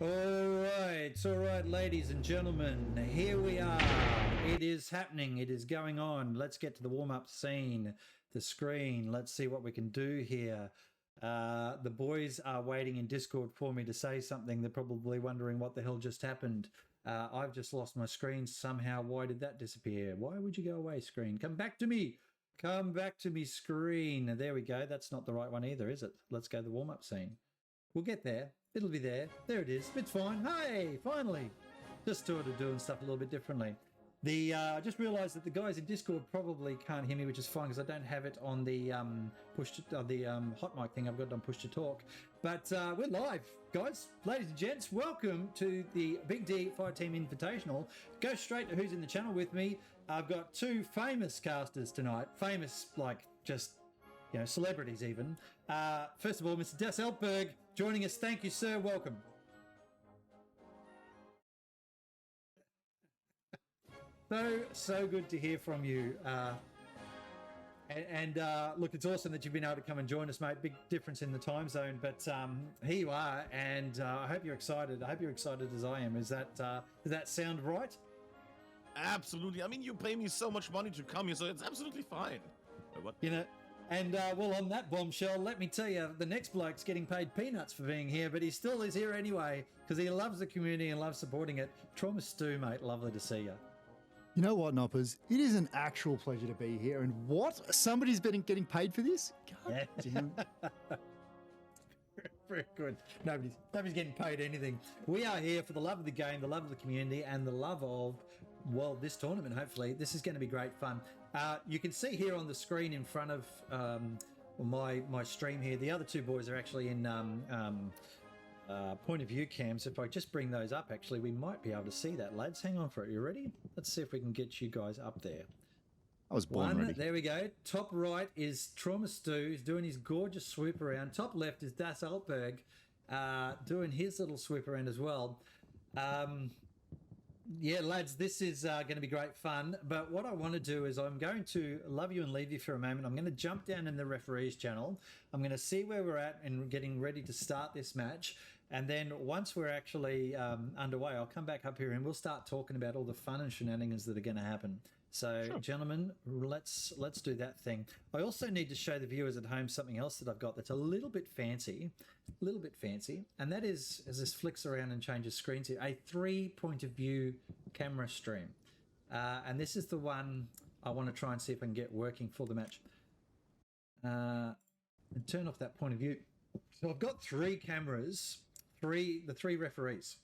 All right, ladies and gentlemen, here we are. It is happening. It is going on. Let's get to the warm-up scene, the screen. Let's see what we can do here. The boys are waiting in Discord for me to say something. They're probably wondering what the hell just happened. I've just lost my screen somehow. Why did that disappear? Why would you go away, screen? Come back to me. Come back to me, screen. There we go. That's not the right one either, is it? Let's go to the warm-up scene. We'll get there. It'll be there. There it is. It's fine. Hey, finally. Just sort of doing stuff a little bit differently. I just realised that the guys in Discord probably can't hear me, which is fine because I don't have it on the hot mic thing. I've got it on push to talk. But we're live, guys, ladies and gents. Welcome to the BiGD Fireteam Invitational. Go straight to who's in the channel with me. I've got two famous casters tonight. Famous, like just celebrities even. First of all, Mr. Das Eltberg joining us. Thank you, sir. Welcome. So good to hear from you. Look, it's awesome that you've been able to come and join us, mate. Big difference in the time zone, but here you are, and I hope you're excited. I hope you're excited as I am. Does that sound right? Absolutely. I mean, you pay me so much money to come here, so it's absolutely fine. What? And well, on that bombshell, let me tell you, the next bloke's getting paid peanuts for being here, but he still is here anyway because he loves the community and loves supporting it. Trauma Stu, mate, lovely to see you. You know what, Noppers? It is an actual pleasure to be here. And what? Somebody's been getting paid for this? God damn. Very good. Nobody's getting paid anything. We are here for the love of the game, the love of the community, and the love of, well, this tournament, hopefully. This is going to be great fun. You can see here on the screen in front of my stream here, the other two boys are actually in point of view cams. If I just bring those up, actually, we might be able to see that, lads. Hang on for it. You ready? Let's see if we can get you guys up there. I was born ready. There we go. Top right is Trauma Stu. He's doing his gorgeous swoop around. Top left is Das Altberg doing his little swoop around as well. Yeah, lads, this is going to be great fun. But what I want to do is I'm going to love you and leave you for a moment. I'm going to jump down in the referees channel. I'm going to see where we're at and getting ready to start this match. And then once we're actually underway, I'll come back up here and we'll start talking about all the fun and shenanigans that are going to happen. So, sure. Gentlemen, let's do that thing. I also need to show the viewers at home something else that I've got that's a little bit fancy, and that is, as this flicks around and changes screens here, a 3-point of view camera stream. And this is the one I want to try and see if I can get working for the match. And turn off that point of view. So I've got 3 cameras, the 3 referees.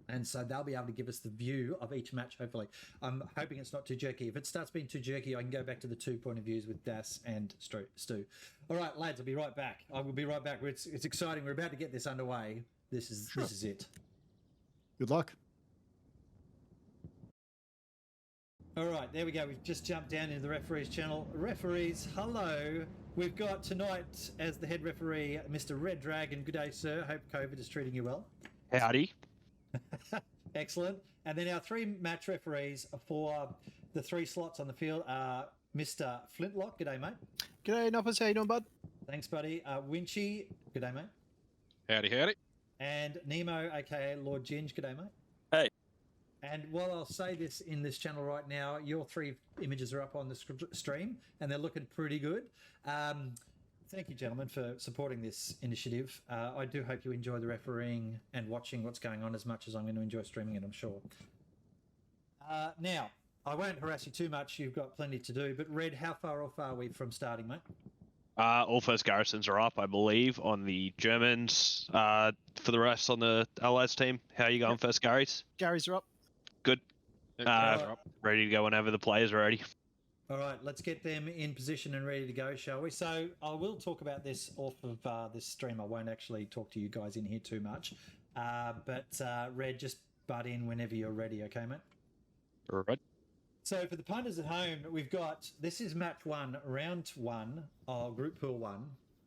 And so they'll be able to give us the view of each match, hopefully. I'm hoping it's not too jerky. If it starts being too jerky, I can go back to the 2 point of views with Das and Stu. All right, lads, I'll be right back. I will be right back. It's exciting. We're about to get this underway. This is it. Good luck. All right, there we go. We've just jumped down into the referees channel. Referees, hello. We've got tonight as the head referee, Mr. Red Dragon. Good day, sir. Hope COVID is treating you well. Howdy. Excellent. And then our 3 match referees for the 3 slots on the field are Mr. Flintlock. G'day, mate. G'day, Noppers. How you doing, bud? Thanks, buddy. Winchy. G'day, mate. Howdy. And Nemo, aka Lord Ginge. G'day, mate. Hey. And while I'll say this in this channel right now, your 3 images are up on the stream and they're looking pretty good. Thank you, gentlemen, for supporting this initiative. I do hope you enjoy the refereeing and watching what's going on as much as I'm going to enjoy streaming it, I'm sure. Now, I won't harass you too much. You've got plenty to do. But, Red, how far off are we from starting, mate? All first garrisons are up, I believe, on the Germans. For the rest on the Allies team, how are you going, first Garys? Garys are up. Good. Ready to go whenever the players are ready. All right, let's get them in position and ready to go, shall we? So I will talk about this off of this stream. I won't actually talk to you guys in here too much. But Red, just butt in whenever you're ready, okay, mate? All right. So for the punters at home, we've got, this is match 1, round 1 of Group Pool 1,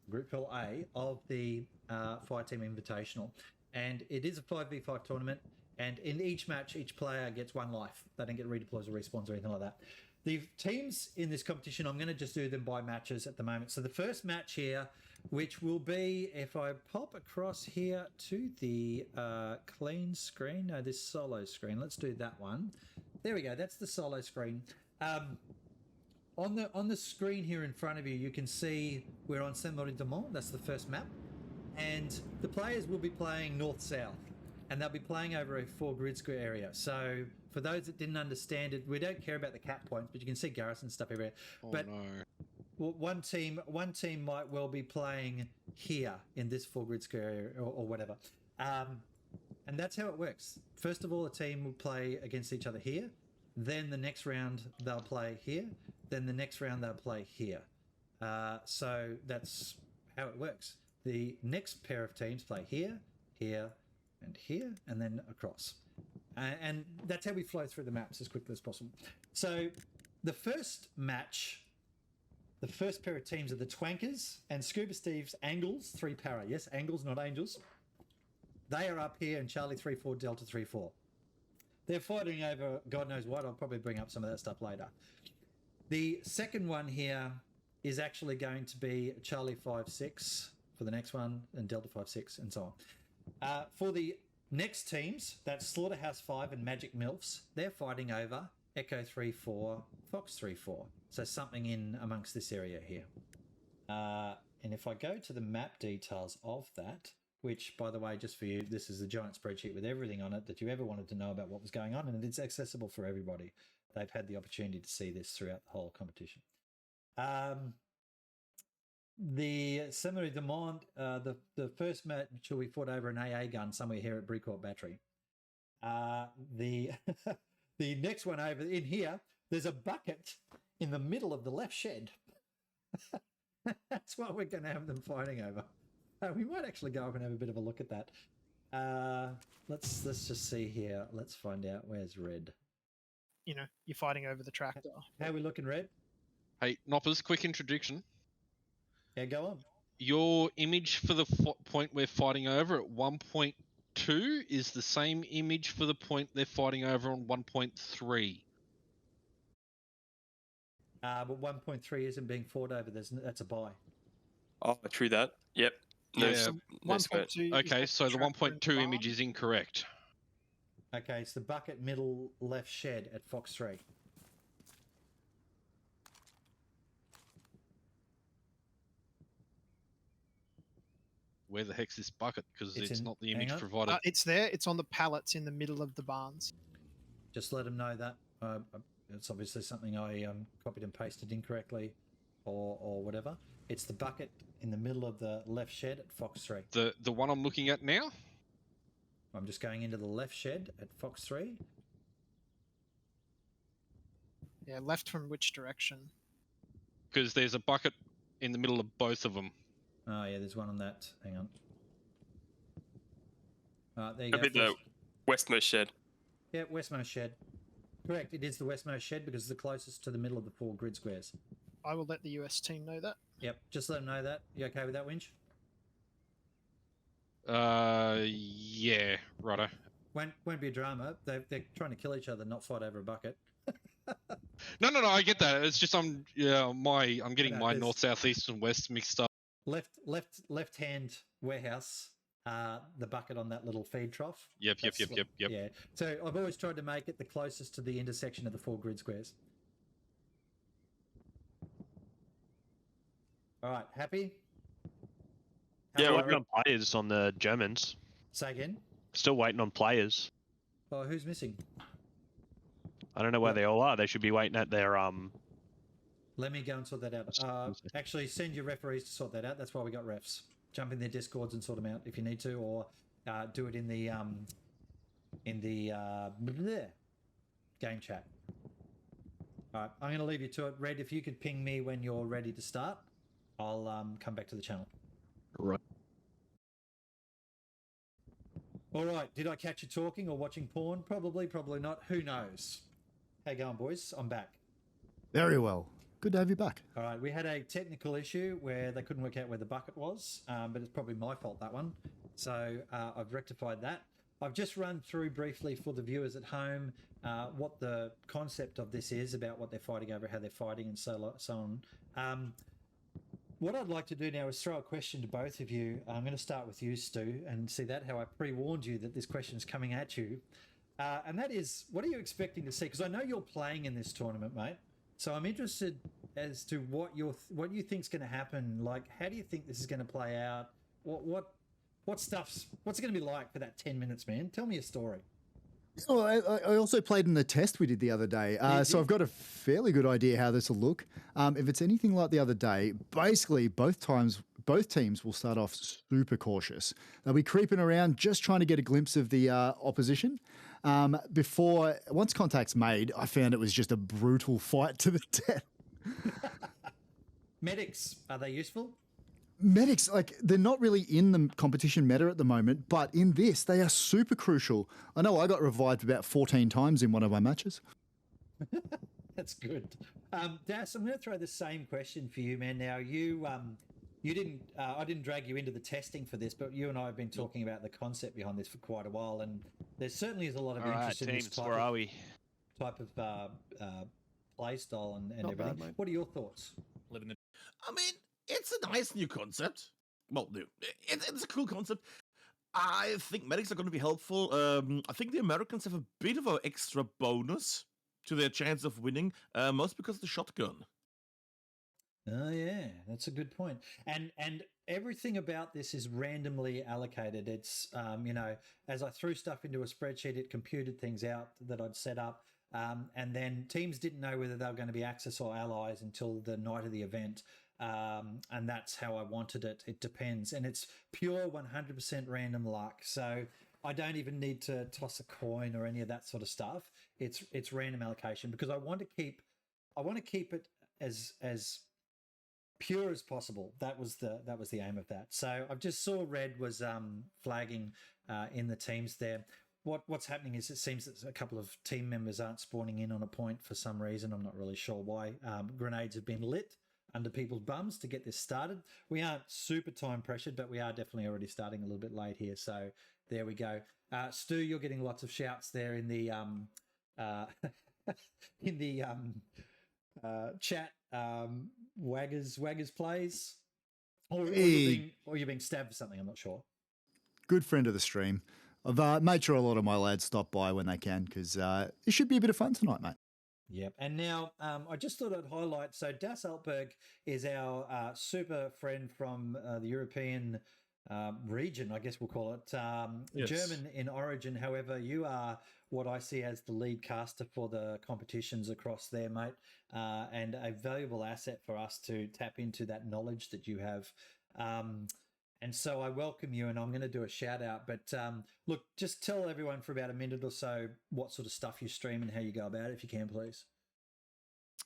Group Pool A of the Fireteam Invitational. And it is a 5v5 tournament. And in each match, each player gets 1 life. They don't get redeploys or respawns or anything like that. The teams in this competition, I'm going to just do them by matches at the moment. So the first match here which will be, if I pop across here to the clean screen, no, this solo screen, let's do that one. There we go, that's the solo screen. On the screen here in front of you, you can see we're on Saint-Maurice-du-Mont, that's the first map, and the players will be playing north-south, and they'll be playing over a 4 grid square area. So for those that didn't understand it, we don't care about the cap points, but you can see garrison stuff everywhere. Oh but no. well, one team might well be playing here in this 4 grid square area or whatever. And that's how it works. First of all, a team will play against each other here. Then the next round they'll play here. Then the next round they'll play here. So that's how it works. The next pair of teams play here, here, and here, and then across. And that's how we flow through the maps as quickly as possible. So the first match, the first pair of teams are the Twankers and Scuba Steve's Angles 3 para. Yes, Angles, not Angels. They are up here in Charlie 3-4, Delta 3-4. They're fighting over God knows what. I'll probably bring up some of that stuff later. The second one here is actually going to be Charlie 5-6 for the next one, and Delta 5-6, and so on. For the next teams, that's Slaughterhouse 5 and Magic Milfs. They're fighting over Echo 3-4, Fox 3-4. So something in amongst this area here. And if I go to the map details of that, which, by the way, just for you, this is a giant spreadsheet with everything on it that you ever wanted to know about what was going on, and it's accessible for everybody. They've had the opportunity to see this throughout the whole competition. The Saint-Maurice-du-Mont, the first match we fought over an AA gun somewhere here at Bricourt Battery. The the next one over in here, there's a bucket in the middle of the left shed. That's what we're going to have them fighting over. We might actually go up and have a bit of a look at that. Let's just see here. Let's find out where's Red. You know, you're fighting over the tractor. How are we looking, Red? Hey, Noppers, quick introduction. Yeah, go on. Your image for the point we're fighting over at 1.2 is the same image for the point they're fighting over on 1.3. But 1.3 isn't being fought over. That's a buy. Oh, true that. Yep. No, Yeah. no sweat. 1.2. Okay, so the 1.2 image is incorrect. Okay, it's the bucket middle left shed at Fox 3. Where the heck's this bucket? Because it's in- not the hang image on. provided. It's there. It's on the pallets in the middle of the barns. Just let them know that. It's obviously something I copied and pasted incorrectly or whatever. It's the bucket in the middle of the left shed at Fox 3. The one I'm looking at now? I'm just going into the left shed at Fox 3. Yeah, left from which direction? Because there's a bucket in the middle of both of them. Oh, yeah, there's one on that. Hang on. There you Could go. be the westmost shed. Yeah, westmost shed. Correct, it is the westmost shed because it's the closest to the middle of the 4 grid squares. I will let the US team know that. Yep, just let them know that. You okay with that, Winch? Yeah, righto. Won't be a drama. They're trying to kill each other, not fight over a bucket. No, I get that. It's just I'm getting No, my there's- north, south, east, and west mixed up. Left hand warehouse. The bucket on that little feed trough. Yep. Yeah. So I've always tried to make it the closest to the intersection of the 4 grid squares. All right, happy? Yeah, Happy, we're Waiting Aaron? on players on the Germans. Say again. Still waiting on players. Oh, who's missing? I don't know where Yep. they all are. They should be waiting at their Let me go and sort that out. Actually, send your referees to sort that out. That's why we got refs. Jump in their discords and sort them out if you need to, or do it in the game chat. All right, I'm going to leave you to it. Red, if you could ping me when you're ready to start, I'll come back to the channel. Right. All right, did I catch you talking or watching porn? Probably, probably not. Who knows? How you going, boys? I'm back. Very well. Good to have you back. All right, we had a technical issue where they couldn't work out where the bucket was, but it's probably my fault, that one. So I've rectified that. I've just run through briefly for the viewers at home what the concept of this is, about what they're fighting over, how they're fighting, and so on. What I'd like to do now is throw a question to both of you. I'm going to start with you, Stu, and see that how I pre-warned you that this question is coming at you. And that is, what are you expecting to see? Because I know you're playing in this tournament, mate. So I'm interested as to what you think's going to happen. Like, how do you think this is going to play out? What's it going to be like for that 10 minutes, man? Tell me a story. Oh, I also played in the test we did the other day, so I've got a fairly good idea how this will look. If it's anything like the other day, basically both teams will start off super cautious. They'll be creeping around, just trying to get a glimpse of the opposition. Once contact's made, I found it was just a brutal fight to the death. Medics, are they useful? Medics, they're not really in the competition meta at the moment, but in this, they are super crucial. I know I got revived about 14 times in one of my matches. That's good. Das, I'm going to throw the same question for you, man. Now, you didn't, I didn't drag you into the testing for this, but you and I have been talking about the concept behind this for quite a while, and there certainly is a lot of interest in this type of play style and everything. Bad, what are your thoughts? I mean, it's a nice new concept. Well, new. It's a cool concept. I think medics are going to be helpful. I think the Americans have a bit of an extra bonus to their chance of winning, mostly because of the shotgun. Oh yeah, that's a good point. And everything about this is randomly allocated. It's as I threw stuff into a spreadsheet, it computed things out that I'd set up. And then teams didn't know whether they were going to be Axis or Allies until the night of the event. And that's how I wanted it. It depends. And it's pure 100% random luck. So I don't even need to toss a coin or any of that sort of stuff. It's random allocation because I want to keep it as pure as possible. That was the aim of that. So I've just saw Red was flagging in the teams there. What's happening is it seems that a couple of team members aren't spawning in on a point for some reason. I'm not really sure why. Grenades have been lit under people's bums to get this started. We aren't super time pressured, but we are definitely already starting a little bit late here. So there we go. Stu, you're getting lots of shouts there in the chat. Waggers plays, or you're being stabbed for something. I'm not sure. Good friend of the stream. I've made sure a lot of my lads stop by when they can because it should be a bit of fun tonight, mate. Yep. And now I just thought I'd highlight, so Das Altberg is our super friend from the European region, I guess we'll call it, Yes. German in origin. However, you are what I see as the lead caster for the competitions across there, mate, and a valuable asset for us to tap into that knowledge that you have. And so I welcome you, and I'm going to do a shout out. But look, just tell everyone for about a minute or so what sort of stuff you stream and how you go about it, if you can, please.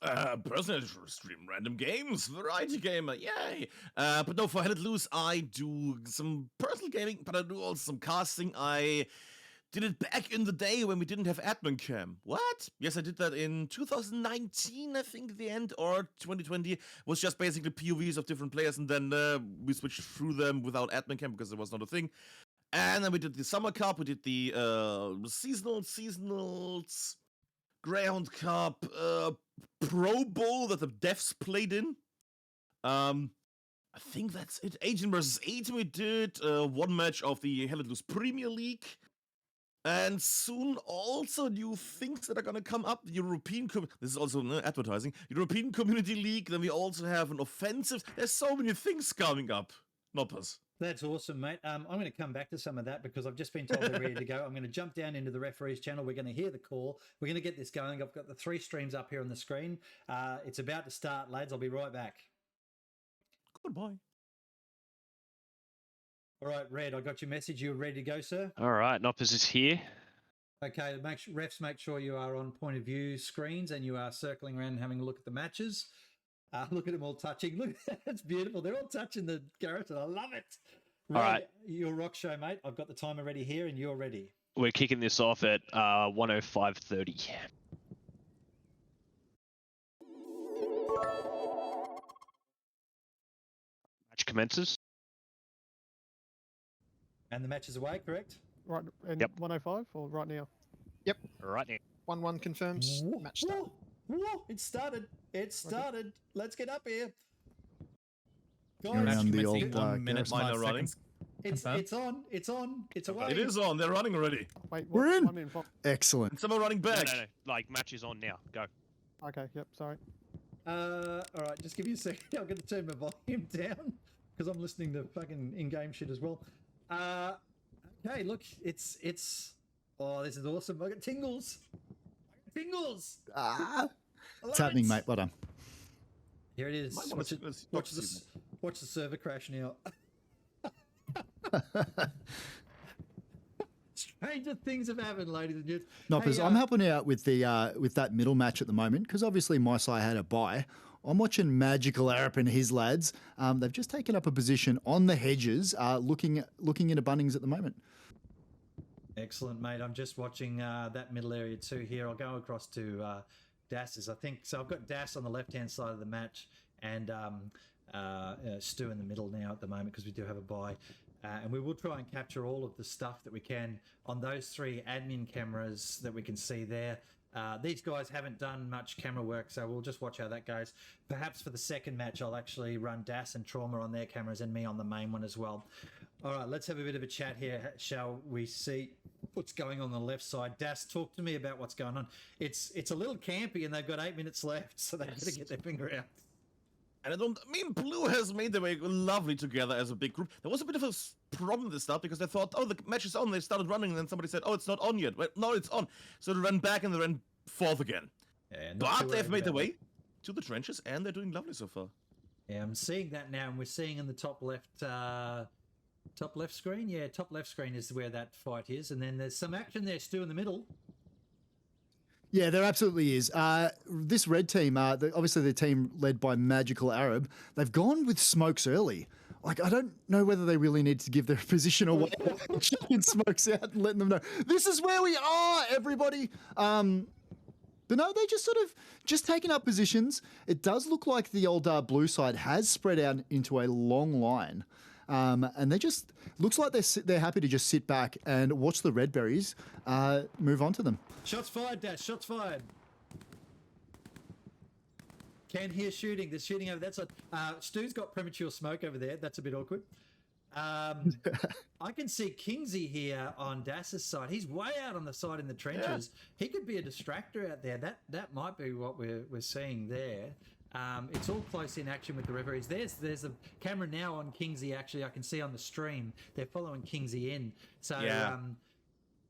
Personally, I stream random games, variety gamer, yay! But no, for Hell It Loose, I do some personal gaming, but I do also some casting. I did it back in the day when we didn't have admin cam. What? Yes, I did that in 2019, I think, the end, or 2020. Was just basically POVs of different players, and then we switched through them without admin cam because it was not a thing. And then we did the Summer Cup, we did the seasonals, Greyhound Cup, Pro Bowl that the devs played in. I think that's it. Agent versus Agent we did. One match of the Hell It Loose Premier League. And soon also new things that are going to come up. The European, this is also advertising. European Community League. Then we also have an offensive. There's so many things coming up. Noppers. That's awesome, mate. I'm going to come back to some of that because I've just been told they're ready to go. I'm going to jump down into the referee's channel. We're going to hear the call. We're going to get this going. I've got the 3 streams up here on the screen. It's about to start, lads. I'll be right back. Goodbye. All right, Red, I got your message. You're ready to go, sir? All right, Noppers is here. Okay, refs, make sure you are on point of view screens and you are circling around and having a look at the matches. Look at them all touching. Look, that's beautiful. They're all touching the Garrison. I love it. All right. Your rock show, mate. I've got the timer ready here and you're ready. We're kicking this off at 1:05:30. Match commences. And the match is away, correct? Right, and Yep. 105 or right now? Right now. 1-1 confirms. Match start. Whoa, it started. It started. Let's get up here. Around the old commencing 1 minute, garrison. 5 Mine are running. seconds. It's Confirmed. it's on. It's on. It's away. It is on. They're running already. Wait, We're what? in. 1 minute. Excellent. And some are running No, back. no, no. Like, match is on now. Go. Okay, yep, sorry. All right, just give me a second. I'm going to turn my volume down because I'm listening to fucking in-game shit as well. Okay, look, it's. Oh, this is awesome. I got tingles. Tingles. Ah, I love it's happening, it. mate. Well done. Here it is. Might wanna Watch, see this- watch the server crash now. Stranger things have happened, ladies and gents. Noppers, Hey, I'm helping out with the with that middle match at the moment because obviously my side had a bye. I'm watching Magical Arab and his lads. They've just taken up a position on the hedges, looking into Bunnings at the moment. Excellent, mate. I'm just watching that middle area too here. I'll go across to Das's, I think. So I've got Das on the left-hand side of the match and Stu in the middle now at the moment because we do have a bye. And we will try and capture all of the stuff that we can on those 3 admin cameras that we can see there. These guys haven't done much camera work, so we'll just watch how that goes. Perhaps for the second match, I'll actually run Das and Trauma on their cameras and me on the main one as well. All right, let's have a bit of a chat here. Shall we see what's going on the left side? Das, talk to me about what's going on. It's a little campy, and they've got 8 minutes left, so they've got to get their finger out. And I mean, Blue has made their way lovely together as a big group. There was a bit of a problem at the start because they thought, oh, the match is on. They started running, and then somebody said, oh, it's not on yet. Well, no, it's on. So they ran back and they ran fourth again. Yeah, not But too they've worried made their about way to the trenches, and they're doing lovely so far. Yeah, I'm seeing that now, and we're seeing in the top left screen. Yeah, top left screen is where that fight is, and then there's some action there, Stu, in the middle. Yeah, there absolutely is. This red team, obviously the team led by Magical Arab, they've gone with smokes early. Like, I don't know whether they really need to give their position away, chucking smokes out and letting them know, this is where we are, everybody. But no, they just sort of just taking up positions. It does look like the old blue side has spread out into a long line. And they just, looks like they're happy to just sit back and watch the red berries move on to them. Shots fired, Dash. Shots fired. Can hear shooting. There's shooting over that side. Stu's got premature smoke over there. That's a bit awkward. I can see Kingsy here on Das's side. He's way out on the side in the trenches. Yeah. He could be a distractor out there. That might be what we're seeing there. It's all close in action with the referees. There's a camera now on Kingsy. Actually, I can see on the stream they're following Kingsy in. So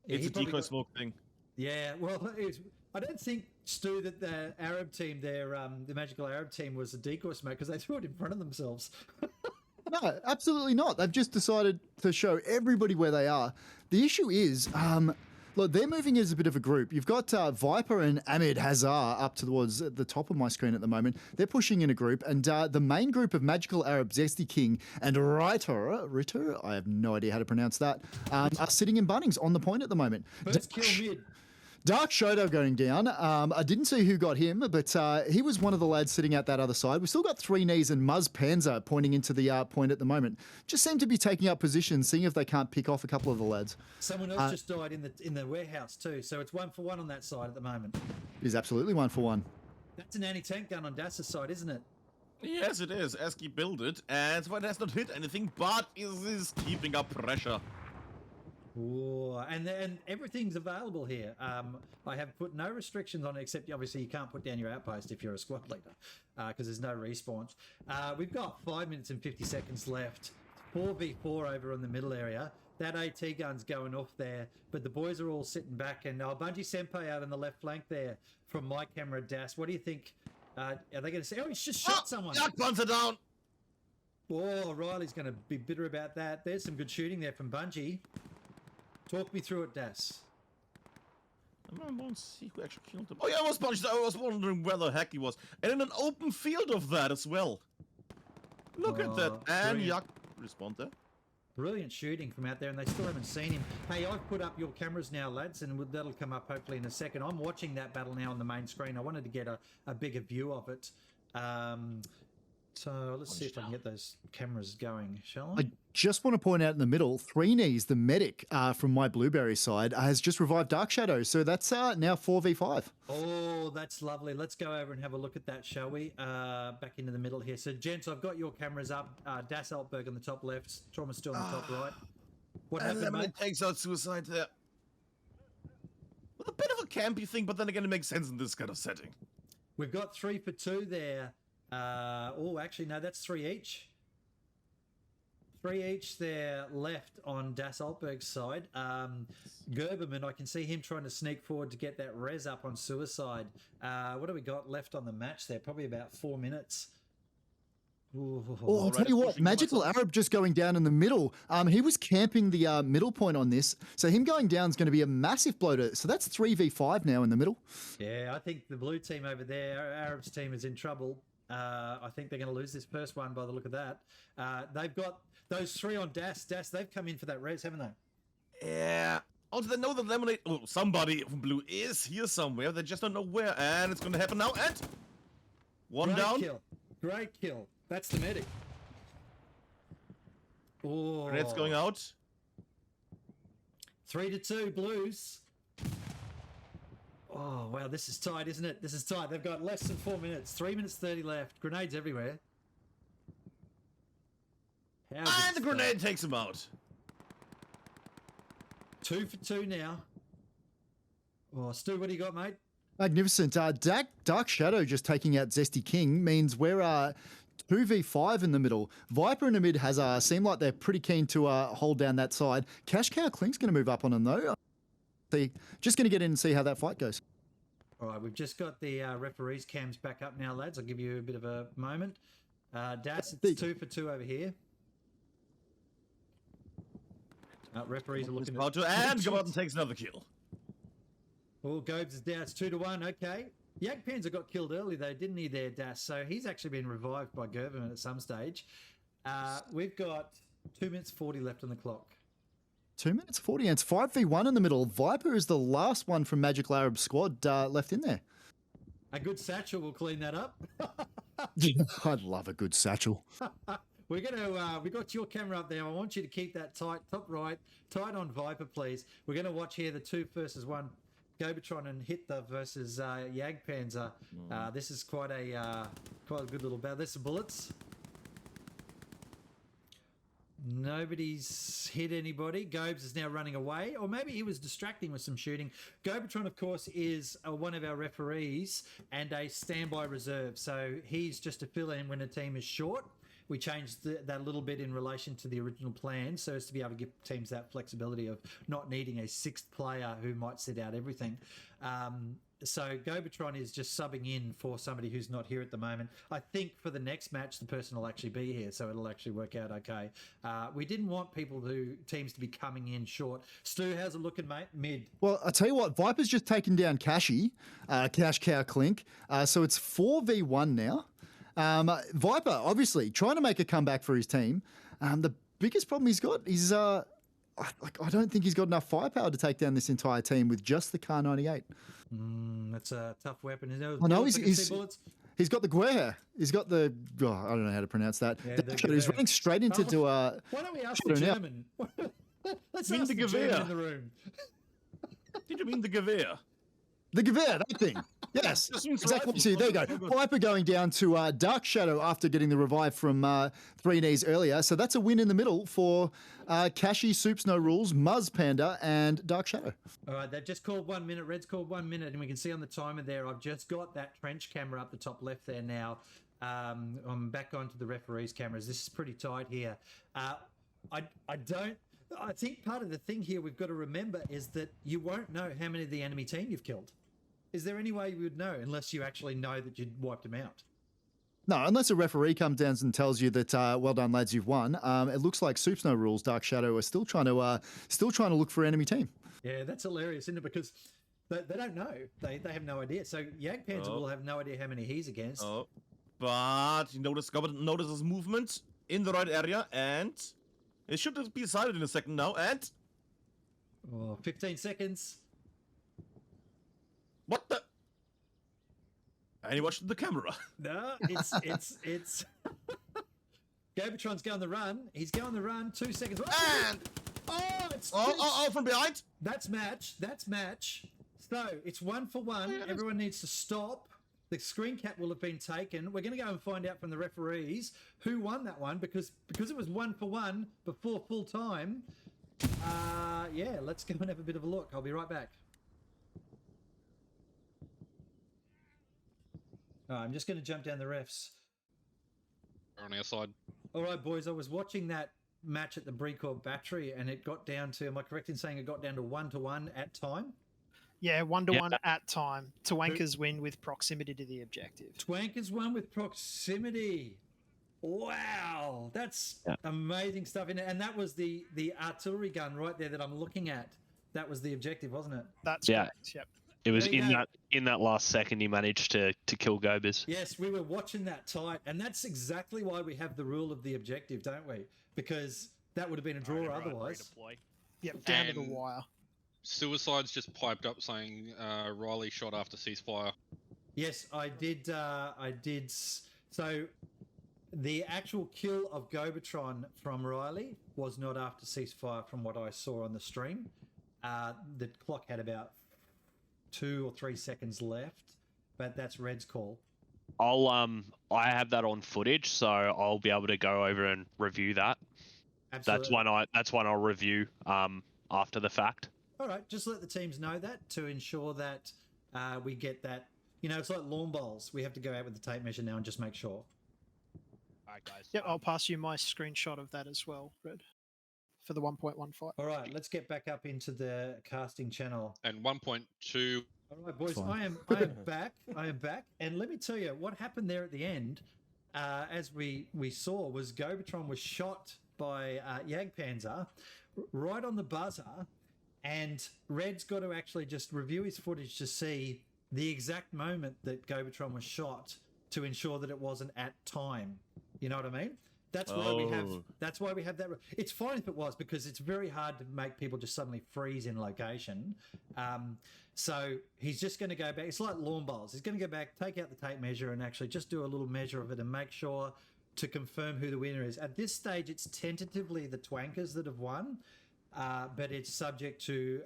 it's a decoy smoke thing. Yeah, well, I don't think, Stu, that the Arab team there, the Magical Arab team, was a decoy smoke because they threw it in front of themselves. No, absolutely not. They've just decided to show everybody where they are. The issue is, look, they're moving as a bit of a group. You've got Viper and Ahmed Hazar up towards the top of my screen at the moment. They're pushing in a group, and the main group of Magical Arab, Zesty King, and Ritter, I have no idea how to pronounce that, are sitting in Bunnings on the point at the moment. First kill mid. Dark Shodo going down. I didn't see who got him, but he was one of the lads sitting at that other side. We've still got 3 knees and Muzz Panzer pointing into the point at the moment. Just seem to be taking up positions, seeing if they can't pick off a couple of the lads. Someone else just died in the warehouse too, so it's 1 for 1 on that side at the moment. It is absolutely 1 for 1. That's an anti-tank gun on Das's side, isn't it? Yes, it is. Eski built it, and so it has not hit anything, but is keeping up pressure. Ooh, and everything's available here. I have put no restrictions on it, except obviously you can't put down your outpost if you're a squad leader, because there's no respawns. We've got 5 minutes and 50 seconds left. 4v4 over in the middle area. That AT gun's going off there, but the boys are all sitting back, and Bungie Senpai out on the left flank there from my camera, Das. What do you think? Are they going to say, oh, he's just shot someone? Yak Panzer down! Oh, Riley's going to be bitter about that. There's some good shooting there from Bungie. Talk me through it, Das. I won't see who actually killed him. Oh yeah, I was punched. I was wondering where the heck he was. And in an open field of that as well. Look at that. And Yak respawned there. Brilliant shooting from out there, and they still haven't seen him. Hey, I've put up your cameras now, lads, and that'll come up hopefully in a second. I'm watching that battle now on the main screen. I wanted to get a bigger view of it. So let's see if I can get those cameras going, shall I I? just want to point out in the middle, Three Knees, the medic from my Blueberry side, has just revived Dark Shadow. So that's now 4v5. Oh, that's lovely. Let's go over and have a look at that, shall we? Back into the middle here. So, gents, I've got your cameras up. Das Altberg on the top left, Trauma still on the top right. What happened, mate? It takes out suicide there. With a bit of a campy thing, but then again, it makes sense in this kind of setting. We've got 3 for 2 there. Actually, no, that's 3 each. 3 each there left on Das Altberg's side. Gerberman, I can see him trying to sneak forward to get that res up on suicide. What do we got left on the match there? Probably about 4 minutes. Ooh. Oh, I'll tell you what, Magical Arab just going down in the middle. He was camping the middle point on this, so him going down is going to be a massive blow to. So that's 3v5 now in the middle. Yeah, I think the blue team over there, Arab's team, is in trouble. I think they're going to lose this first one by the look of that. They've got those 3 on Das. Das, they've come in for that res, haven't they? Yeah. Also, they know that Lemonade. Oh, somebody from blue is here somewhere. They just don't know where, and it's going to happen now. And one down. Great kill. That's the medic. Oh, Grenades going out. 3-2 Blues. Oh, wow, this is tight, isn't it? This is tight. They've got less than 4 minutes. 3 minutes 30 left. Grenades everywhere. And the grenade takes him out. 2 for 2 now. Oh, Stu, what do you got, mate? Magnificent. Dark Shadow just taking out Zesty King means we're 2v5 in the middle. Viper in the mid has seemed like they're pretty keen to hold down that side. Cash Cow Clink's going to move up on them though. Just going to get in and see how that fight goes. All right, we've just got the referees' cams back up now, lads. I'll give you a bit of a moment. Das, it's 2 for 2 over here. Referees are looking at... And Gabon takes another kill. Oh, Gobes is down. It's 2-1. Okay. Jagdpanzer got killed early, though, didn't he, there, Das? So he's actually been revived by Gerberman at some stage. We've got 2 minutes 40 left on the clock. 2 minutes 40, and it's 5v1 in the middle. Viper is the last one from Magical Arab squad left in there. A good satchel will clean that up. I'd love a good satchel. We're going to, we got your camera up there. I want you to keep that tight, top right, tight on Viper, please. We're going to watch here the 2 versus 1. Gobetron and Hitler versus Jagdpanzer. This is quite a good little battle. There's some bullets. Nobody's hit anybody. Gobes is now running away, or maybe he was distracting with some shooting. Gobetron, of course, is one of our referees and a standby reserve, so he's just a fill-in when a team is short. We changed that a little bit in relation to the original plan so as to be able to give teams that flexibility of not needing a 6th player who might sit out everything. So Gobetron is just subbing in for somebody who's not here at the moment. I think for the next match, the person will actually be here, so it'll actually work out okay. We didn't want teams to be coming in short. Stu, how's it looking, mate? Mid. Well, I tell you what, Viper's just taken down Cashy, Cash Cow Clink. So it's 4v1 now. Viper, obviously, trying to make a comeback for his team. The biggest problem he's got is I don't think he's got enough firepower to take down this entire team with just the Kar 98. That's a tough weapon. I know he's got the Guerre. He's got the I don't know how to pronounce that. Yeah, he's running straight into why don't we ask the German? Let's ask the German in the room. Did you mean the Gewehr? The Gewehr, that thing. Yes, exactly. See, there you go. Viper going down to Dark Shadow after getting the revive from 3 Knees earlier. So that's a win in the middle for Cashy, Soups No Rules, Muzz Panda, and Dark Shadow. All right, they've just called 1 minute. Red's called 1 minute, and we can see on the timer there, I've just got that trench camera up the top left there now. I'm back onto the referee's cameras. This is pretty tight here. I think part of the thing here we've got to remember is that you won't know how many of the enemy team you've killed. Is there any way you would know unless you actually know that you'd wiped them out? No, unless a referee comes down and tells you that, well done, lads, you've won. It looks like Soups No Rules, Dark Shadow are still trying to look for enemy team. Yeah, that's hilarious, isn't it? Because they don't know. They have no idea. So Jagdpanzer will have no idea how many he's against. Oh, but you notices movement in the right area, and it should be decided in a second now. And 15 seconds. What the? And he watched the camera. No, it's Gobotron's going the run. He's going the run. 2 seconds. And It's from behind. That's match. So it's 1 for 1. Everyone needs to stop. The screen cap will have been taken. We're going to go and find out from the referees who won that one because it was 1 for 1 before full time. Yeah, let's go and have a bit of a look. I'll be right back. I'm just going to jump down the refs. On our side. All right, boys. I was watching that match at the Brecourt Battery, and it got down to. Am I correct in saying it got down to 1-1 at time? Yeah, 1-1 at time. Twankas win with proximity to the objective. Twankas won with proximity. Wow, that's amazing stuff. And that was the artillery gun right there that I'm looking at. That was the objective, wasn't it? That's correct. Yep. It was There you go. in that last second he managed to kill Gobers. Yes, we were watching that tight, and that's exactly why we have the rule of the objective, don't we? Because that would have been a draw otherwise. Yep, down to the And- wire. Suicide's just piped up saying Riley shot after ceasefire. Yes, I did. So the actual kill of Gobotron from Riley was not after ceasefire, from what I saw on the stream. The clock had about 2 or 3 seconds left, but that's Red's call. I have that on footage, so I'll be able to go over and review that. Absolutely. That's one I'll review after the fact. All right, just let the teams know that to ensure that we get that. You know, it's like lawn bowls. We have to go out with the tape measure now and just make sure. All right, guys. Yep, I'll pass you my screenshot of that as well, Red, for the 1.15. All right, let's get back up into the casting channel. And 1.2. All right, boys, Fine. I am back. I am back. And let me tell you what happened there at the end, as we saw, was Gobotron was shot by Jagdpanzer right on the buzzer, and Red's got to actually just review his footage to see the exact moment that Gobotron was shot to ensure that it wasn't at time. You know what I mean? That's why we have. That's why we have that. It's fine if it was, because it's very hard to make people just suddenly freeze in location. So he's just going to go back. It's like lawn bowls. He's going to go back, take out the tape measure, and actually just do a little measure of it and make sure to confirm who the winner is. At this stage, it's tentatively the Twankers that have won, but it's subject to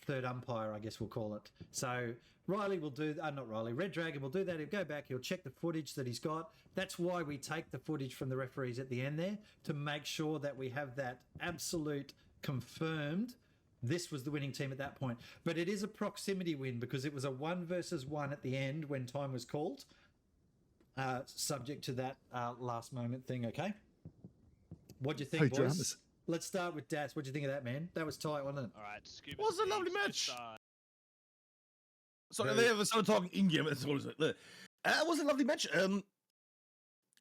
third umpire, I guess we'll call it. So Riley will do, not Riley, Red Dragon will do that. He'll go back, he'll check the footage that he's got. That's why we take the footage from the referees at the end there, to make sure that we have that absolute confirmed. This was the winning team at that point. But it is a proximity win because it was a 1 versus 1 at the end when time was called, subject to that last moment thing, okay? What do you think, Hey, boys? dramas. Let's start with Das. What do you think of that, man? That was tight, wasn't it? All right, Scuba. It was a lovely Steve, match. just, So Very- they have started talking in game. It was a lovely match.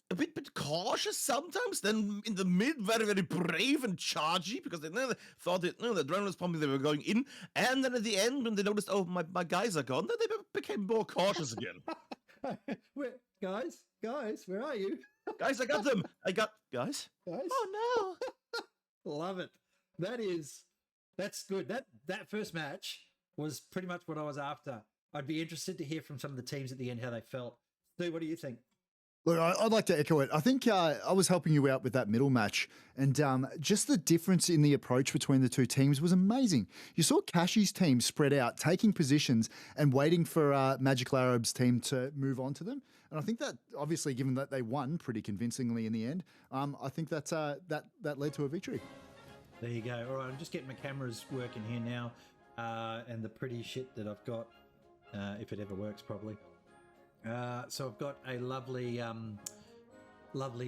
A bit cautious sometimes. Then in the mid, very very brave and chargy because they never thought the adrenaline was pumping. They were going in, and then at the end when they noticed, oh my guys are gone, then they became more cautious again. Guys, where are you? Guys, I got them. Guys. Guys? Oh no. Love it. That's good. That first match was pretty much what I was after. I'd be interested to hear from some of the teams at the end how they felt. Stu, what do you think? Look, I'd like to echo it. I think I was helping you out with that middle match, and just the difference in the approach between the two teams was amazing. You saw Kashi's team spread out, taking positions and waiting for Magical Arab's team to move on to them. And I think that, obviously, given that they won pretty convincingly in the end, I think that led to a victory. There you go. All right, I'm just getting my cameras working here now, and the pretty shit that I've got, if it ever works properly. So I've got a lovely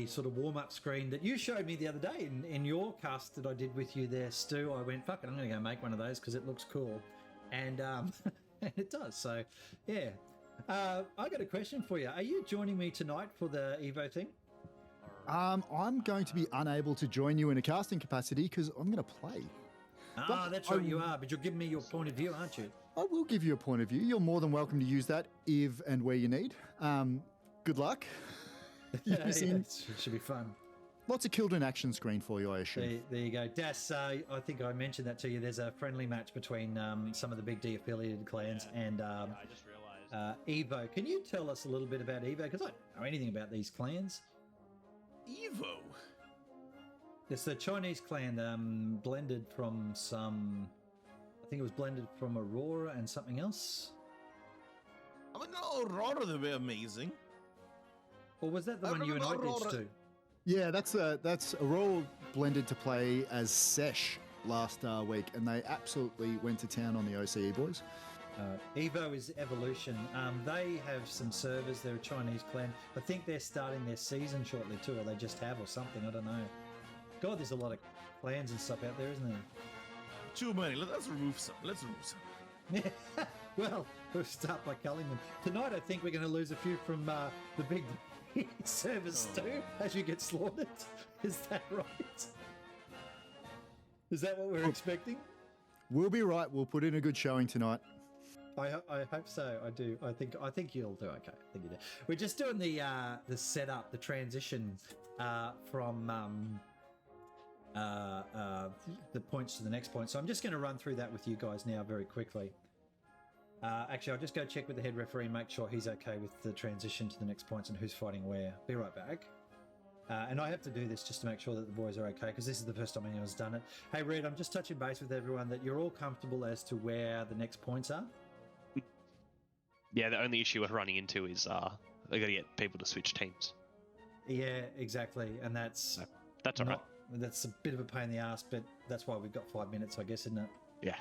sort of warm-up screen that you showed me the other day in your cast that I did with you there, Stu. I went, fuck it, I'm going to go make one of those because it looks cool. And, and it does. So, yeah. I got a question for you. Are you joining me tonight for the Evo thing? I'm going to be unable to join you in a casting capacity because I'm going to play. That's right, you are. But you're giving me your point of view, aren't you? I will give you a point of view. You're more than welcome to use that if and where you need. Good luck. Yeah, Using it should be fun. lots of killed in action screen for you, I assume. There you go. Das, I think I mentioned that to you. There's a friendly match between some of the Big D affiliated clans and I just realized. Evo. Can you tell us a little bit about Evo? Because I don't know anything about these clans. Evo. It's the Chinese clan blended from some... I think it was blended from Aurora and something else. I mean, Aurora, they were amazing. Or was that the I one you and I remember ditched Aurora. to? Yeah, that's Aurora blended to play as Sesh last week, and they absolutely went to town on the OCE boys. Evo is Evolution. They have some servers. They're a Chinese clan. I think they're starting their season shortly too, or they just have, or something. I don't know. God, there's a lot of clans and stuff out there, isn't there? Too many. Let's remove some. Let's remove some. Yeah. Well, we'll start by culling them. Tonight, I think we're going to lose a few from the big servers too, as you get slaughtered. Is that right? Is that what we're expecting? We'll be right. We'll put in a good showing tonight. I hope so. I do. I think you'll do okay. I think you do. We're just doing the setup, the transition from the points to the next point. So I'm just going to run through that with you guys now very quickly. Actually, I'll just go check with the head referee and make sure he's okay with the transition to the next points and who's fighting where. Be right back. And I have to do this just to make sure that the boys are okay, because this is the first time anyone's done it. Hey, Red, I'm just touching base with everyone that you're all comfortable as to where the next points are. Yeah, the only issue we're running into is they got to get people to switch teams. Yeah, exactly. And that's That's all right. That's a bit of a pain in the ass, but that's why we've got 5 minutes, I guess, isn't it? Yeah.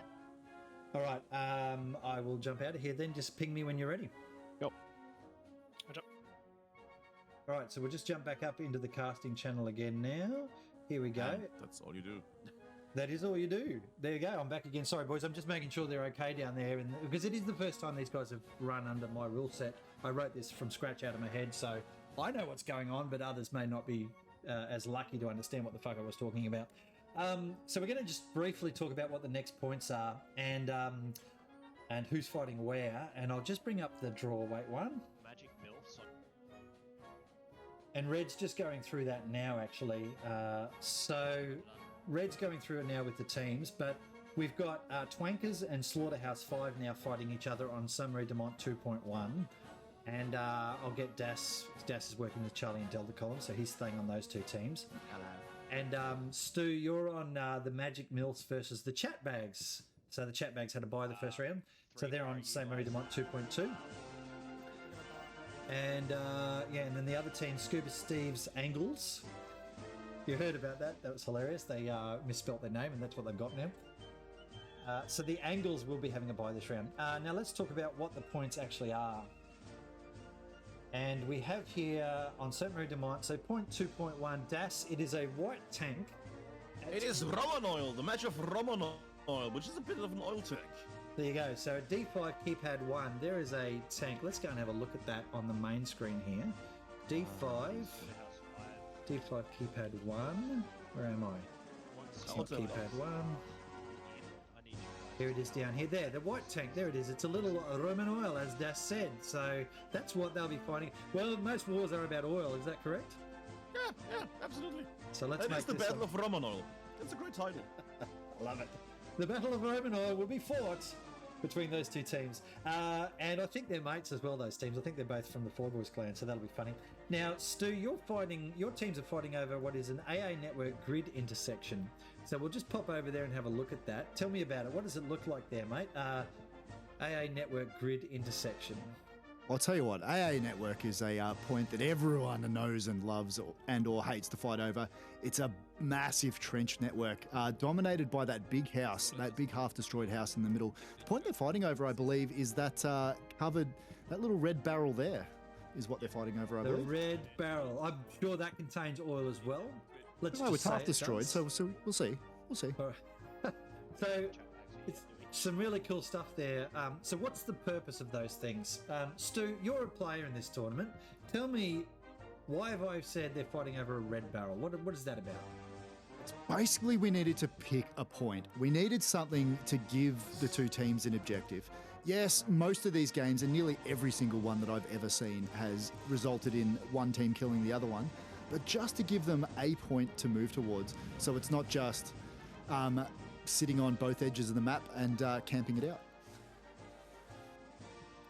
All right. I will jump out of here then. Just ping me when you're ready. Yep. All right. So we'll just jump back up into the casting channel again now. Here we go. And that's all you do. That is all you do. There you go. I'm back again. Sorry, boys. I'm just making sure they're okay down there, because it is the first time these guys have run under my rule set. I wrote this from scratch out of my head, so I know what's going on, but others may not be as lucky to understand what the fuck I was talking about. So we're going to just briefly talk about what the next points are and who's fighting where. And I'll just bring up the draw weight one. Magic Mills. And Red's just going through that now, actually. So Red's going through it now with the teams, but we've got Twankers and Slaughterhouse 5 now fighting each other on Summary Demont 2.1. And I'll get Das. Das is working with Charlie and Delta column, so he's staying on those two teams. And Stu, you're on the Magic Mills versus the Chat Bags. So the Chat Bags had to buy the first round. So they're on Summary Demont 2.2. And and then the other team, Scuba Steve's Angles. You heard about that? That was hilarious. They misspelt their name, and that's what they've got now. So the Angles will be having a buy this round. Now let's talk about what the points actually are. And we have here on Saint Marie de Mont, so point 2.1 Das. It is a white tank. It is Roman oil, the match of Roman oil, which is a bit of an oil tank. There you go. So D5 keypad 1, there is a tank. Let's go and have a look at that on the main screen here. D5 keypad 1. Where am I? It's not keypad 1. Here it is down here. There, the white tank. There it is. It's a little Roman oil, as Das said. So that's what they'll be fighting. Well, most wars are about oil. Is that correct? Yeah, absolutely. So let's make the this Battle of Roman oil. That's a great title. Love it. The Battle of Roman oil will be fought between those two teams. And I think they're mates as well, those teams. I think they're both from the Four Boys clan, so that'll be funny. Now, Stu, your teams are fighting over what is an AA network grid intersection. So we'll just pop over there and have a look at that. Tell me about it. What does it look like there, mate? AA network grid intersection. I'll tell you what, AA network is a point that everyone knows and loves or hates to fight over. It's a massive trench network dominated by that big house, that big half-destroyed house in the middle. The point they're fighting over, I believe, is that that little red barrel there is what they're fighting over, I believe. The red barrel. I'm sure that contains oil as well. Let's No, just it's say half it destroyed, does. so we'll see. We'll see. All right. So it's some really cool stuff there. So what's the purpose of those things? Stu, you're a player in this tournament. Tell me, why have I said they're fighting over a red barrel? What is that about? Basically, we needed to pick a point. We needed something to give the two teams an objective. Yes, most of these games, and nearly every single one that I've ever seen, has resulted in one team killing the other one. But just to give them a point to move towards, so it's not just sitting on both edges of the map and camping it out.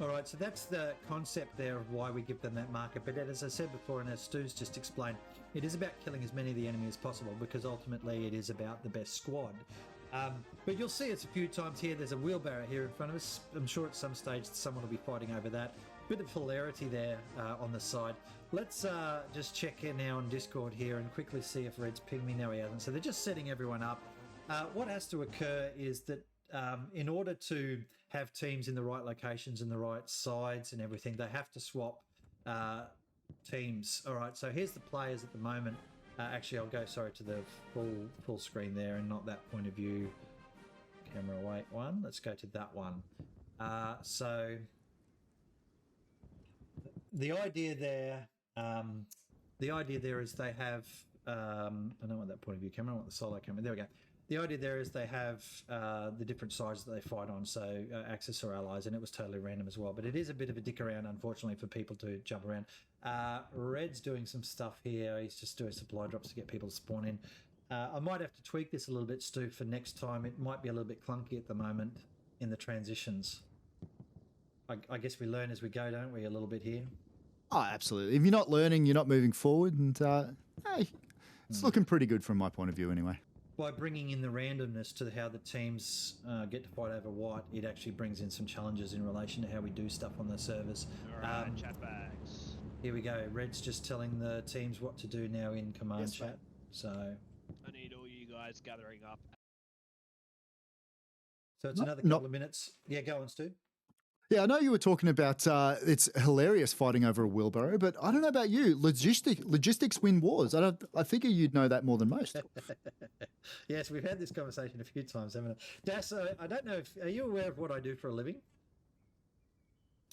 All right, so that's the concept there of why we give them that marker. But as I said before, and as Stu's just explained, it is about killing as many of the enemy as possible because ultimately it is about the best squad. But you'll see us a few times here. There's a wheelbarrow here in front of us. I'm sure at some stage someone will be fighting over that. Bit of hilarity there on the side. Let's just check in now on Discord here and quickly see if Red's pinged me. No, he hasn't. So they're just setting everyone up. What has to occur is that in order to have teams in the right locations and the right sides and everything, they have to swap teams. All right, so here's the players at the moment. Actually, I'll go, to the full screen there and not that point of view. Camera away one. Let's go to that one. So the idea there is they have, I don't want that point of view camera, I want the solo camera. There we go. The idea there is they have the different sides that they fight on, so Axis or allies, and it was totally random as well. But it is a bit of a dick around, unfortunately, for people to jump around. Red's doing some stuff here. He's just doing supply drops to get people to spawn in. I might have to tweak this a little bit, Stu, for next time. It might be a little bit clunky at the moment in the transitions. I guess we learn as we go, don't we, a little bit here? Oh, absolutely. If you're not learning, you're not moving forward. And hey, it's looking pretty good from my point of view anyway. By bringing in the randomness to how the teams get to fight over what, it actually brings in some challenges in relation to how we do stuff on the servers. All right, chat bags. Here we go. Red's just telling the teams what to do now in command chat. mate. So I need all you guys gathering up. it's another couple of minutes. Yeah, go on, Stu. Yeah, I know you were talking about it's hilarious fighting over a wheelbarrow, but I don't know about you. Logistics win wars. I figure you'd know that more than most. Yes, we've had this conversation a few times, haven't we? Das, I don't know if are you aware of what I do for a living?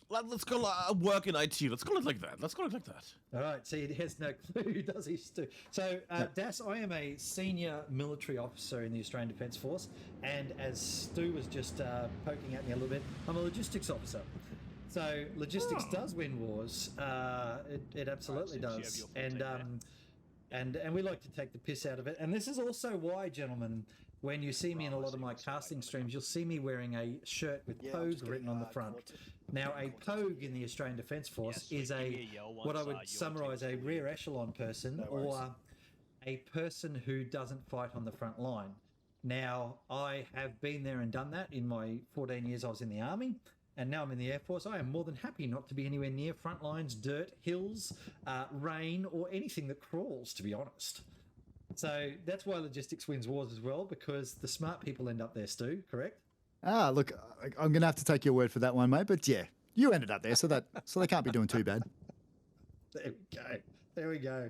Let's call it work in IT. Let's call it like that. All right, see, he has no clue, does he, Stu? So, Das, I am a senior military officer in the Australian Defence Force, and as Stu was just poking at me a little bit, I'm a logistics officer. So, logistics does win wars. It absolutely does. And we like to take the piss out of it. And this is also why, gentlemen, when you see me in a lot of my casting streams, you'll see me wearing a shirt with Pogue written on the front. Now, a Pogue in the Australian Defence Force is what I would summarise a rear echelon person or a person who doesn't fight on the front line. Now, I have been there and done that in my 14 years I was in the Army, and now I'm in the Air Force. I am more than happy not to be anywhere near front lines, dirt, hills, rain, or anything that crawls, to be honest. So that's why logistics wins wars as well, because the smart people end up there, Stu, correct? Look, I'm going to have to take your word for that one, mate. But yeah, you ended up there, so they can't be doing too bad. There we go.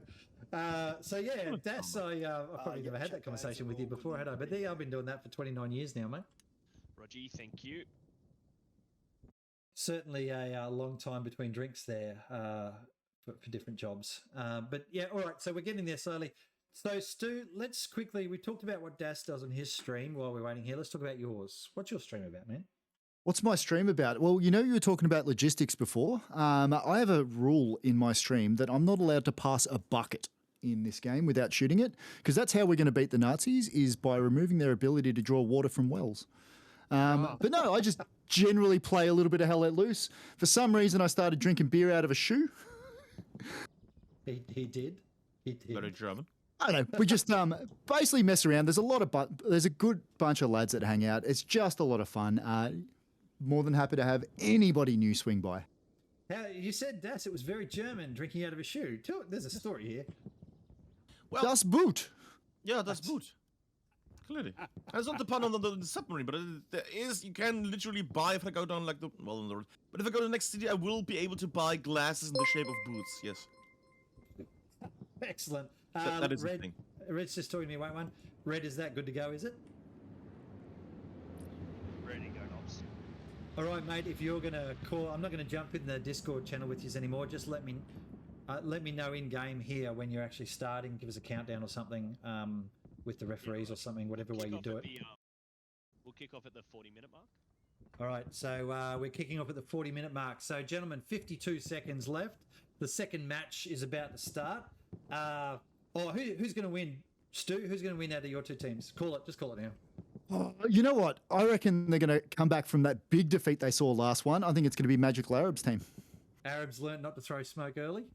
So yeah, Das, I've probably never had that conversation with you before, had I? But I've been doing that for 29 years now, mate. Roger, thank you. Certainly a long time between drinks there for different jobs. But yeah, all right. So we're getting there slowly. So Stu, let's quickly. We talked about what Das does on his stream while we're waiting here. Let's talk about yours. What's your stream about, man? What's my stream about? Well, you were talking about logistics before. I have a rule in my stream that I'm not allowed to pass a bucket in this game without shooting it, because that's how we're going to beat the Nazis, is by removing their ability to draw water from wells. But no, I just generally play a little bit of Hell Let Loose. For some reason, I started drinking beer out of a shoe. He did. Very German. I don't know. We just basically mess around. There's a good bunch of lads that hang out. It's just a lot of fun. More than happy to have anybody new swing by. You said, Das, it was very German, drinking out of a shoe. There's a story here. Well, Das Boot. Yeah, that's boot. Clearly. It's not the pun on the submarine, but there is, you can literally buy, if I go down like on the road. But if I go to the next city, I will be able to buy glasses in the shape of boots, yes. Excellent. That is Red, the thing. Red's just talking to me, wait one. Red, is that good to go, is it? Ready to go, Knobs. All right, mate, if you're going to call, I'm not going to jump in the Discord channel with you anymore. Just let me know in-game here when you're actually starting. Give us a countdown or something with the referees or something, whatever way you do it. We'll kick off at the 40-minute mark. All right, so we're kicking off at the 40-minute mark. So, gentlemen, 52 seconds left. The second match is about to start. Who's going to win? Stu, who's going to win out of your two teams? Call it. Just call it now. You know what? I reckon they're going to come back from that big defeat they saw last one. I think it's going to be Magical Arabs team. Arabs learnt not to throw smoke early.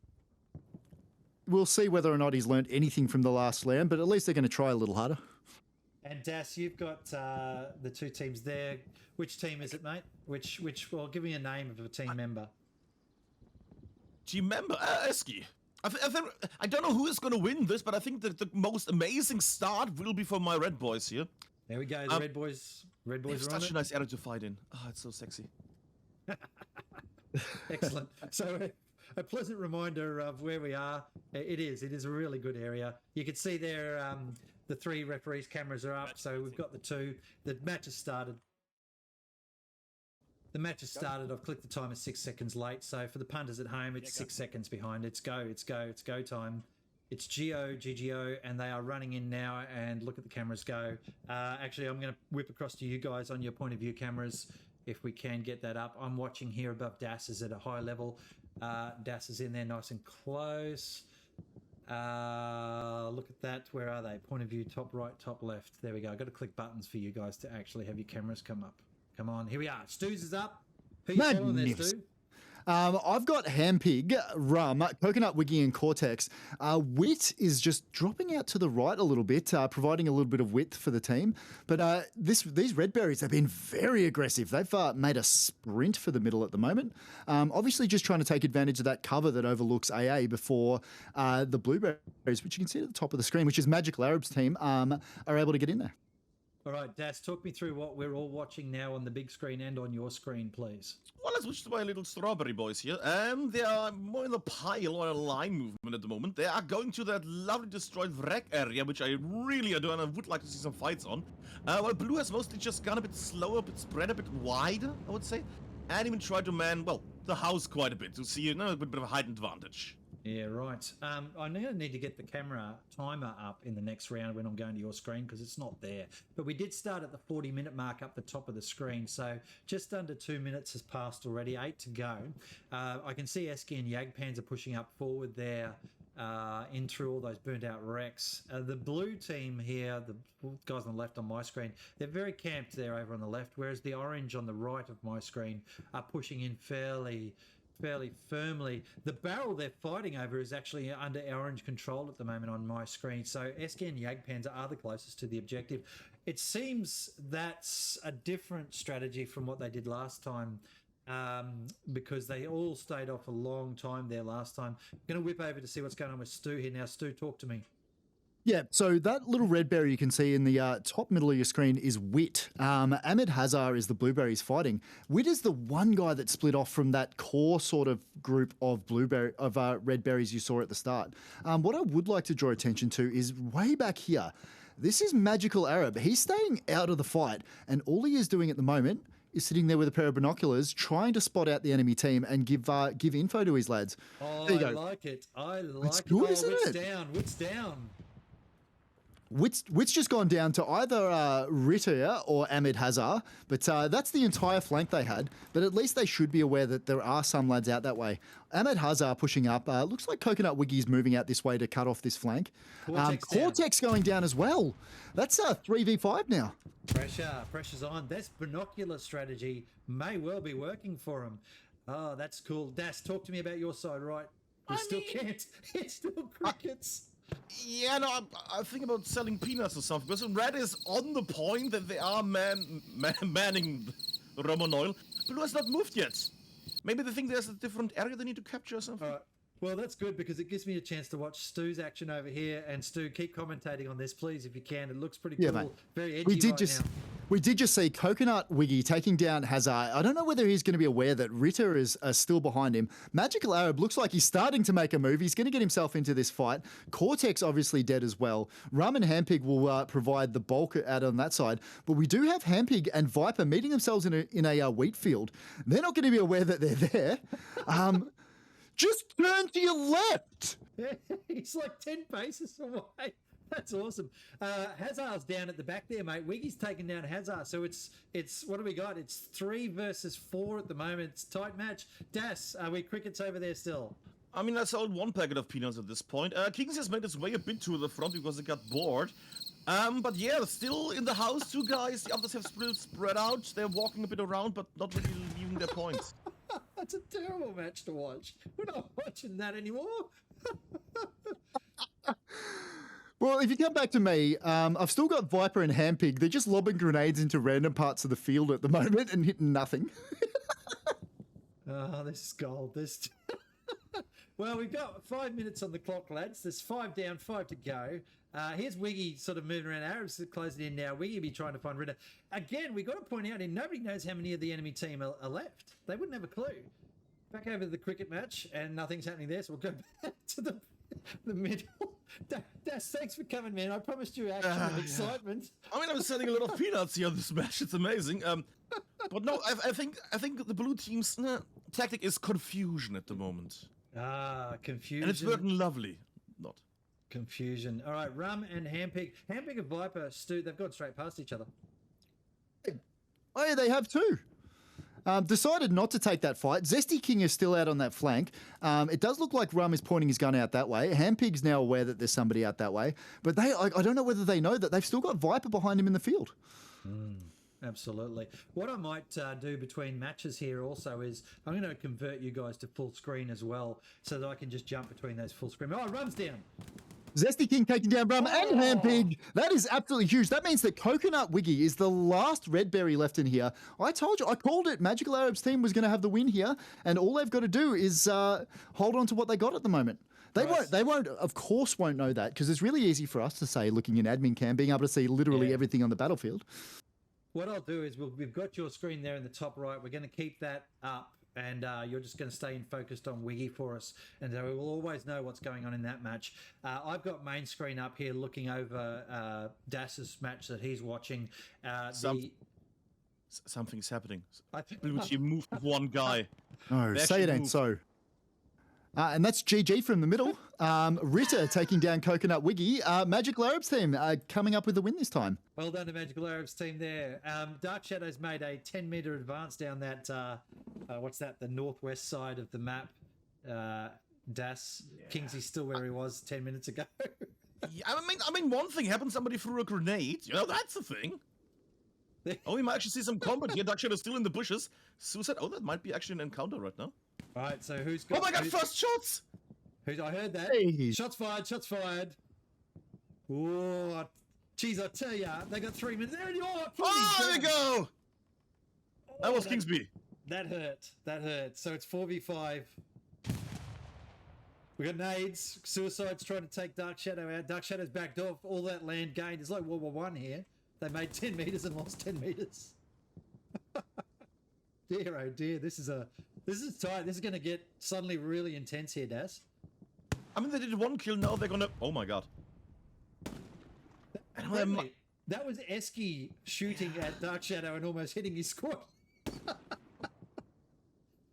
We'll see whether or not he's learned anything from the last slam, but at least they're going to try a little harder. And Das, you've got the two teams there. Which team is it, mate? Which? Well, give me a name of a team member. Team member, Eski. I don't know who is going to win this, but I think that the most amazing start will be for my red boys here. There we go. The red boys. Red boys It's are on such it. a nice area to fight in. Oh, it's so sexy. Excellent. So a pleasant reminder of where we are. It is a really good area. You can see there the three referees' cameras are up. So we've got the two. The match has started. The match has started. I've clicked the timer 6 seconds late. So for the punters at home, it's 6 seconds behind. It's go time. It's GGO, and they are running in now. And look at the cameras go. Actually, I'm going to whip across to you guys on your point of view cameras if we can get that up. I'm watching here above Das is at a high level. Das is in there nice and close. Look at that. Where are they? Point of view, top right, top left. There we go. I've got to click buttons for you guys to actually have your cameras come up. Come on, here we are. Stu's is up. Who you following there, Stu? I've got Hampig, Rum, Coconut Wiggy, and Cortex. Wit is just dropping out to the right a little bit, providing a little bit of width for the team. But these red berries have been very aggressive. They've made a sprint for the middle at the moment. Obviously, just trying to take advantage of that cover that overlooks AA before the blueberries, which you can see at the top of the screen, which is Magical Arabs team, are able to get in there. All right, Das, talk me through what we're all watching now on the big screen and on your screen, please. Well, let's switch to my little strawberry boys here. They are more in the pile or a line movement at the moment. They are going to that lovely destroyed wreck area, which I really adore and I would like to see some fights on. While blue has mostly just gone a bit slower, a bit spread, a bit wider, I would say. And even tried to man, well, the house quite a bit to see, a bit of a height advantage. Yeah, right. I now need to get the camera timer up in the next round when I'm going to your screen because it's not there. But we did start at the 40-minute mark up the top of the screen, so just under 2 minutes has passed already, 8 to go. I can see Eski and Yagpans are pushing up forward there in through all those burnt-out wrecks. The blue team here, the guys on the left on my screen, they're very camped there over on the left, whereas the orange on the right of my screen are pushing in fairly firmly. The barrel they're fighting over is actually under orange control at the moment on my screen. So Eski and Yagpans are the closest to the objective. It seems that's a different strategy from what they did last time because they all stayed off a long time there last time. I'm going to whip over to see what's going on with Stu here. Now, Stu, talk to me. Yeah, so that little red berry you can see in the top middle of your screen is Wit. Ahmed Hazar is the blueberries fighting. Wit is the one guy that split off from that core sort of group of red berries you saw at the start. What I would like to draw attention to is way back here. This is Magical Arab. He's staying out of the fight, and all he is doing at the moment is sitting there with a pair of binoculars trying to spot out the enemy team and give info to his lads. Oh, there you go. Like it. I like it's it. Good, isn't Wit's it? down. Wit's down. Wit's just gone down to either Ritter or Ahmed Hazar, but that's the entire flank they had. But at least they should be aware that there are some lads out that way. Ahmed Hazar pushing up. Looks like Coconut Wiggy's moving out this way to cut off this flank. Cortex going down as well. That's 3v5 now. Pressure's on. This binocular strategy may well be working for him. Oh, that's cool. Das, talk to me about your side, right? We still can't. It's still crickets. Yeah, no, I think about selling peanuts or something. Because red is on the point that they are manning Roman oil. Blue has not moved yet. Maybe they think there's a different area they need to capture or something. All right. Well, that's good because it gives me a chance to watch Stu's action over here. And Stu, keep commentating on this, please, if you can. It looks pretty cool. Mate. Very edgy now. We did just see Coconut Wiggy taking down Hazar. I don't know whether he's going to be aware that Ritter is still behind him. Magical Arab looks like he's starting to make a move. He's going to get himself into this fight. Cortex obviously dead as well. Rum and Hampig will provide the bulk out on that side. But we do have Hampig and Viper meeting themselves in a wheat field. They're not going to be aware that they're there. Just turn to your left. He's like 10 paces away. That's awesome. Hazard's down at the back there, mate. Wiggy's taken down Hazard. So it's what do we got? It's 3 versus 4 at the moment. It's a tight match. Das, are we crickets over there still? I mean, I sold one packet of peanuts at this point. Kings has made its way a bit to the front because it got bored. But yeah, still in the house, 2 guys. The others have spread out. They're walking a bit around, but not really leaving their points. That's a terrible match to watch. We're not watching that anymore. Well, if you come back to me, I've still got Viper and Handpig. They're just lobbing grenades into random parts of the field at the moment and hitting nothing. Oh, this is gold. This. Well, we've got 5 minutes on the clock, lads. There's 5 down, 5 to go. Here's Wiggy sort of moving around. Arabs closing in now. Wiggy be trying to find Ritter. Again, we've got to point out, and nobody knows how many of the enemy team are left. They wouldn't have a clue. Back over to the cricket match, and nothing's happening there, so we'll go back to the middle. Das, thanks for coming, man. I promised you action and excitement. I mean, I'm selling a lot of peanuts here on this match. It's amazing. But no, I think the blue team's tactic is confusion at the moment. Confusion. And it's working lovely. Not. Confusion. All right, Rum and Handpig. Handpig and Viper, Stu, they've gone straight past each other. Oh, yeah, they have too. Decided not to take that fight. Zesty King is still out on that flank. It does look like Rum is pointing his gun out that way. Handpig's now aware that there's somebody out that way. But I don't know whether they know that they've still got Viper behind him in the field. Absolutely. What I might do between matches here also is I'm going to convert you guys to full screen as well so that I can just jump between those full screen. Oh, Rum's down. Zesty King taking down Rum and Handpig. That is absolutely huge. That means that Coconut Wiggy is the last red berry left in here. I told you, I called it. Magical Arabs team was going to have the win here, and all they've got to do is hold on to what they got at the moment. They won't, of course, won't know that because it's really easy for us to say, looking in admin cam, being able to see literally everything on the battlefield. What I'll do is we've got your screen there in the top right. We're going to keep that up. And you're just going to stay in focused on Wiggy for us. And we will always know what's going on in that match. I've got main screen up here looking over Das's match that he's watching. Something's happening. Blue team moved with 1 guy. No, say it ain't so. And that's GG from the middle. Ritter taking down Coconut Wiggy. Magical Arabs team coming up with the win this time. Well done to Magical Arabs team there. Dark Shadows made a 10-meter advance down that, the northwest side of the map. Das, Kingsley's still where he was 10 minutes ago. Yeah, I mean, one thing happened. Somebody threw a grenade. You know, that's a thing. Oh, we might actually see some combat here. Dark Shadow's still in the bushes. Suicide. Oh, that might be actually an encounter right now. All right, so who's got... Oh my god, first shots! I heard that. Hey. Shots fired. Oh, geez, I tell ya, they got 3 minutes. There you are. There we go! That was Kingsby. That hurt. So it's 4v5. We got nades. Suicide's trying to take Dark Shadow out. Dark Shadow's backed off. All that land gained. It's like World War I here. They made 10 meters and lost 10 meters. Dear, oh dear, this is tight. This is going to get suddenly really intense here, Das. I mean, they did 1 kill, now they're gonna... Oh my god. That was Eski shooting at Dark Shadow and almost hitting his squad.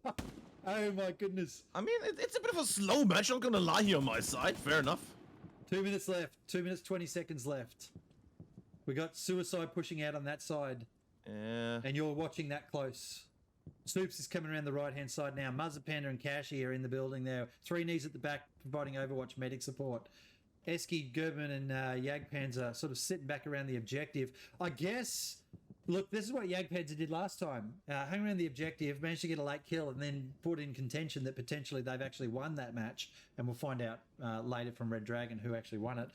Oh my goodness. I mean, it's a bit of a slow match, I'm not gonna lie here on my side. Fair enough. 2 minutes left. 2 minutes, 20 seconds left. We got Suicide pushing out on that side. Yeah. And you're watching that close. Snoops is coming around the right-hand side now. Muzza Panda and Kashi are in the building there. 3 knees at the back, providing Overwatch medic support. Eski, Gerbin, and Jagdpanzer sort of sitting back around the objective. I guess, look, this is what Jagdpanzer did last time. Hung around the objective, managed to get a late kill, and then put in contention that potentially they've actually won that match. And we'll find out later from Red Dragon who actually won it.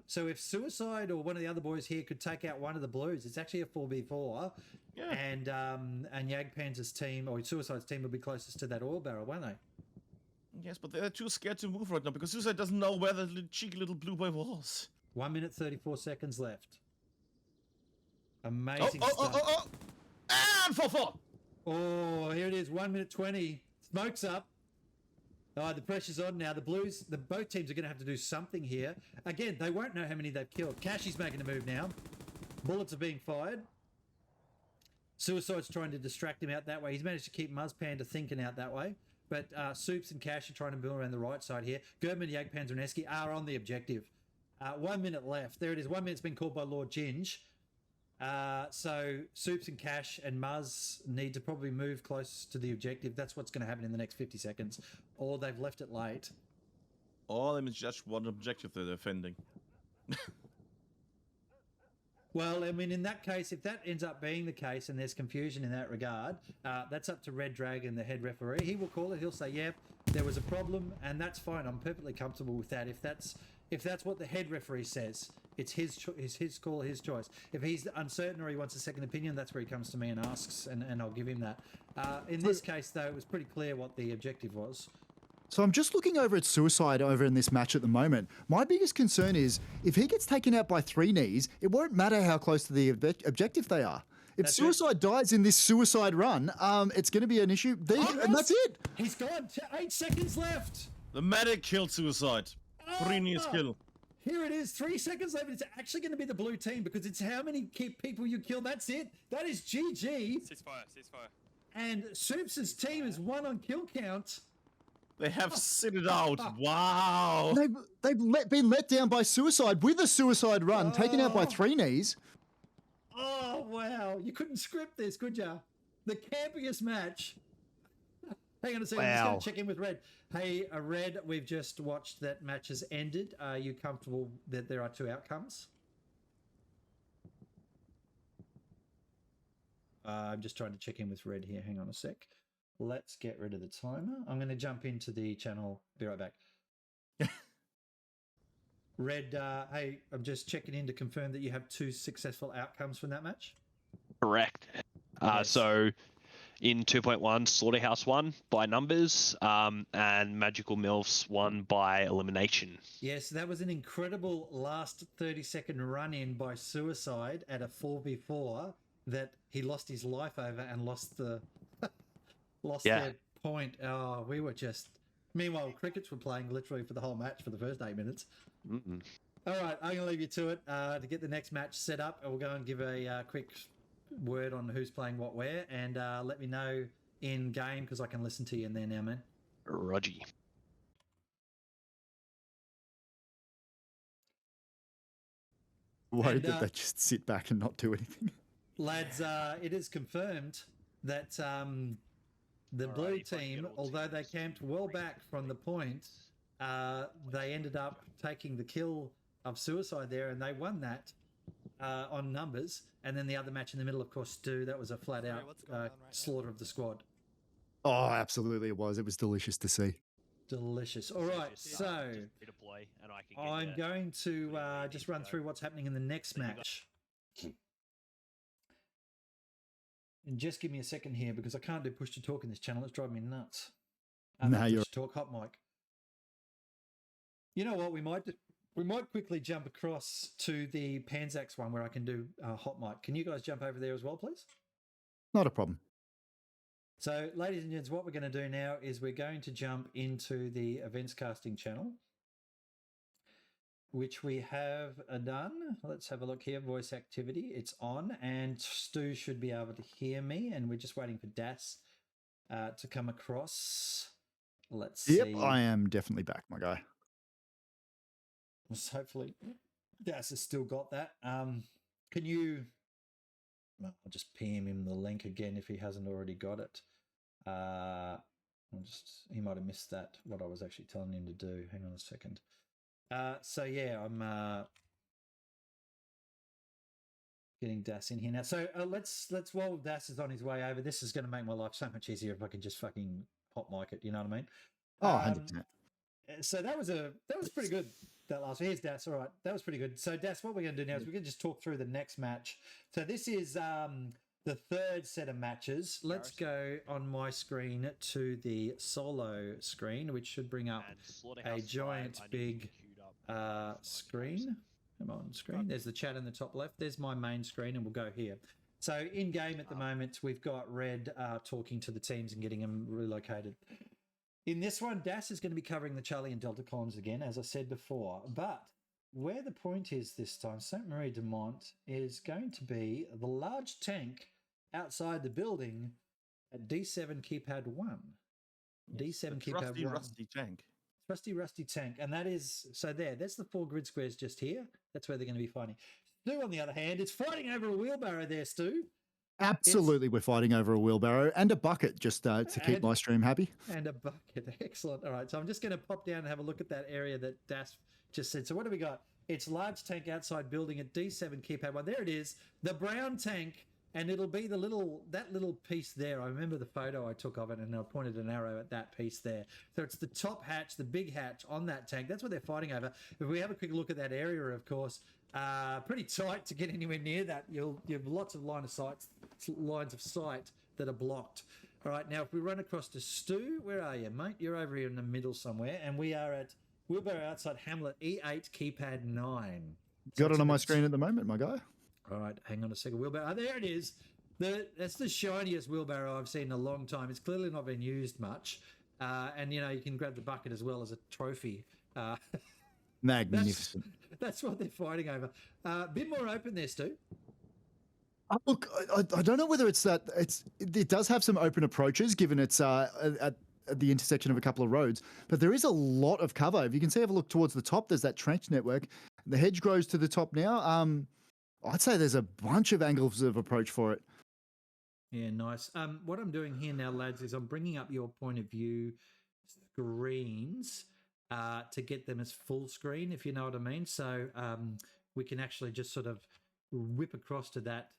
So if Suicide or one of the other boys here could take out one of the blues, it's actually a 4v4. Yeah. And Jagdpanzer's team, or Suicide's team, will be closest to that oil barrel, won't they? Yes, but they're too scared to move right now because Suicide doesn't know where the cheeky little blue boy was. 1 minute, 34 seconds left. Amazing stuff. And 4-4! Oh, here it is, 1 minute 20. Smoke's up. Oh, the pressure's on now. The Blues, both teams are going to have to do something here. Again, they won't know how many they've killed. Kashi's making a move now. Bullets are being fired. Suicide's trying to distract him out that way. He's managed to keep Muzzpanda thinking out that way. But Soups and Cash are trying to build around the right side here. Gerdman, Jagdpanzer, and Eski are on the objective. 1 minute left. There it is. 1 minute's been called by Lord Ginge. So Soups and Cash and Muzz need to probably move close to the objective. That's what's going to happen in the next 50 seconds. Or they've left it late. Or them is just one objective they're defending. Well, I mean, in that case, if that ends up being the case and there's confusion in that regard, that's up to Red Dragon, the head referee. He will call it. He'll say, "Yep, there was a problem," and that's fine. I'm perfectly comfortable with that. If that's what the head referee says, it's his call, his choice. If he's uncertain or he wants a second opinion, that's where he comes to me and asks, and I'll give him that. In this case, though, it was pretty clear what the objective was. So I'm just looking over at Suicide over in this match at the moment. My biggest concern is if he gets taken out by 3 knees, it won't matter how close to the objective they are. If That's Suicide dies in this suicide run, it's going to be an issue. And that's it. He's gone. 8 seconds left. The medic killed Suicide. 3 knees kill. Here it is. 3 seconds left. It's actually going to be the blue team because it's how many people you kill. That's it. That is GG. Ceasefire. And Soups' team is 1 on kill count. They have sit it out. Wow. They've been let down by Suicide with a suicide run, taken out by 3 knees. Oh, wow. You couldn't script this, could you? The campiest match. Hang on a second. I'm just going to check in with Red. Hey, Red, we've just watched that match has ended. Are you comfortable that there are 2 outcomes? I'm just trying to check in with Red here. Hang on a sec. Let's get rid of the timer. I'm going to jump into the channel. Be right back. Red, hey, I'm just checking in to confirm that you have 2 successful outcomes from that match. Correct. Yes. So in 2.1, Slaughterhouse won by numbers, and Magical MILFs won by elimination. Yes, that was an incredible last 30-second run-in by Suicide at a 4v4 that he lost his life over and lost the... their point. Oh, we were just... Meanwhile, crickets were playing literally for the whole match for the first 8 minutes. Mm-mm. All right, I'm going to leave you to it to get the next match set up. We'll go and give a quick word on who's playing what where, and let me know in game because I can listen to you in there now, man. Rogie. Worried that they just sit back and not do anything. Lads, it is confirmed that the blue team, although they camped well back from the point, they ended up taking the kill of Suicide there, and they won that on numbers. And then the other match in the middle, of course, Stu, that was a flat-out slaughter of the squad. Oh, absolutely it was. It was delicious to see. Delicious. All right, so I'm going to just run through what's happening in the next match. And just give me a second here because I can't do push to talk in this channel. It's driving me nuts. Push to talk, hot mic. You know what we might do? We might quickly jump across to the Panzax one where I can do hot mic. Can you guys jump over there as well, please? Not a problem. So, ladies and gents, what we're going to do now is we're going to jump into the events casting channel, which we have done. Let's have a look here. Voice activity. It's on, and Stu should be able to hear me, and we're just waiting for Das to come across. Let's see. Yep, I am definitely back, my guy. So hopefully Das has still got that. Can you... Well, I'll just PM him the link again if he hasn't already got it. He might have missed that, what I was actually telling him to do. Hang on a second. So yeah, I'm getting Das in here now. So let's while Das is on his way over, this is going to make my life so much easier if I can just fucking hot mic it. You know what I mean? Oh, 100%. So that was pretty good. That last one. Here's Das. All right, that was pretty good. So Das, what we're going to do now is we're going to just talk through the next match. So this is the 3rd set of matches. Let's go on my screen to the solo screen, which should bring up a giant big screen. Come on, screen. There's the chat in the top left. There's my main screen, and we'll go here. So in game at the moment, we've got Red talking to the teams and getting them relocated. In this one, Das is going to be covering the Charlie and Delta columns again, as I said before. But where the point is this time, Sainte Marie de Mont is going to be the large tank outside the building at D7 keypad 1. D7 keypad 1. Rusty tank. Rusty tank. And that is, so there's the 4 grid squares just here. That's where they're going to be fighting. Stu, on the other hand, is fighting over a wheelbarrow there, Stu. Absolutely, we're fighting over a wheelbarrow and a bucket just to keep my stream happy. And a bucket. Excellent. All right, so I'm just going to pop down and have a look at that area that Das just said. So what do we got? It's large tank outside building at D7 keypad 1. There it is, the brown tank, and it'll be that little piece there. I remember the photo I took of it, and I pointed an arrow at that piece there. So it's the top hatch, the big hatch on that tank. That's what they're fighting over. If we have a quick look at that area, of course, pretty tight to get anywhere near that. You have lots of lines of sight that are blocked. All right, now if we run across to Stu, where are you, mate? You're over here in the middle somewhere, and we are at Wheelbarrow outside Hamlet, E8 keypad 9. Got it on my screen at the moment, my guy. All right, hang on a second. Wheelbarrow. Oh, there it is. That's the shiniest wheelbarrow I've seen in a long time. It's clearly not been used much. And, you can grab the bucket as well as a trophy. Magnificent. That's what they're fighting over. A bit more open there, Stu. Look, I don't know whether it's that. It does have some open approaches, given it's at the intersection of a couple of roads, but there is a lot of cover. If you can see, have a look towards the top, there's that trench network. The hedge grows to the top now. I'd say there's a bunch of angles of approach for it. Yeah, nice. What I'm doing here now, lads, is I'm bringing up your point of view screens to get them as full screen, if you know what I mean. So we can actually just sort of whip across to that.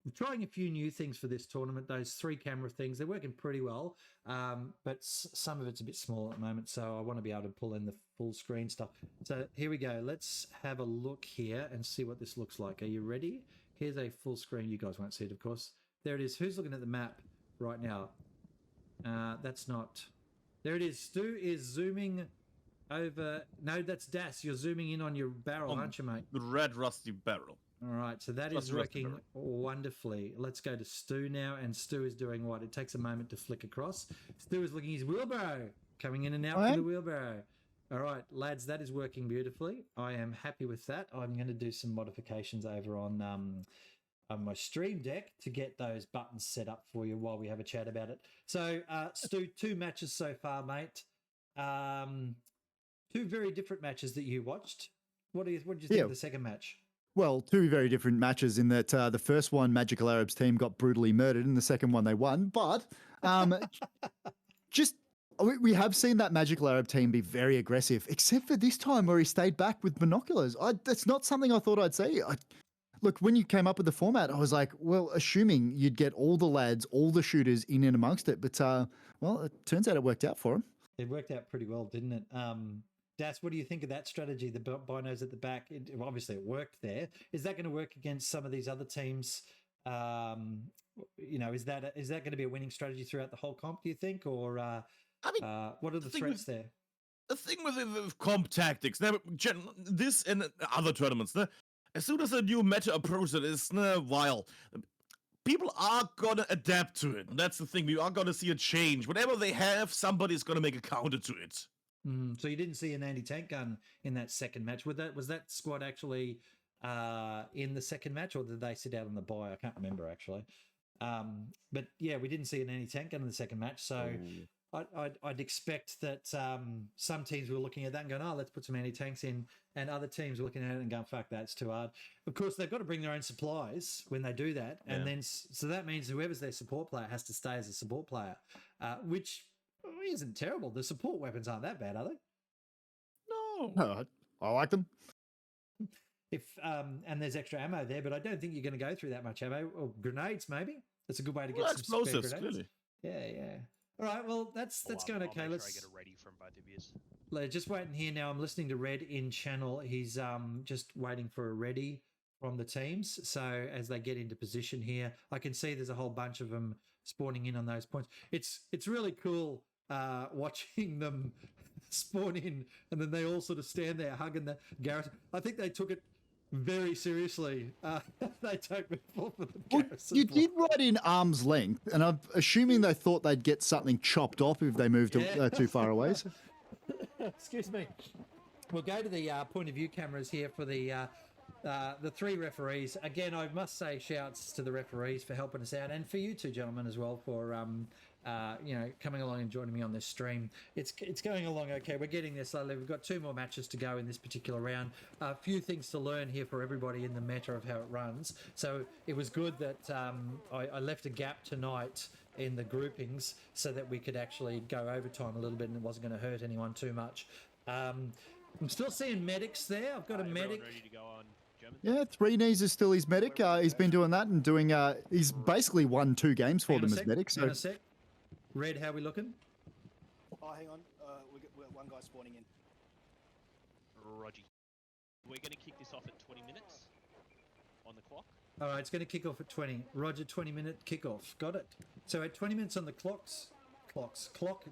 I'm trying a few new things for this tournament, those 3 camera things. They're working pretty well, but some of it's a bit small at the moment, so I want to be able to pull in the full screen stuff. So here we go. Let's have a look here and see what this looks like. Are you ready? Here's a full screen. You guys won't see it, of course. There it is. Who's looking at the map right now? That's not... There it is. Stu is zooming over... No, that's Das. You're zooming in on your barrel, aren't you, mate? The red rusty barrel. All right, so that is working wonderfully. Let's go to Stu now, and Stu is doing what? It takes a moment to flick across. Stu is looking at his wheelbarrow, coming in and out from the wheelbarrow. All right, lads, that is working beautifully. I am happy with that. I'm going to do some modifications over on my stream deck to get those buttons set up for you while we have a chat about it. So, Stu, 2 matches so far, mate. 2 very different matches that you watched. What did you think of the second match? Well, 2 very different matches in that the first one, Magical Arabs team got brutally murdered, and the second one they won. But we have seen that Magical Arab team be very aggressive, except for this time where he stayed back with binoculars. That's not something I thought I'd see. Look, when you came up with the format, I was like, well, assuming you'd get all the lads, all the shooters in and amongst it. But, well, it turns out it worked out for him. It worked out pretty well, didn't it? Das, what do you think of that strategy? The binos at the back, obviously it worked there. Is that going to work against some of these other teams? Is that going to be a winning strategy throughout the whole comp, do you think? Or what are the threats there? The thing with comp tactics, this and other tournaments, as soon as a new meta approaches, while people are gonna adapt to it. That's the thing. We are gonna see a change. Whatever they have, somebody's gonna make a counter to it. So you didn't see an anti-tank gun in that second match. Was that squad actually in the second match, or did they sit out on the bye? I can't remember actually. But yeah, we didn't see an anti-tank gun in the second match. So I'd expect that some teams were looking at that and going, "Oh, let's put some anti-tanks in," and other teams were looking at it and going, "Fuck that, it's too hard." Of course, they've got to bring their own supplies when they do that, and then so that means whoever's their support player has to stay as a support player, which isn't terrible. The support weapons aren't that bad, are they? No, I like them. If and there's extra ammo there, but I don't think you're going to go through that much ammo. Or grenades, maybe. That's a good way to get some explosives. spare grenades. Clearly. Yeah. All right, well, that's going okay. I'll make Let's sure I get a ready from both of you. just waiting here now. I'm listening to Red in channel. He's just waiting for a ready from the teams. So as they get into position here, I can see there's a whole bunch of them spawning in on those points. It's really cool watching them spawn in, and then they all sort of stand there hugging the garrison. I think they took it very seriously. They don't move forward with the garrison. You did write in arm's length, and I'm assuming they thought they'd get something chopped off if they moved too far away. So. Excuse me. We'll go to the point of view cameras here for the 3 referees. Again, I must say shouts to the referees for helping us out, and for you two gentlemen as well for coming along and joining me on this stream. It's going along okay. We're getting there slowly. We've got 2 more matches to go in this particular round. A few things to learn here for everybody in the meta of how it runs. So it was good that I left a gap tonight in the groupings so that we could actually go overtime a little bit and it wasn't going to hurt anyone too much. I'm still seeing medics there. I've got a medic. Ready to go on German? Yeah, 3 knees is still his medic. He's been doing that and doing. He's basically won 2 games for Hang on them a as sec, medic. hang on So a sec. Red, how we looking? Oh, hang on. We got one guy spawning in. Roger. We're going to kick this off at 20 minutes on the clock. All right, it's going to kick off at 20. Roger, 20-minute kickoff. Got it. So at 20 minutes on the clock,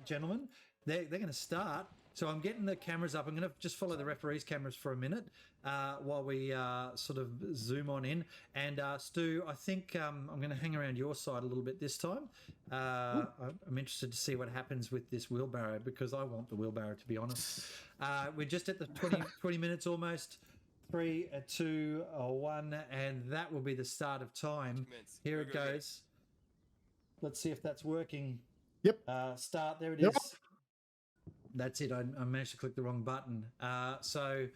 gentlemen, they're going to start. So I'm getting the cameras up. I'm going to just follow the referee's cameras for a minute while we sort of zoom on in. And Stu, I think I'm going to hang around your side a little bit this time. I'm interested to see what happens with this wheelbarrow because I want the wheelbarrow, to be honest. We're just at the 20 minutes almost. 3, 2, 1, and that will be the start of time. Here it goes. Let's see if that's working. Yep. Start. There it Yep. is. That's it. I managed to click the wrong button. So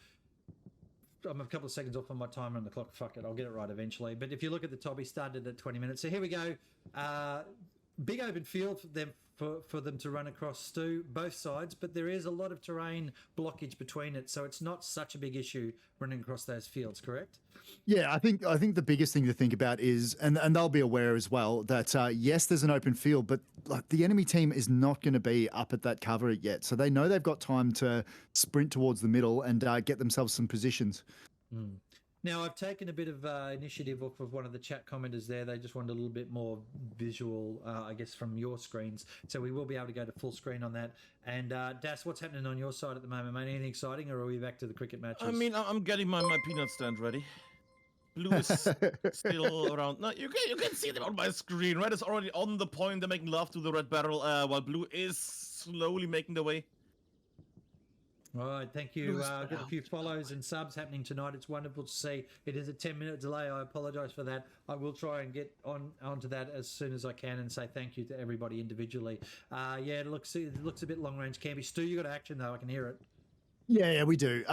I'm a couple of seconds off on my timer on the clock. Fuck it. I'll get it right eventually. But if you look at the top, he started at 20 minutes. So here we go. Big open field for them to run across, Stu, both sides, but there is a lot of terrain blockage between it, so it's not such a big issue running across those fields, correct? yeah, I think the biggest thing to think about is, and they'll be aware as well that yes, there's an open field, but like the enemy team is not going to be up at that cover yet, so they know they've got time to sprint towards the middle and get themselves some positions. Now, I've taken a bit of initiative off of one of the chat commenters there. They just wanted a little bit more visual, I guess, from your screens. So we will be able to go to full screen on that. And Das, what's happening on your side at the moment, mate? Anything exciting, or are we back to the cricket matches? I mean, I'm getting my peanut stand ready. Blue is still around. No, you can see them on my screen. Red is already on the point. They're making love to the red barrel, while blue is slowly making their way. All right, thank you. Got a few follows and subs happening tonight. It's wonderful to see. It is a 10-minute delay. I apologise for that. I will try and get onto that as soon as I can and say thank you to everybody individually. Yeah, it looks a bit long-range campy. Stu, you got action though. I can hear it. Yeah, we do.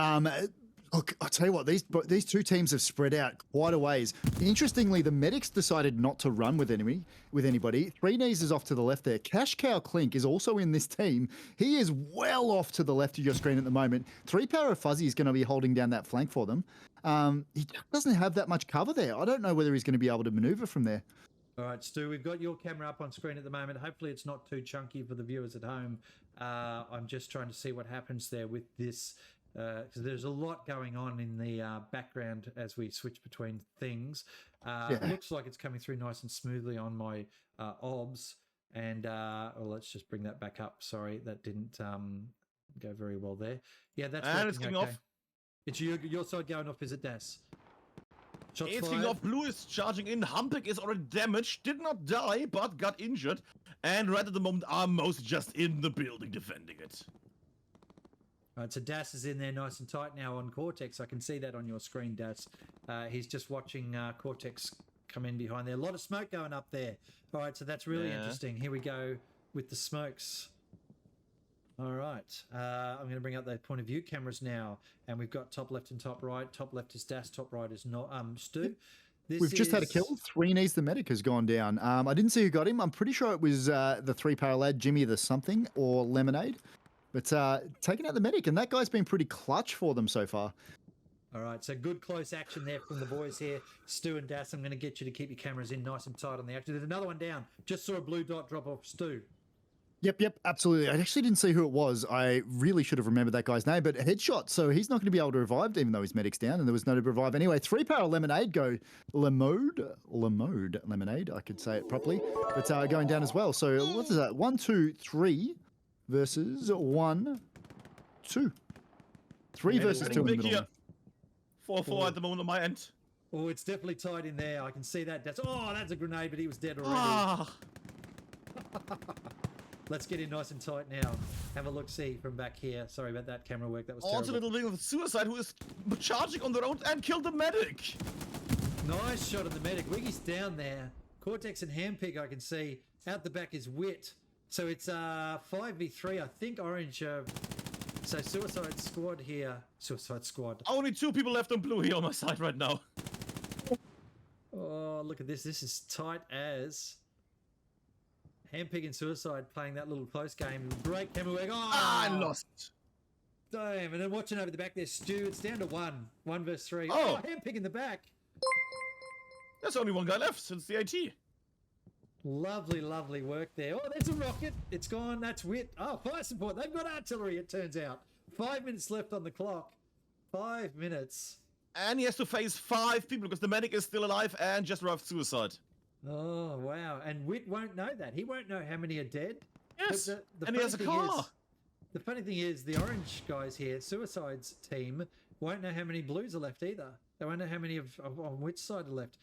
Look, I'll tell you what, these 2 teams have spread out quite a ways. Interestingly, the medics decided not to run with anybody. 3 knees is off to the left there. Cash Cow Clink is also in this team. He is well off to the left of your screen at the moment. 3 Power of Fuzzy is going to be holding down that flank for them. He doesn't have that much cover there. I don't know whether he's going to be able to maneuver from there. All right, Stu, we've got your camera up on screen at the moment. Hopefully it's not too chunky for the viewers at home. I'm just trying to see what happens there with this. Because there's a lot going on in the background as we switch between things. It looks like it's coming through nice and smoothly on my OBS. And well, let's just bring that back up. Sorry, that didn't go very well there. Yeah, that's and it's coming okay. off. It's your side going off, is it, Das? Shots It's fired. going off. Blue is charging in. Humpik is already damaged. Did not die, but got injured. And red at the moment are most just in the building defending it. All right, so Das is in there nice and tight now on Cortex. I can see that on your screen, Das. He's just watching Cortex come in behind there. A lot of smoke going up there. All right, so that's really interesting. Here we go with the smokes. All right, I'm going to bring up the point of view cameras now, and we've got top left and top right. Top left is Das, top right is not Stu. We've just had a kill. 3 knees the medic has gone down. I didn't see who got him. I'm pretty sure it was the 3 power lad, Jimmy the something, or Lemonade. But taking out the medic, and that guy's been pretty clutch for them so far. All right, so good close action there from the boys here. Stu and Das, I'm going to get you to keep your cameras in nice and tight on the action. There's another one down. Just saw a blue dot drop off Stu. Yep, absolutely. I actually didn't see who it was. I really should have remembered that guy's name, but headshot, so he's not going to be able to revive, even though his medic's down, and there was no to revive anyway. 3 power Lemonade go Lemode Lemonade, I could say it properly, but going down as well. So what is that? 1, 2, 3 versus 1, 2. 3 versus 2 in the middle. 4-4 at the moment on my end. Oh, it's definitely tight in there. I can see that. That's a grenade, but he was dead already. Let's get in nice and tight now. Have a look-see from back here. Sorry about that camera work. That was terrible. Also, little thing with Suicide, who is charging on the road and killed the medic. Nice shot of the medic. Wiggy's down there. Cortex and Handpick, I can see. Out the back is Wit. So it's 5v3, I think. Orange. So Suicide Squad here. Suicide Squad. Only 2 people left on blue here on my side right now. Oh, look at this. This is tight as. Handpig and Suicide playing that little close game. Great camera work. Oh, I lost. Damn, and then watching over the back there, Stu, it's down to 1 versus 3. Oh. Handpick in the back. There's only one guy left since the AT. Lovely, lovely work there. Oh, there's a rocket. It's gone. That's wit. Oh, fire support. They've got artillery, it turns out. 5 minutes left on the clock. 5 minutes. And he has to face 5 people because the medic is still alive and just arrived suicide. Oh, wow. And Wit won't know that. He won't know how many are dead. Yes, The and he has a funny thing car. is- the funny thing is, the orange guys here, Suicide's team, won't know how many blues are left either. They won't know how many on which side are left.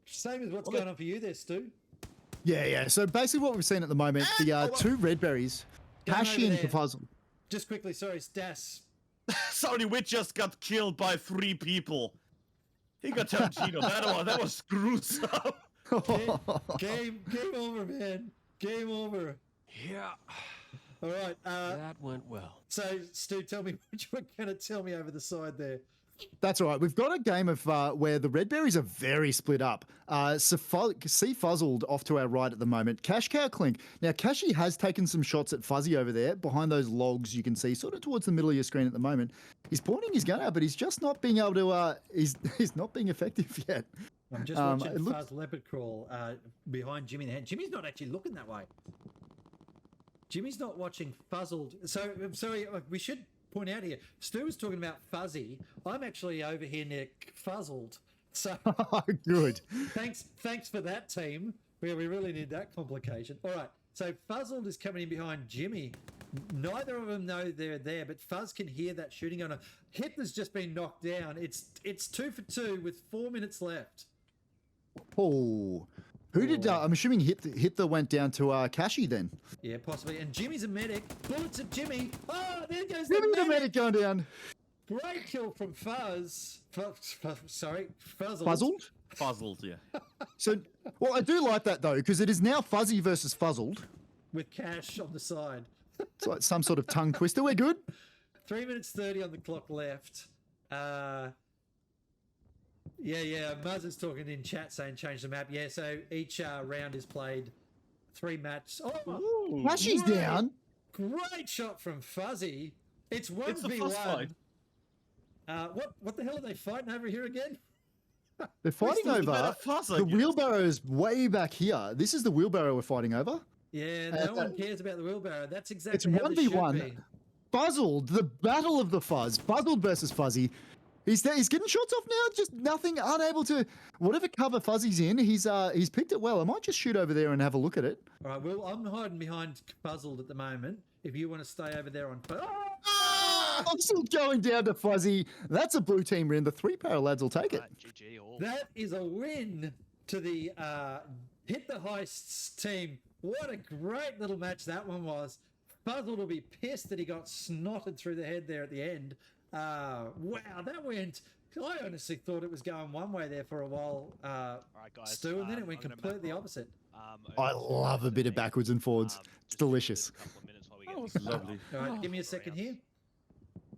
Same as what's going on for you there, Stu. Yeah. So basically, what we've seen at the moment, the two red berries, Going Kashi over and there. Puzzle. Just quickly, sorry, Stas. Sorry, Wit just got killed by 3 people. He got Tarantino. that was gruesome. Game over, man. Game over. Yeah, All right. that went well. So, Stu, tell me what you were going to tell me over the side there. That's all right. We've got a game of where the red berries are very split up. See Fuzzled off to our right at the moment. Cash Cow Clink. Now, Cashy has taken some shots at Fuzzy over there behind those logs you can see sort of towards the middle of your screen at the moment. He's pointing his gun out, but he's just not being able to, he's not being effective yet. I'm just watching Fuzz Leopard Crawl behind Jimmy in the hand. Jimmy's not actually looking that way. Jimmy's not watching Fuzzled. So, I'm sorry, we should point out here, Stu was talking about Fuzzy. I'm actually over here near Fuzzled. So, Good. thanks for that, team. We really need that complication. All right, so Fuzzled is coming in behind Jimmy. Neither of them know they're there, but Fuzz can hear that shooting going on. Hitler's just been knocked down. It's 2 for 2 with 4 minutes left. Oh. Who did, I'm assuming Hitler went down to Cashy then. Yeah, possibly. And Jimmy's a medic. Bullets at Jimmy. Oh, there goes Jimmy the the medic going down. Great kill from Fuzz. Sorry, Fuzzled. Fuzzled? Puzzled, yeah. So, well, I do like that though, because it is now Fuzzy versus Fuzzled. With Cash on the side. It's like some sort of tongue twister. We're good. 3 minutes 30 on the clock left. Yeah. Muzz is talking in chat saying change the map. Yeah, so each round is played 3 matches. Oh, Cashy's down. great shot from Fuzzy. It's It's a fuzz 1v1. fight. What the hell are they fighting over here again? They're fighting Still the better over fuzz, I the guess. wheelbarrow's way back here. This is the wheelbarrow we're fighting over. Yeah, no one cares about the wheelbarrow. That's exactly It's how this should 1v1. be. Fuzzled, the battle of the fuzz. Fuzzled versus Fuzzy. He's getting shots off now. Just nothing, unable to. Whatever cover Fuzzy's in, he's picked it well. I might just shoot over there and have a look at it. All right, well, I'm hiding behind Puzzled at the moment. If you want to stay over there on... I'm still going down to Fuzzy. That's a blue team win. The 3-power lads will take it. Right, GG all. That is a win to the Hit the Heists team. What a great little match that one was. Puzzled will be pissed that he got snotted through the head there at the end. Wow, that went... I honestly thought it was going one way there for a while, All right, guys. Stu, and then it went I'm gonna completely map on. opposite. I Over love a bit of today. backwards and forwards. It's Just give us delicious. a couple of minutes while we That get was things lovely. All right, give me a Oh, second rounds. here.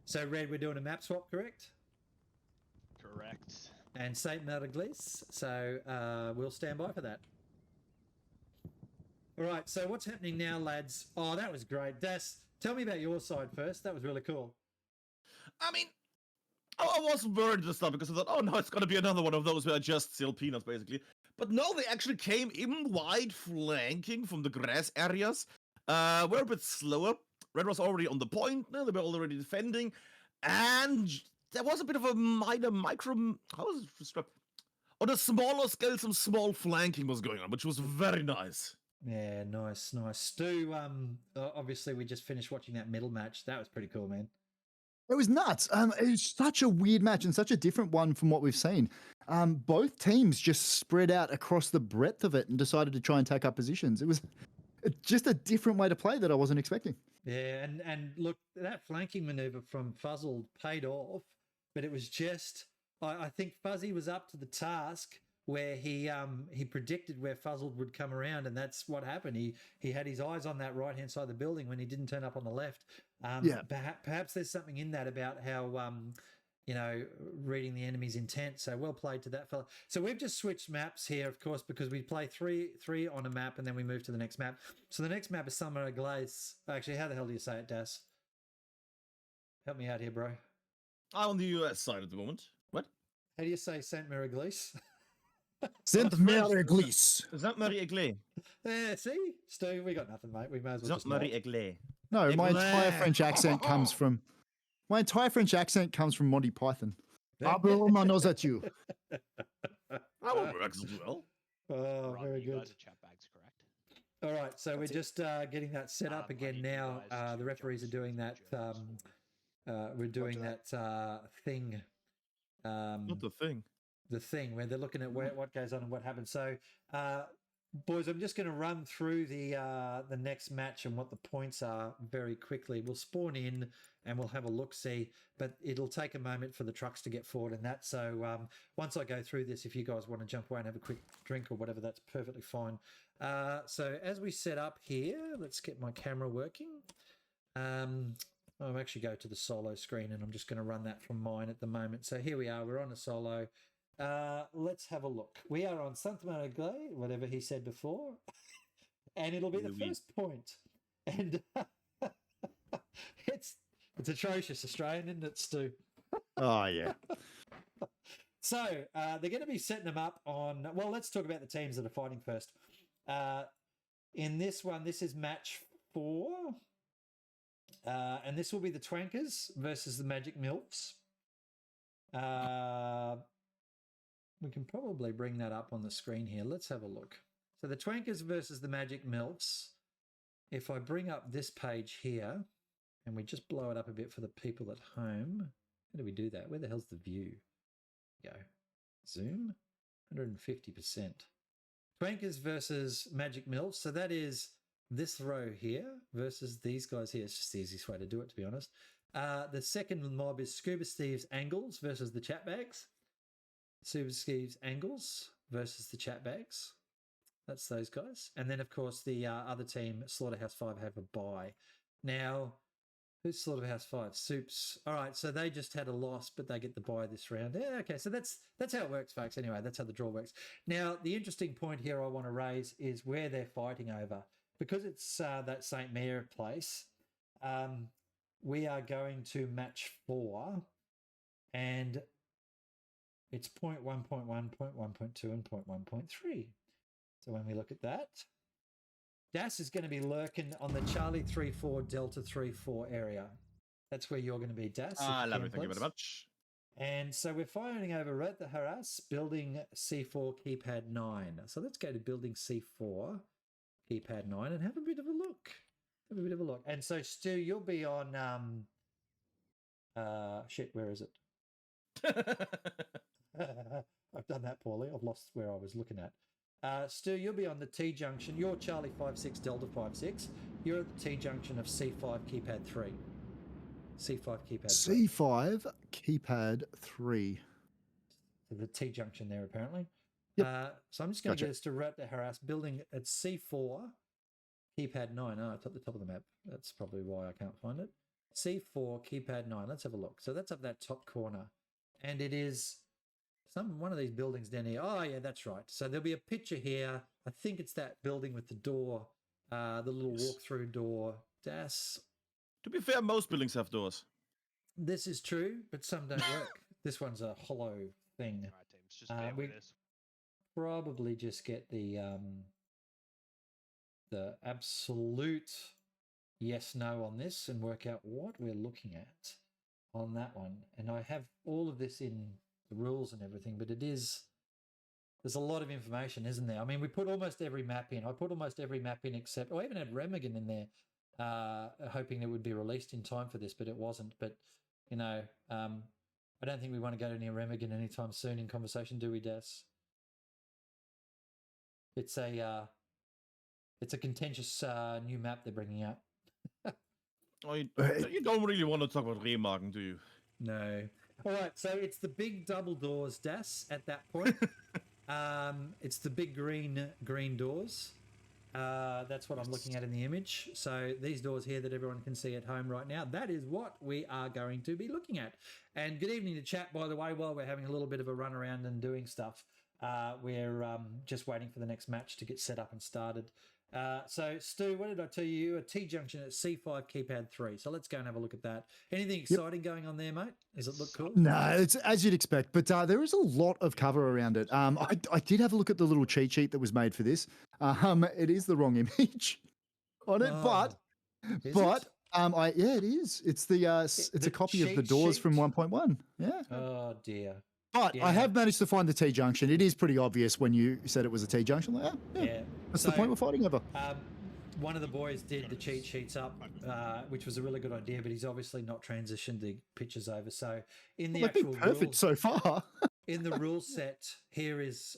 So, Red, we're doing a map swap, correct? Correct. And Saint Malaglis, so we'll stand by for that. All right, so what's happening now, lads? Oh, that was great. Das, tell me about your side first. That was really cool. I mean, I was worried at the start because I thought, oh no, it's gonna be another one of those where I just steal peanuts, basically. But no, they actually came in wide, flanking from the grass areas. We're a bit slower. Red was already on the point. They were already defending, and there was a bit of a how was it described? On a smaller scale, some small flanking was going on, which was very nice. Yeah, nice. Stu, obviously we just finished watching that middle match. That was pretty cool, man. It was nuts. It was such a weird match and such a different one from what we've seen. Both teams just spread out across the breadth of it and decided to try and take up positions. It was just a different way to play that I wasn't expecting. Yeah, and look, that flanking maneuver from Fuzzled paid off, but it was just, I think Fuzzy was up to the task where he predicted where Fuzzled would come around, and that's what happened. He had his eyes on that right-hand side of the building when he didn't turn up on the left. Yeah. Perhaps there's something in that about how, reading the enemy's intent. So well played to that fella. So we've just switched maps here, of course, because we play three on a map and then we move to the next map. So the next map is Summer Glace. Actually, how the hell do you say it, Das? Help me out here, bro. I'm on the US side at the moment. What? How do you say Saint Miraglise? Saint French. Miraglise. Saint-Marie-Églé. Yeah, see, Stu, we got nothing, mate. We may as well just nod. Saint-Marie-Églé. No, my entire Églé. French accent comes from Monty Python. Yeah. I blow my nose at you. That one works as well. Oh, Right, very you good. guys are chat bags, correct? All right, so we're That's it. just getting that set up I again need you now. guys to The referees are jump doing through that. the journals for me. We're doing Roger that thing. Not the thing. The thing where they're looking at what goes on and what happens. So, boys, I'm just going to run through the next match and what the points are very quickly. We'll spawn in and we'll have a look see, but it'll take a moment for the trucks to get forward and that. So once I go through this, if you guys want to jump away and have a quick drink or whatever, that's perfectly fine. So as we set up here, let's get my camera working. I'll actually go to the solo screen and I'm just going to run that from mine at the moment. So here we are, we're on a solo. Let's have a look. We are on Saint Miraglé, whatever he said before, and it'll be the first point. And it's atrocious Australian, isn't it, Stu? Oh, yeah. So they're going to be setting them up on. Well, let's talk about the teams that are fighting first. In this one, this is match 4. And this will be the Twankers versus the Magic Milfs. We can probably bring that up on the screen here. Let's have a look. So the Twankers versus the Magic Milfs. If I bring up this page here and we just blow it up a bit for the people at home. How do we do that? Where the hell's the view? Go. Zoom. 150%. Twankers versus Magic Milfs. So that is this row here versus these guys here. It's just the easiest way to do it, to be honest. The second mob is Scuba Steve's Angles versus the Chatbags. Scuba Steve's Angles versus the Chatbags. That's those guys. And then, of course, the other team, Slaughterhouse 5, have a bye. Now, who's Slaughterhouse 5? Soups. All right, so they just had a loss, but they get the bye this round. Yeah, okay, so that's how it works, folks. Anyway, that's how the draw works. Now, the interesting point here I want to raise is where they're fighting over. Because it's that St. Mary place, we are going to match 4, and it's 0.1, 0.1, 0.1.2, and 0.1.3. So when we look at that, Das is going to be lurking on the Charlie 3-4 Delta 3-4 area. That's where you're going to be, Das. Lovely, thank you very much. And so we're firing over right the harass, building C4 keypad 9. So let's go to building C4 keypad 9 and have a bit of a look. Have a bit of a look. And so, Stu, you'll be on shit, where is it? I've done that poorly. I've lost where I was looking at. Stu, you'll be on the T junction. You're Charlie 56 Delta 56. You're at the T junction of C5 keypad 3. C5 keypad 3. C5 keypad 3. So the T junction there, apparently. Yep. So I'm just going to Gotcha. get us to route the harass building at C4 keypad 9. Oh, it's at the top of the map. That's probably why I can't find it. C4 keypad 9. Let's have a look. So that's up that top corner. And it is one of these buildings down here. Oh, yeah, that's right. So there'll be a picture here. I think it's that building with the door, the little walk-through door. Das. To be fair, most buildings have doors. This is true, but some don't work. This one's a hollow thing. All right, teams, just bear with us. Probably just get the absolute yes/no on this and work out what we're looking at on that one. And I have all of this in the rules and everything, but there's a lot of information, isn't there? I mean, we put almost every map in. I put almost every map in except I even had Remagen in there, hoping it would be released in time for this, but it wasn't. But you know, I don't think we want to go to near Remagen anytime soon in conversation, do we, Das? It's a contentious new map they're bringing out. Oh, you don't really want to talk about Remagen, do you? No. All right, so it's the big double doors, Das, at that point. It's the big green doors. That's what I'm looking at in the image. So these doors here that everyone can see at home right now, that is what we are going to be looking at. And good evening to chat, by the way, while we're having a little bit of a run around and doing stuff. We're just waiting for the next match to get set up and started. So, Stu, what did I tell you? A T-junction at C5 keypad 3. So let's go and have a look at that. Anything exciting going on there, mate? Does it look cool? No, it's as you'd expect, but there is a lot of cover around it. I did have a look at the little cheat sheet that was made for this. It is the wrong image on it, Oh, is but it? yeah, it is. It's it's The a copy of the cheat Doors from sheet? 1.1. Yeah. Oh, dear. But I Yeah. have managed to find the T junction. It is pretty obvious when you said it was a T junction. Like, yeah, Yeah. that's the point we're fighting over. One of the boys did the cheat sheets up, which was a really good idea, but he's obviously not transitioned the pictures over. So in the They've been actual perfect rules, so far. in the rule set, here is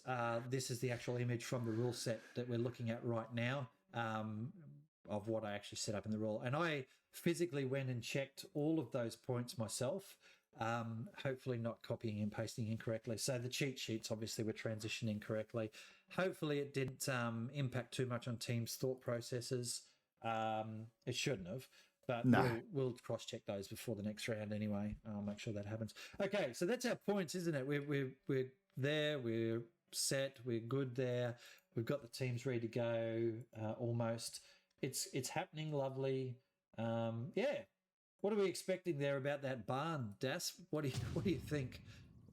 this is the actual image from the rule set that we're looking at right now, of what I actually set up in the rule. And I physically went and checked all of those points myself. Hopefully not copying and pasting incorrectly. So the cheat sheets obviously were transitioning correctly. Hopefully it didn't impact too much on teams' thought processes. It shouldn't have, but No. we'll cross-check those before the next round anyway. I'll make sure that happens. Okay, so that's our points, isn't it? We're there. We're set. We're good there. We've got the teams ready to go. Almost. It's happening. Lovely. Yeah. What are we expecting there about that barn, Das? What do you think?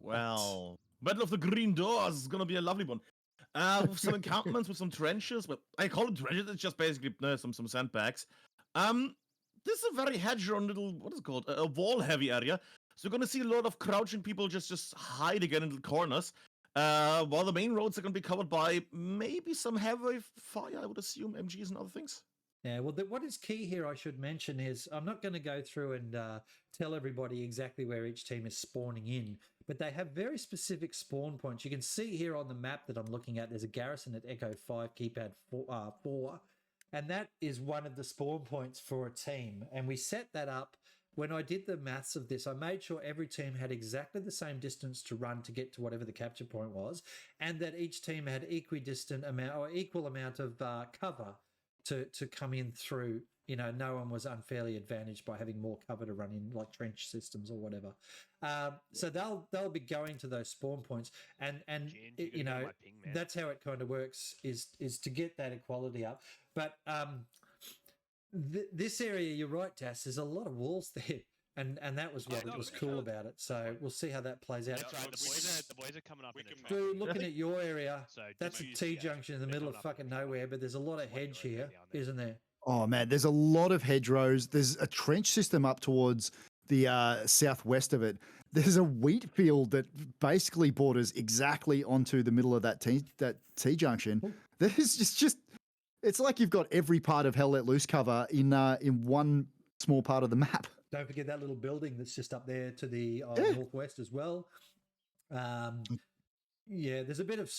Well, Battle of the Green Doors is gonna be a lovely one. With some encampments, with some trenches. Well, I call it trenches. It's just basically some sandbags. This is a very hedge-on little, what is it called? A wall-heavy area. So you're gonna see a lot of crouching people just hide again in the corners. While the main roads are gonna be covered by maybe some heavy fire, I would assume, MGs and other things. Yeah, well, what is key here, I should mention, is I'm not going to go through and tell everybody exactly where each team is spawning in, but they have very specific spawn points. You can see here on the map that I'm looking at, there's a garrison at Echo 5, keypad 4, and that is one of the spawn points for a team. And we set that up. When I did the maths of this, I made sure every team had exactly the same distance to run to get to whatever the capture point was, and that each team had equal amount of cover to come in through. No one was unfairly advantaged by having more cover to run in, like trench systems or whatever. So they'll be going to those spawn points, and that's how it kind of works, is to get that equality up. But this area, you're right, Das, there's a lot of walls there. And that was what was cool about it. So we'll see how that plays out. That's right. The boys are coming up in a Drew, looking at your area, So that's a just- T-junction in the middle of fucking nowhere, but there's a lot of hedge here, isn't there? Oh man, there's a lot of hedgerows. There's a trench system up towards the southwest of it. There's a wheat field that basically borders exactly onto the middle of that T junction. There's just it's like you've got every part of Hell Let Loose cover in one small part of the map. Don't forget that little building that's just up there to the northwest as well. Yeah, there's a bit of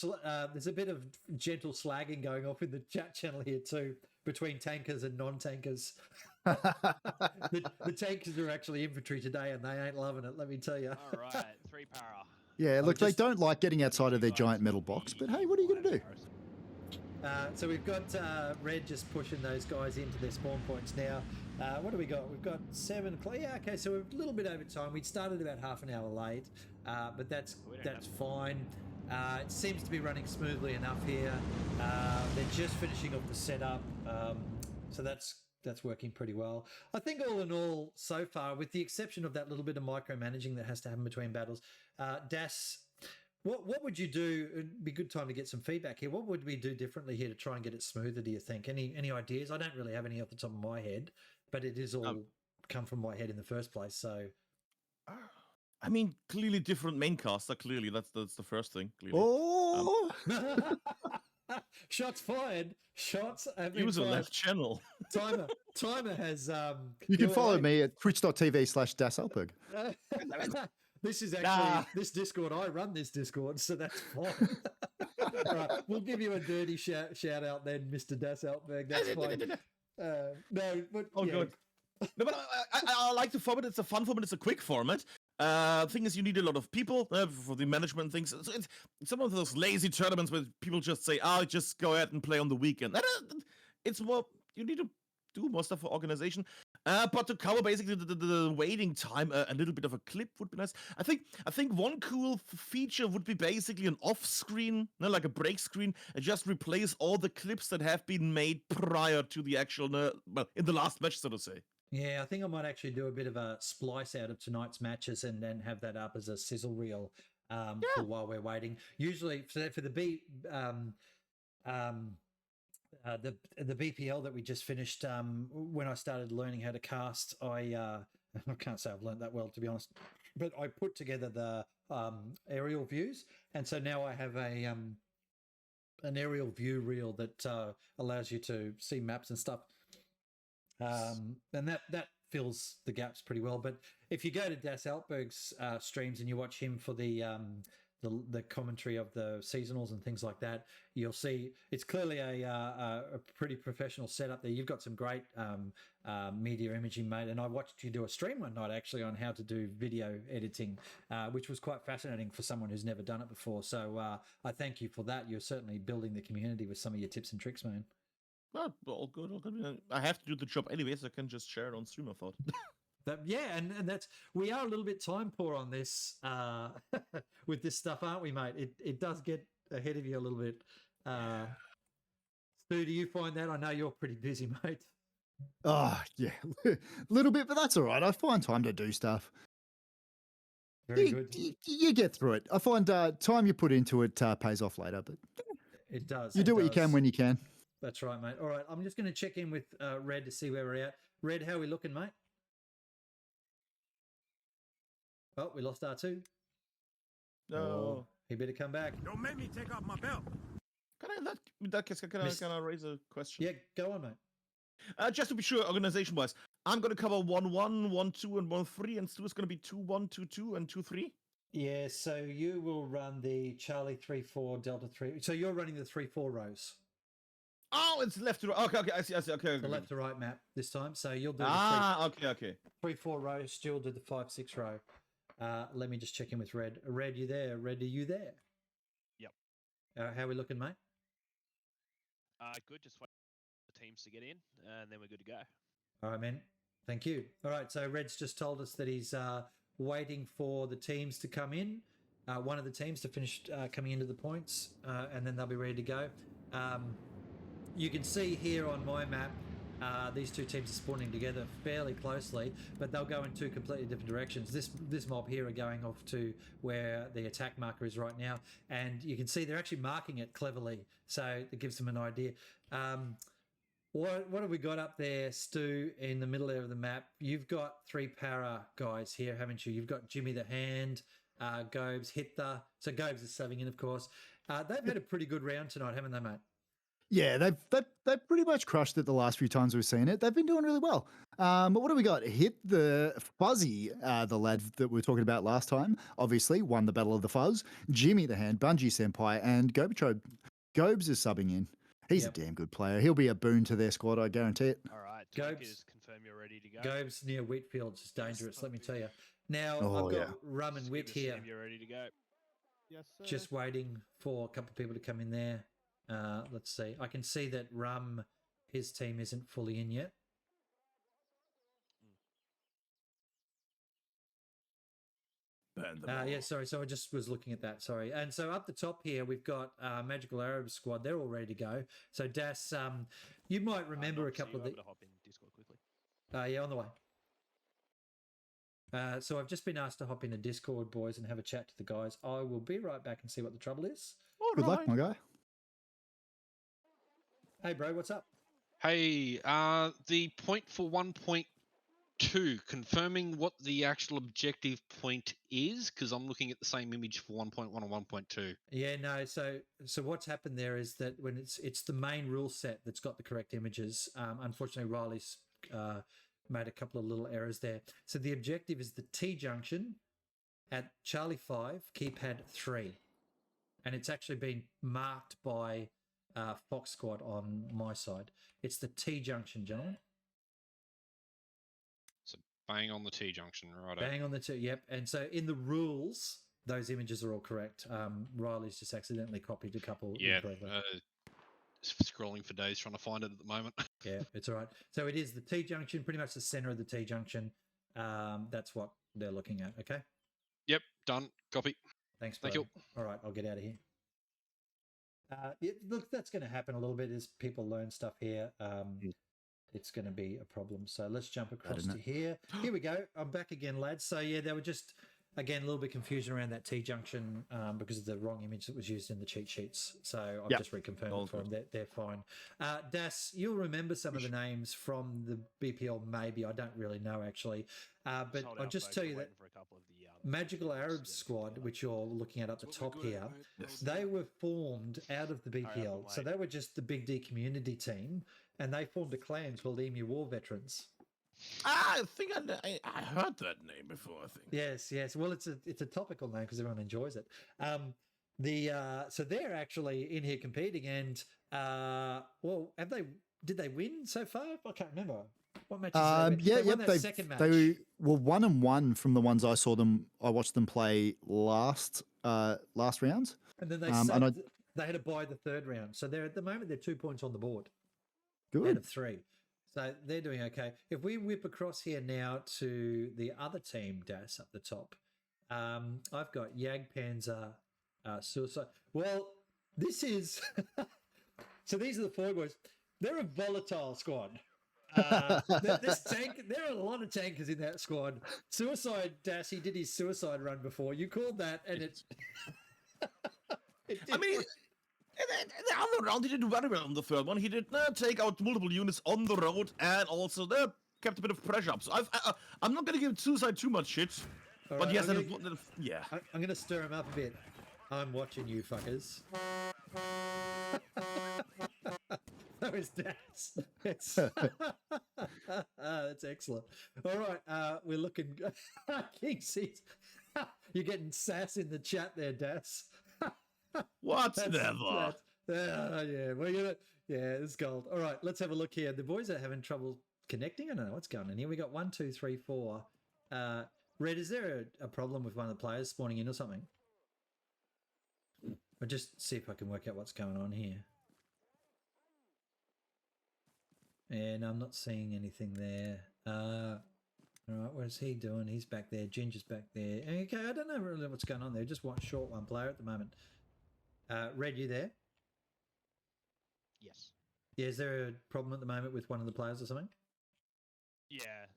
gentle slagging going off in the chat channel here too, between tankers and non-tankers. the tankers are actually infantry today, and they ain't loving it. Let me tell you. All right, 3 para. Yeah, look, they don't like getting outside of their giant metal box, but hey, what are you going to do? So we've got Red just pushing those guys into their spawn points now. What do we got? We've got 7 o'clock. Yeah, okay, so we're a little bit over time. We started about half an hour late, but that's fine. It seems to be running smoothly enough here. They're just finishing off the setup, so that's working pretty well. I think all in all, so far, with the exception of that little bit of micromanaging that has to happen between battles, Das, what would you do? It'd be a good time to get some feedback here. What would we do differently here to try and get it smoother, do you think? Any ideas? I don't really have any off the top of my head, but it is all come from my head in the first place, so... I mean, clearly different main caster. Clearly, that's the first thing. Clearly. Oh, Shots fired. Shots have been Use a fired. left channel. Timer has. you can you're follow right. me at twitch.tv/dasalberg. This is actually this Discord. I run this Discord, so that's fine. All right, we'll give you a dirty shout out then, Mr. Das Altberg. That's fine. No, but Oh, good. No, but I like the format. It's a fun format. It's a quick format. Thing is, you need a lot of people for the management things. So it's some of those lazy tournaments where people just say, just go ahead and play on the weekend. It's more, you need to do more stuff for organization. But to cover basically the waiting time, a little bit of a clip would be nice. I think one cool feature would be basically an off-screen, like a break screen, and just replace all the clips that have been made prior to the actual, well, in the last match, so to say. Yeah, I think I might actually do a bit of a splice out of tonight's matches and then have that up as a sizzle reel for while we're waiting. Usually for the the BPL that we just finished, when I started learning how to cast, I can't say I've learned that well, to be honest, but I put together the aerial views, and so now I have a an aerial view reel that allows you to see maps and stuff, and that fills the gaps pretty well. But if you go to Das Altberg's streams and you watch him for the commentary of the seasonals and things like that, you'll see it's clearly a pretty professional setup there. You've got some great media imaging, mate, and I watched you do a stream one night actually on how to do video editing, which was quite fascinating for someone who's never done it before. So I thank you for that. You're certainly building the community with some of your tips and tricks, man. Well, all good, all good. I have to do the job anyway, so I can just share it on stream, I thought. And that's, we are a little bit time poor on this with this stuff, aren't we, mate? It does get ahead of you a little bit. Stu, do you find that? I know you're pretty busy, mate. Oh, yeah, a little bit, but that's all right. I find time to do stuff. Very good. You get through it. I find time you put into it pays off later, but It does. you do what you can when you can. That's right, mate. All right, I'm just going to check in with Red to see where we're at. Red, how are we looking, mate? Oh, we lost R2. No. Oh, he better come back. Don't make me take off my belt. Can I raise a question? Yeah, go on, mate. Just to be sure, organization-wise, I'm going to cover 1-1, 1-2, and 1-3, and Stu is going to be 2-1, 2-2, and 2-3. Yeah, so you will run the Charlie 3-4, Delta 3. So you're running the 3-4 rows. Oh, it's left to right. Okay, I see. Okay. The left to right map this time. So you'll do the okay. 3-4 row. Stu will do the 5-6 row. Let me just check in with Red. Red, you there? Red, are you there? Yep. How are we looking, mate? Good. Just wait for the teams to get in, and then we're good to go. All right, man. Thank you. All right, so Red's just told us that he's waiting for the teams to come in. One of the teams to finish coming into the points, and then they'll be ready to go. You can see here on my map, these two teams are spawning together fairly closely, but they'll go in two completely different directions. This mob here are going off to where the attack marker is right now, and you can see they're actually marking it cleverly, so it gives them an idea. What have we got up there, Stu, in the middle there of the map? You've got three para guys here, haven't you? You've got Jimmy the Hand, Gobes, Hitler. So Gobes is subbing in, of course. They've had a pretty good round tonight, haven't they, mate? Yeah, they've pretty much crushed it the last few times we've seen it. They've been doing really well. But what do we got? Hit the Fuzzy, the lad that we were talking about last time, obviously won the Battle of the Fuzz. Jimmy the Hand, Bungie Senpai, and Gobes is subbing in. He's a damn good player. He'll be a boon to their squad, I guarantee it. All right, Gobes, confirm you're ready to go. Gobes near Whitfield's is dangerous, let me tell you. Now, Oh, I've got yeah. Rum and Wit here, You're ready to go. Yes, sir. just waiting for a couple of people to come in there. Let's see. I can see that Rum, his team isn't fully in yet. Yeah, sorry. So I just was looking at that. Sorry. And so up the top here, we've got Magical Arab Squad. They're all ready to go. So Das, you might remember a couple of the. To hop in Discord quickly. Yeah, on the way. So I've just been asked to hop into Discord, boys, and have a chat to the guys. I will be right back and see what the trouble is. Good luck, my guy. Hey, bro, what's up? Hey, the point for 1.2, confirming what the actual objective point is, because I'm looking at the same image for 1.1 and 1.2. Yeah, no. So what's happened there is that when it's the main rule set that's got the correct images. Unfortunately, Riley's made a couple of little errors there. So the objective is the T junction at Charlie 5, keypad 3, and it's actually been marked by Fox Squad on my side. It's the T junction, gentlemen. So bang on the T junction, right? Bang on the T, yep. And so in the rules, those images are all correct. Riley's just accidentally copied a couple. Yeah, incorrectly. scrolling for days trying to find it at the moment. Yeah, it's all right. So it is the T junction, pretty much the center of the T junction. That's what they're looking at. Okay. Yep, done. Copy. Thanks, bro. Thank you. All right, I'll get out of here. Look, that's going to happen a little bit as people learn stuff here. It's going to be a problem. So let's jump across to here. Here we go. I'm back again, lads. So yeah, they were just, again, a little bit confusion around that T junction because of the wrong image that was used in the cheat sheets. So I've just reconfirmed it for them. They're fine. Das, you'll remember some of the names from the BPL, maybe. I don't really know, actually. But I'll just tell you that Magical Arab squad, which you're looking at the top here, they were formed out of the BPL. So they were just the Big D community team, and they formed a clan called Emu War Veterans. I think I heard that name before, I think. Yes. Well, it's a topical name because everyone enjoys it. So they're actually in here competing, and did they win so far? I can't remember. What matches? They won that second match. They were 1-1 from the ones I saw them. I watched them play last round, and then they had to buy the third round. So they're at the moment they're 2 points on the board. Good. Out of 3. So they're doing okay. If we whip across here now to the other team, Das, up the top, I've got Jagdpanzer, Suicide. Well, this is... So these are the four boys. They're a volatile squad. This tank, there are a lot of tankers in that squad. Suicide, Das, he did his suicide run before. You called that, and it... I mean... The other round, he did very well on the third one. He did take out multiple units on the road, and also they kept a bit of pressure up. So I'm not going to give Suicide too much shit, All but right, yes, yeah. I'm going to stir him up a bit. I'm watching you fuckers. That was Das. That's excellent. All right, we're looking... King sees... You're getting sass in the chat there, Das. What's never? Yeah, well, it's gold. All right, let's have a look here. The boys are having trouble connecting. I don't know what's going on here. We got 1, 2, 3, 4. Red, is there a problem with one of the players spawning in or something? I'll just see if I can work out what's going on here. And I'm not seeing anything there. All right, what is he doing? He's back there. Ginger's back there. Okay, I don't know really what's going on there. Just one player at the moment. Red, you there? Yes. Yeah, is there a problem at the moment with one of the players or something? Yeah.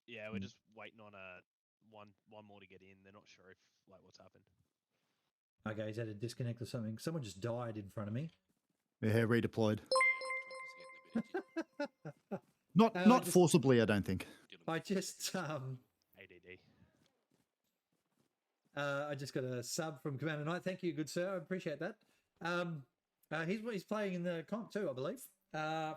Yeah, we're just waiting on one more to get in. They're not sure if what's happened. Okay, is that a disconnect or something? Someone just died in front of me. Yeah, redeployed. Not forcibly, I don't think. I just ADD. I just got a sub from Commander Knight. Thank you, good sir. I appreciate that. He's playing in the comp too, I believe,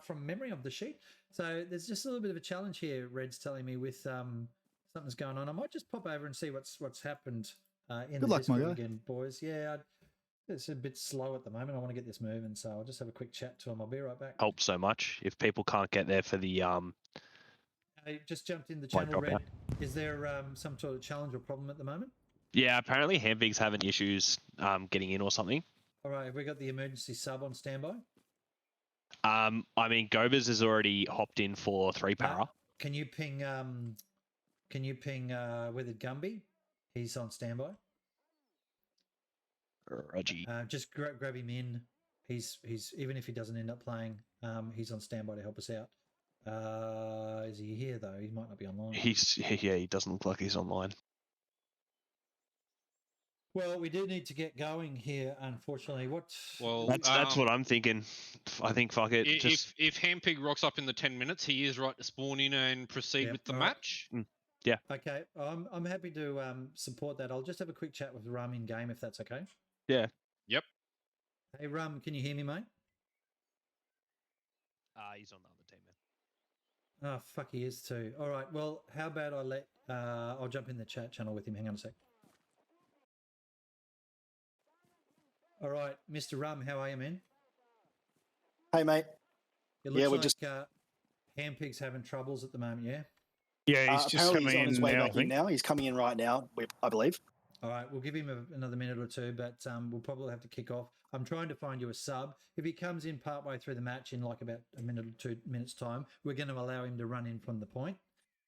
from memory of the sheet. So there's just a little bit of a challenge here. Red's telling me with something's going on. I might just pop over and see what's happened in the Discord again, boys. Yeah, it's a bit slow at the moment. I want to get this moving, so I'll just have a quick chat to him. I'll be right back. Helps so much if people can't get there for the I just jumped in the channel, Red. Is there some sort of challenge or problem at the moment? Yeah, apparently Handvig's having issues getting in or something. All right, have we got the emergency sub on standby? I mean, Gobers has already hopped in for 3 para. Can you ping Withered Gumby? He's on standby. Reggie. Just grab him in. He's even if he doesn't end up playing, he's on standby to help us out. Is he here though? He might not be online. He doesn't look like he's online. Well, we do need to get going here, unfortunately. That's what I'm thinking. I think fuck it. If Handpig rocks up in the 10 minutes, he is right to spawn in and proceed with the match. Yeah. Okay, I'm happy to support that. I'll just have a quick chat with Rum in game if that's okay. Yeah. Yep. Hey Rum, can you hear me, mate? He's on the other team then. Oh fuck, he is too. All right. Well, how about I'll jump in the chat channel with him. Hang on a sec. All right, Mr. Rum, how are you, man? Hey, mate. It looks like Handpig's having troubles at the moment, yeah? Yeah, he's just apparently coming he's on his in way now, back in now. He's coming in right now, I believe. All right, we'll give him another minute or two, but we'll probably have to kick off. I'm trying to find you a sub. If he comes in partway through the match in like about a minute or 2 minutes time, we're going to allow him to run in from the point.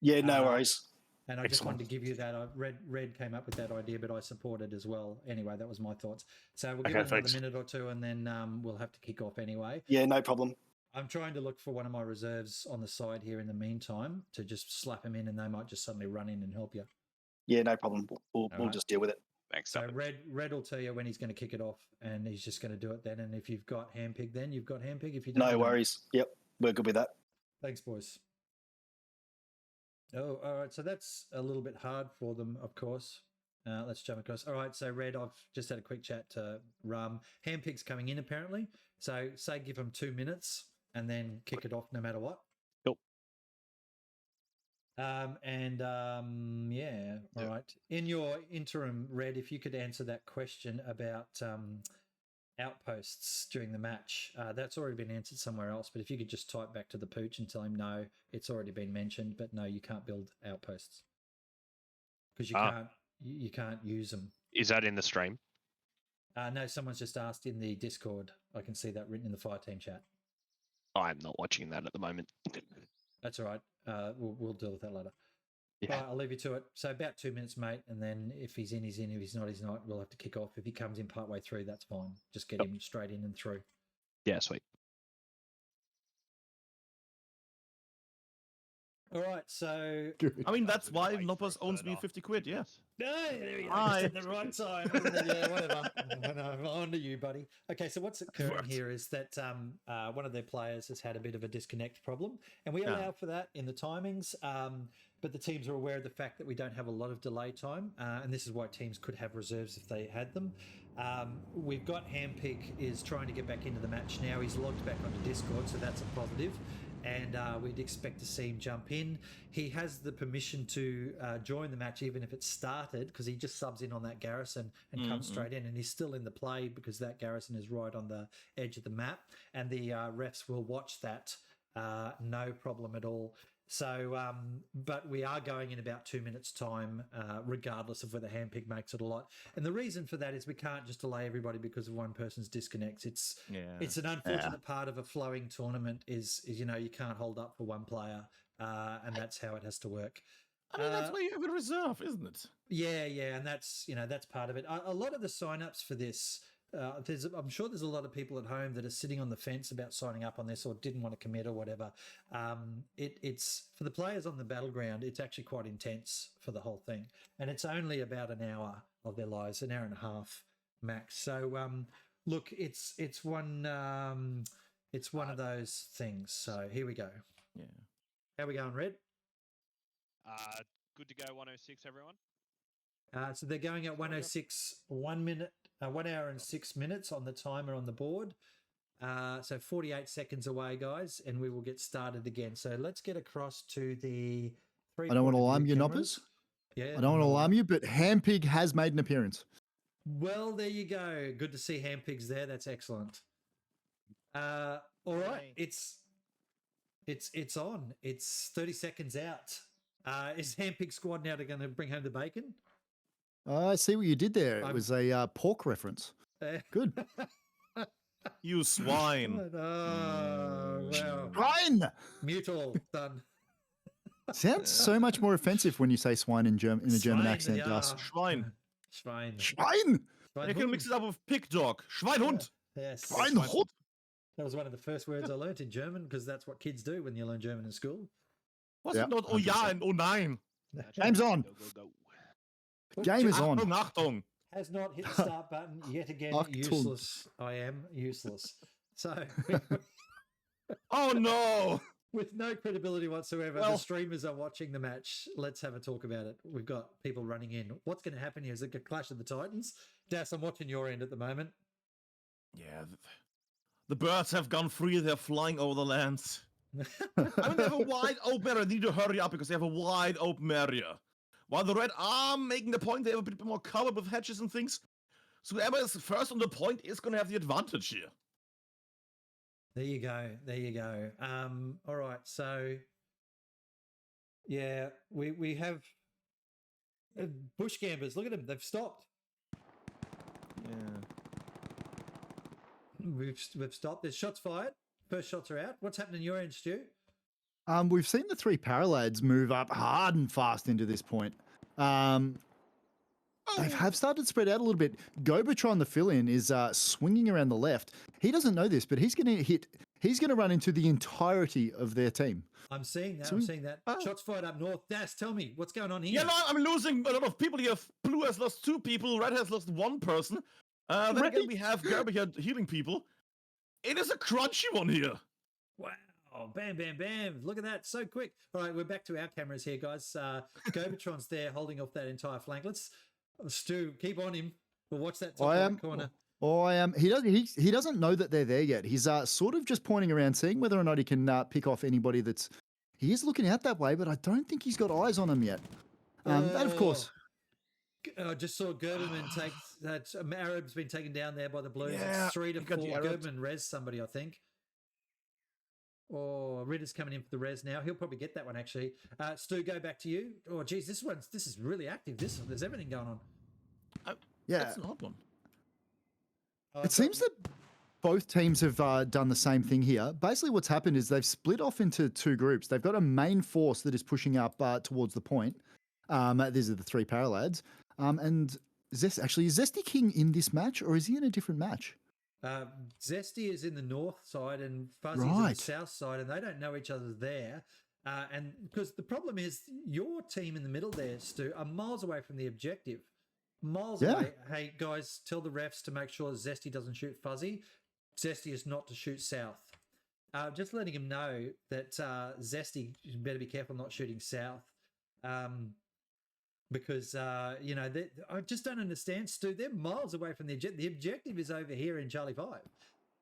Yeah, no worries. And I just wanted to give you that. Red came up with that idea, but I support it as well. Anyway, that was my thoughts. So we'll give it another minute or two, and then we'll have to kick off anyway. Yeah, no problem. I'm trying to look for one of my reserves on the side here in the meantime to just slap them in, and they might just suddenly run in and help you. Yeah, no problem. We'll just deal with it. Thanks. So Red will tell you when he's going to kick it off, and he's just going to do it then. And if you've got Handpig, then you've got Handpig. If you don't, No worries. Yep, we're good with that. Thanks, boys. Oh, all right. So that's a little bit hard for them, of course. Let's jump across. All right. So Red, I've just had a quick chat to Rum. Handpig's coming in apparently. So say give him 2 minutes and then kick it off no matter what. Cool. Yeah, all right. In your interim, Red, if you could answer that question about outposts during the match, that's already been answered somewhere else. But if you could just type back to the pooch and tell him no, it's already been mentioned, but no, you can't build outposts because you can't use them. Is that in the stream? No, someone's just asked in the Discord. I can see that written in the Fireteam chat. I'm not watching that at the moment. That's all right. We'll deal with that later. Yeah. All right, I'll leave you to it. So about 2 minutes, mate, and then if he's in, he's in. If he's not, he's not. We'll have to kick off. If he comes in partway through, that's fine. Just get him straight in and through. Yeah, sweet. All right, so Good. I mean, that's why Noppers owns me 50 quid, yeah. no, there we go. Hi. Just at the right time. Yeah, whatever. I'm on to you, buddy. Okay, so what's occurring here is that one of their players has had a bit of a disconnect problem, and we allow for that in the timings. But the teams are aware of the fact that we don't have a lot of delay time, and this is why teams could have reserves if they had them. We've got Handpig is trying to get back into the match now. He's logged back onto Discord, so that's a positive. And we'd expect to see him jump in. He has the permission to join the match even if it's started because he just subs in on that garrison and comes straight in, and he's still in the play because that garrison is right on the edge of the map, and the refs will watch that no problem at all. So, but we are going in about 2 minutes' time, regardless of whether Handpig makes it or not. And the reason for that is we can't just delay everybody because of one person's disconnects. It's an unfortunate part of a flowing tournament is you know you can't hold up for one player, and that's how it has to work. I mean, that's why you have a reserve, isn't it? Yeah, and that's that's part of it. A lot of the signups for this. I'm sure there's a lot of people at home that are sitting on the fence about signing up on this or didn't want to commit or whatever. It's for the players on the battleground. It's actually quite intense for the whole thing, and it's only about an hour of their lives, an hour and a half max. So look, it's one of those things. So here we go. Yeah. How we going, Red? Good to go. 106, everyone. So they're going at 106, 1 minute, 1 hour and 6 minutes on the timer on the board. So 48 seconds away, guys, and we will get started again. So let's get across to the three. I don't want to alarm you, cameras. Noppers. Yeah, I don't want to alarm you, but Handpig has made an appearance. Well, there you go. Good to see Handpigs there. That's excellent. All right, it's on. It's 30 seconds out. Is Handpig squad now going to bring home the bacon? I see what you did there. It was a pork reference. Good. You swine. Oh, wow. Swine! Mute all. Done. Sounds so much more offensive when you say swine in a German Swine, accent, yeah. Gus. Schwein. Schwein. Schwein! You can mix it up with pig dog. Schweinhund. Yes. Schweinhund! That was one of the first words I learnt in German because that's what kids do when you learn German in school. Was it not oh ja and oh nein? Game's on. Go. Game is on. Achtung, Achtung. Has not hit the start button yet again. Achtung. Useless. I am useless. So, Oh no. with no credibility whatsoever, the streamers are watching the match. Let's have a talk about it. We've got people running in. What's going to happen here? Is it a clash of the Titans? Das, I'm watching your end at the moment. Yeah, the birds have gone free. They're flying over the lands. I mean, they have a wide open area. They need to hurry up because they have a wide open area. While the red are making the point, they have a bit more cover with hedges and things. So whoever is first on the point is going to have the advantage here. There you go. All right. So, yeah, we have Bush campers, look at them. They've stopped. Yeah. We've stopped. There's shots fired. First shots are out. What's happening your end, Stu? We've seen the three paralads move up hard and fast into this point. They have started to spread out a little bit. Gobotron, the fill-in, is swinging around the left. He doesn't know this, but he's going to hit. He's going to run into the entirety of their team. I'm seeing that. So I'm we- seeing that. Shots fired up north. Das, tell me what's going on here. Yeah, no, I'm losing a lot of people here. Blue has lost 2 people. Red has lost 1 person. Then Red- again, we have Gerber here healing people. It is a crunchy one here. Wow. Bam, bam, bam. Look at that. So quick. All right, we're back to our cameras here, guys. Gobotron's there holding off that entire flank. Let's, Stu, keep on him. We'll watch that top right corner. I am. He doesn't know that they're there yet. He's sort of just pointing around, seeing whether or not he can pick off anybody that's. He is looking out that way, but I don't think he's got eyes on him yet. That, of course. I just saw Gerberman take that. Arab's been taken down there by the Blues. Yeah, It's 3 to I got 4. the Arabs. Gerberman res somebody, I think. Oh, Ritter's coming in for the res now. He'll probably get that one actually. Stu, go back to you. Oh, geez, this is really active. There's everything going on. Yeah. That's an odd one. It seems that both teams have done the same thing here. Basically, what's happened is they've split off into 2 groups. They've got a main force that is pushing up towards the point. These are the 3 paralads. And is Zesty King in this match, or is he in a different match? Zesty is in the north side and Fuzzy's in the south side, and they don't know each other there. And because the problem is your team in the middle there, Stu, are miles away from the objective. Miles away. Hey, guys, tell the refs to make sure Zesty doesn't shoot Fuzzy. Zesty is not to shoot south. Just letting him know that Zesty better be careful not shooting south. Because, I just don't understand, Stu. They're miles away from the objective. The objective is over here in Charlie 5.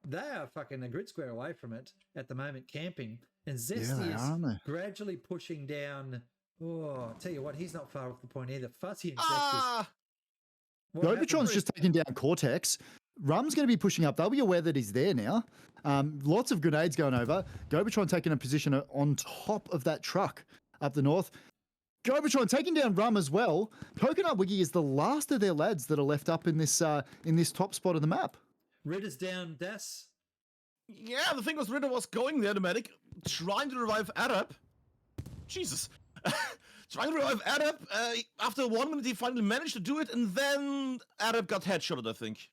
They are fucking a grid square away from it at the moment, camping. And Zesty is gradually pushing down. Oh, I'll tell you what, he's not far off the point either. Fuzzy and Zesty. Gobotron's just taking down Cortex. Rum's going to be pushing up. They'll be aware that he's there now. Lots of grenades going over. Gobotron taking a position on top of that truck up the north. Gobotron taking down Rum as well. Coconut Wiggy is the last of their lads that are left up in this top spot of the map. Ritter's down, Das. Yeah, the thing was, Ritter was going there, the medic, trying to revive Arab. Jesus. Trying to revive Arab. After 1 minute, he finally managed to do it, and then Arab got headshotted, I think.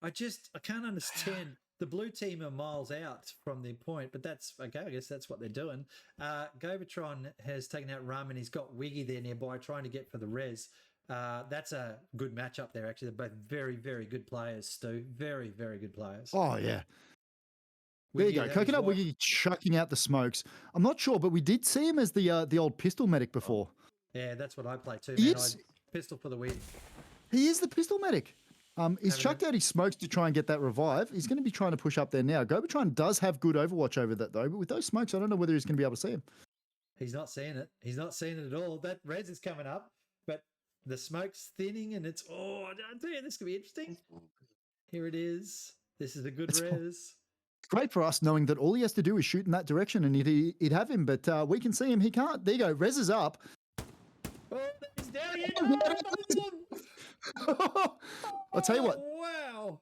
I can't understand. The blue team are miles out from the point, but that's okay. I guess that's what they're doing. Gobotron has taken out Rum, and he's got Wiggy there nearby trying to get for the res. That's a good matchup there, actually. They're both very, very good players, Stu. Very, very good players. Oh, yeah. There you go. Coconut Wiggy chucking out the smokes. I'm not sure, but we did see him as the old pistol medic before. Yeah, that's what I play too, He man. is- Pistol for the win. He is the pistol medic. He's chucked out his smokes to try and get that revive. He's going to be trying to push up there now. Gobotron does have good overwatch over that, though, but with those smokes, I don't know whether he's going to be able to see him. He's not seeing it. He's not seeing it at all. That res is coming up, but the smoke's thinning, and it's, I tell you, this could be interesting. Here it is. This is a good res. It's great for us knowing that all he has to do is shoot in that direction and he'd have him, but we can see him. He can't. There you go. Res is up. Oh, he's down again. I'll tell you what. Wow.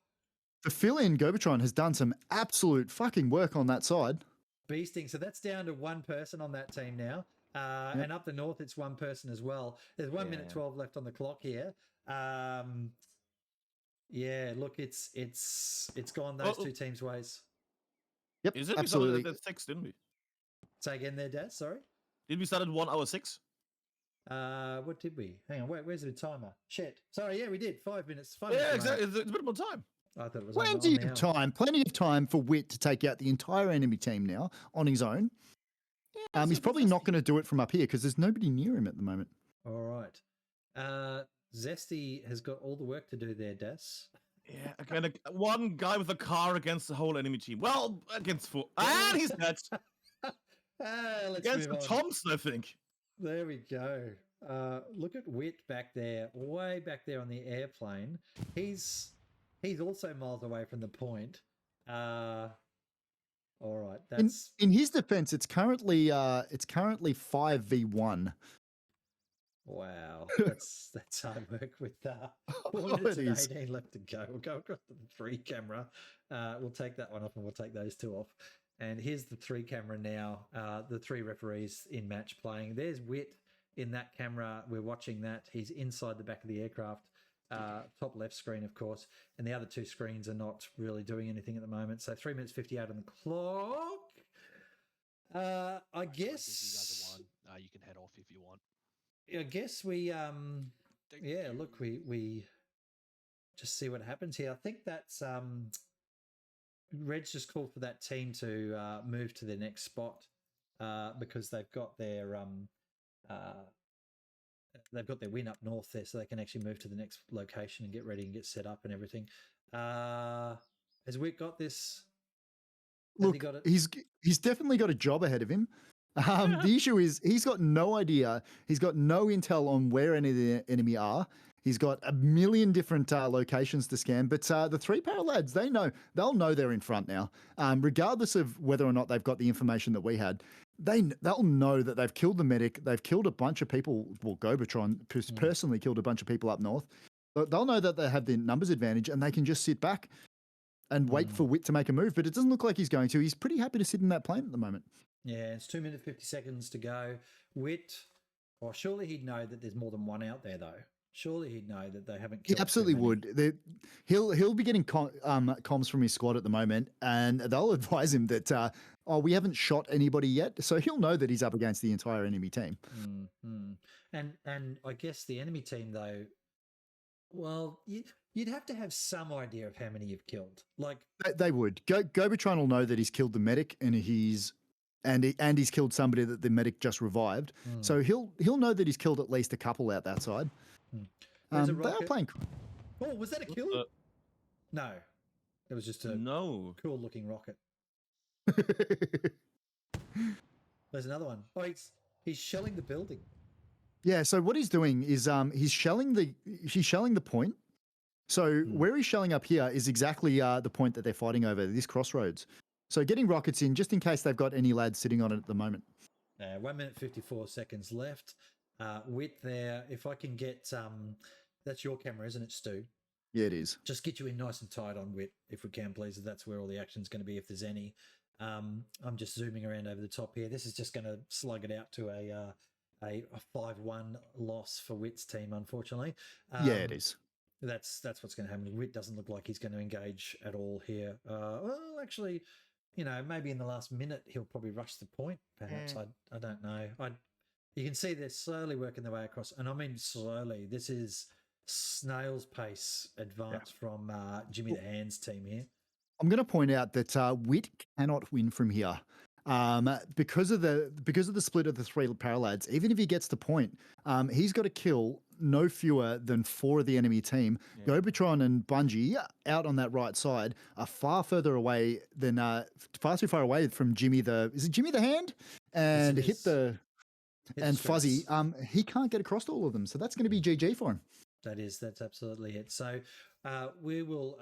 The fill-in Gobotron has done some absolute fucking work on that side. Beasting. So that's down to 1 person on that team now. And up the north, it's 1 person as well. There's 1 minute 12 left on the clock here. Yeah, look, it's gone those 2 teams' ways. Yep, Is it? absolutely. We started at 6, didn't we? Say again there, Dad. Sorry. Did we start at 1 hour 6? What did we? Hang on, wait, where's the timer? Shit. Sorry, yeah, we did. 5 minutes. Yeah, exactly. It's a bit more time. I thought it was Plenty of time. Plenty of time for Wit to take out the entire enemy team now on his own. He's probably not going to do it from up here because there's nobody near him at the moment. All right. Zesty has got all the work to do there, Das. Yeah, again, one guy with a car against the whole enemy team. Well, against 4. And he's dead. Let's Against move on. Thompson, I think. There we go. Look at Wit back there, way back there on the airplane. He's also miles away from the point. All right, that's In his defense, it's currently 5v1. Wow, that's hard work with 4 minutes and 18 left to go. We'll go across to the 3 camera. We'll take that one off and we'll take those 2 off. And here's the 3 camera now. The 3 referees in match playing. There's Wit in that camera. We're watching that. He's inside the back of the aircraft. Top left screen, of course. And the other 2 screens are not really doing anything at the moment. So 3 minutes 58 on the clock. I guess you can head off if you want. I guess we look, we just see what happens here. I think that's Red's just called for that team to move to their next spot because they've got their win up north there, so they can actually move to the next location and get ready and get set up and everything. Has Wick got this? Look, he's definitely got a job ahead of him. The issue is he's got no idea. He's got no intel on where any of the enemy are. He's got a million different locations to scan. But the 3 para lads, they'll know they're in front now, regardless of whether or not they've got the information that we had. They'll know that they've killed the medic. They've killed a bunch of people. Well, Gobotron personally killed a bunch of people up north. But they'll know that they have the numbers advantage and they can just sit back and wait for Wit to make a move. But it doesn't look like he's going to. He's pretty happy to sit in that plane at the moment. Yeah, it's 2 minutes 50 seconds to go. Wit, well, surely he'd know that there's more than one out there, though. Surely he'd know that they haven't killed. He absolutely would. He'll be getting comms from his squad at the moment, and they'll advise him that we haven't shot anybody yet, so he'll know that he's up against the entire enemy team. And I guess the enemy team, though, well, you'd have to have some idea of how many you've killed. Like they would. Gobotron will know that he's killed the medic, and he's killed somebody that the medic just revived. So he'll know that he's killed at least a couple out that side. They are playing. Oh, was that a kill? No, it was just a cool looking rocket. There's another one. Oh, he's shelling the building. Yeah. So what he's doing is he's shelling the point. So where he's shelling up here is exactly the point that they're fighting over, this crossroads. So getting rockets in just in case they've got any lads sitting on it at the moment. 1 minute 54 seconds left. Wit there. If I can get that's your camera, isn't it, Stu? Yeah, it is. Just get you in nice and tight on Wit, if we can, please. That's where all the action's going to be, if there's any. I'm just zooming around over the top here. This is just going to slug it out to a 5-1 loss for Wit's team, unfortunately. Yeah, it is. That's what's going to happen. Wit doesn't look like he's going to engage at all here. Well, actually, maybe in the last minute he'll probably rush the point. Perhaps I don't know. You can see they're slowly working their way across, and I mean slowly. This is snail's pace advance from Jimmy the Hands team here. I'm going to point out that Wit cannot win from here. Because of the split of the 3 paralads, even if he gets the point, he's got to kill no fewer than 4 of the enemy team. Yeah. Gobotron and Bungie out on that right side are far too far away from Jimmy is it Jimmy the Hand? And and Fuzzy. He can't get across to all of them, so that's going to be GG for him. That's absolutely it. So we will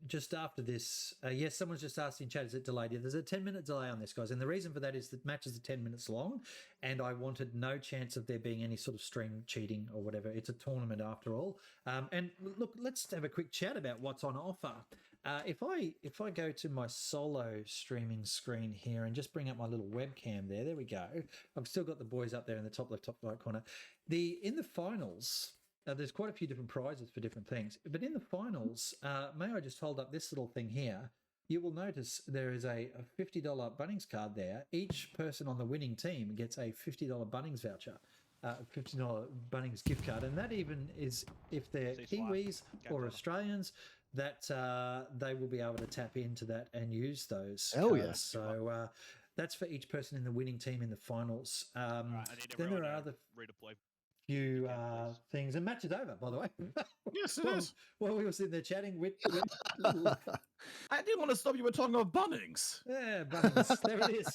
just after this. Yes, someone's just asked in chat, is it delayed? Yeah, there's a 10-minute delay on this, guys, and the reason for that is the matches are 10 minutes long, and I wanted no chance of there being any sort of stream cheating or whatever. It's a tournament after all. And look, let's have a quick chat about what's on offer. If I go to my solo streaming screen here and just bring up my little webcam there we go. I've still got the boys up there in the top left, top right corner. In the finals. There's quite a few different prizes for different things, but in the finals, may I just hold up this little thing here? You will notice there is a $50 Bunnings card there. Each person on the winning team gets a $50 Bunnings voucher, $50 Bunnings gift card, and that even is if they're Kiwis or Australians, that they will be able to tap into that and use those. Oh yeah! So that's for each person in the winning team in the finals. Right, then there are other redeploy. Few things, and match is over, by the way. Yes, it is. Well, we were sitting there chatting with I didn't want to stop you. We're talking about Bunnings. Yeah, Bunnings. There it is.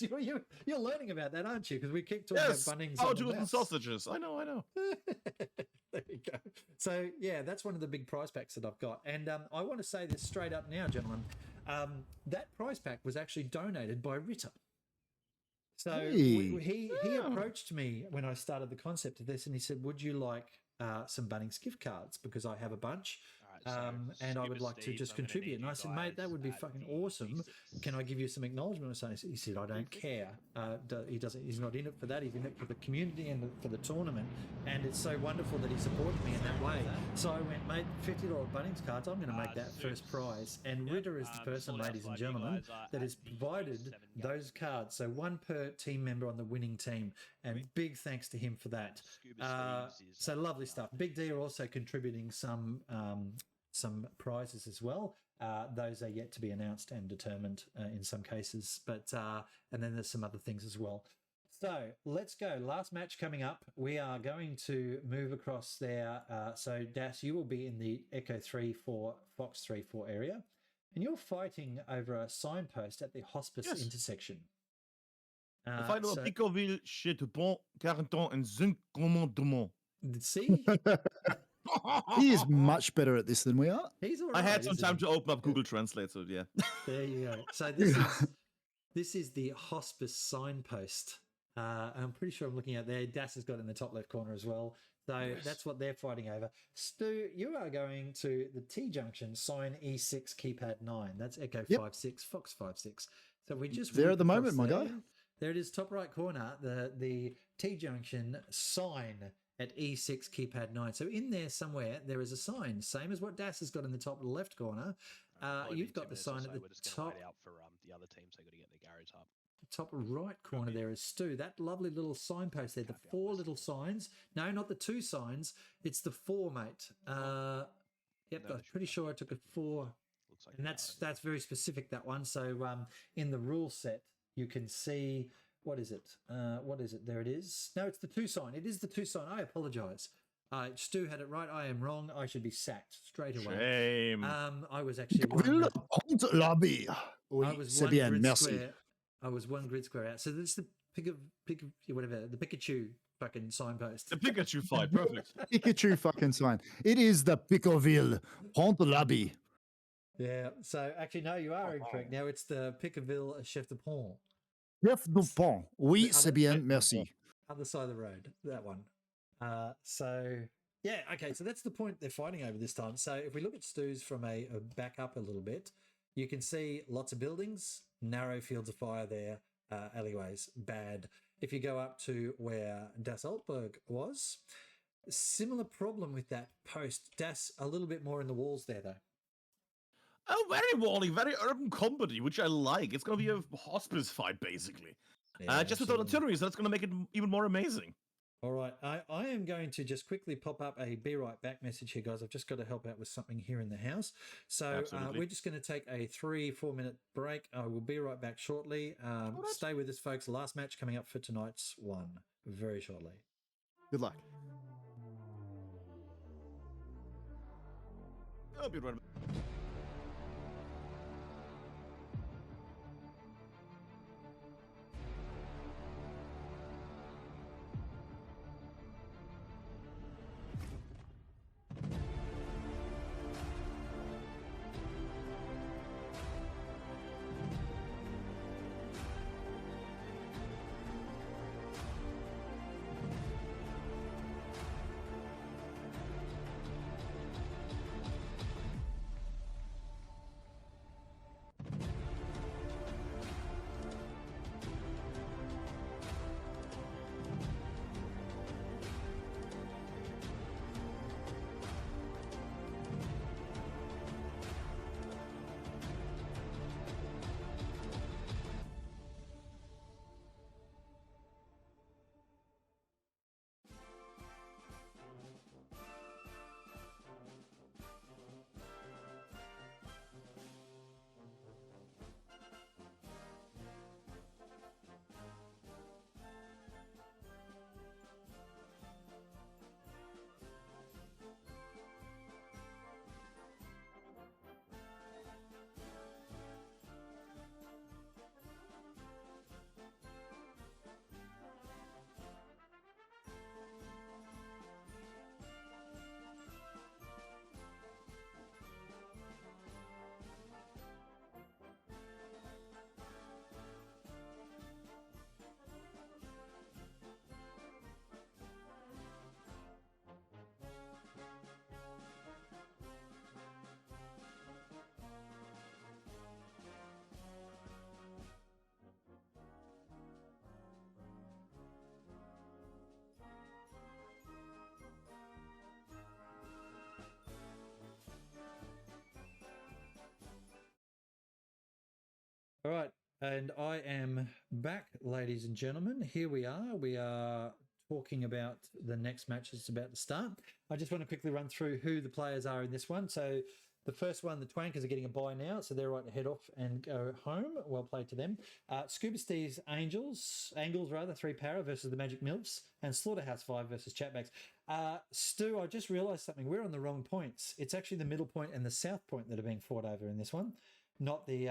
You're learning about that, aren't you? Because we keep talking about Bunnings. Power tools and sausages. I know. There we go. So yeah, that's one of the big prize packs that I've got, and I want to say this straight up now, gentlemen. That prize pack was actually donated by Ritter. So Hey. he approached me when I started the concept of this, and he said, "Would you like some Bunnings gift cards? Because I have a bunch, and I would like to just contribute." And I said, "Mate, that would be fucking awesome. Can I give you some acknowledgement?" So he said, "I don't care. He doesn't. He's not in it for that. He's in it for the community and for the tournament. And it's so wonderful that he supported me in that way." So I went, "Mate, $50 Bunnings cards. I'm going to make that first prize." And Ritter is the person, ladies and gentlemen, that has provided those cards. So one per team member on the winning team, and big thanks to him for that. So lovely stuff. Big D are also contributing some prizes as well. Those are yet to be announced and determined in some cases, but and then there's some other things as well. So let's go. Last match coming up. We are going to move across there. So Das, you will be in the Echo 3-4 Fox 3-4 area, and you're fighting over a signpost at the hospice intersection. The fight over Picoville, Chetepont, Carenton, and Zinc Commandement. See? He is much better at this than we are. He's all I right, had some isn't time he? to open up Google Translate, so yeah. There you go. So this is the hospice signpost. I'm pretty sure I'm looking at there. Das has got it in the top left corner as well. So that's what they're fighting over. Stu, you are going to the T junction, sign E6, keypad 9. That's Echo 5-6, Fox 5-6. So we just there at the across moment, my there. guy. There it is, top right corner, the T junction sign at E6 keypad 9. So in there somewhere there is a sign, same as what Das has got in the top left corner. You've got the sign at the top. Wait out for the other teams. They got to get their garage up. Top right corner there is Stu. That lovely little signpost there, the 4 little signs. No, not the 2 signs. It's the 4, mate. Yep, I'm pretty sure I took a 4. Looks like And that's very specific, that one. So in the rule set, you can see, what is it? There it is. No, it's the 2 sign. It is the 2 sign. I apologize. Stu had it right. I am wrong. I should be sacked straight away. Shame. I was actually Lobby. I was one grid square. I was 1 grid square out. So this is the the Pikachu fucking signpost. The Pikachu fight, perfect. Pikachu fucking sign. It is the Picoville Pont Lobby. Yeah. So actually, no, you are incorrect. Now it's the Pickerville Chef de Pont. Chef du Pont. Oui, c'est bien, merci. Other side of the road, that one. So yeah, okay. So that's the point they're fighting over this time. So if we look at Stu's from a back up a little bit, you can see lots of buildings, narrow fields of fire there, alleyways, bad. If you go up to where Das Altberg was, similar problem with that post. Das a little bit more in the walls there though. Oh, very wally, very urban comedy, which I like. It's going to be a hospice fight, basically. Yeah, just with artillery, so that's going to make it even more amazing. All right, I am going to just quickly pop up a be right back message here, guys. I've just got to help out with something here in the house. So we're just going to take a 3-4 minute break. I will be right back shortly. Stay with us, folks. Last match coming up for tonight's one very shortly. Good luck. I'll be right back. All right, and I am back, ladies and gentlemen. Here we are. We are talking about the next match that's about to start. I just want to quickly run through who the players are in this one. So the first one, the Twankers are getting a bye now, so they're right to head off and go home. Well played to them. Scuba Steve's Angels, 3 para versus the Magic Milfs, and Slaughterhouse 5 versus Chatbacks. Stu, I just realised something. We're on the wrong points. It's actually the middle point and the south point that are being fought over in this one, not the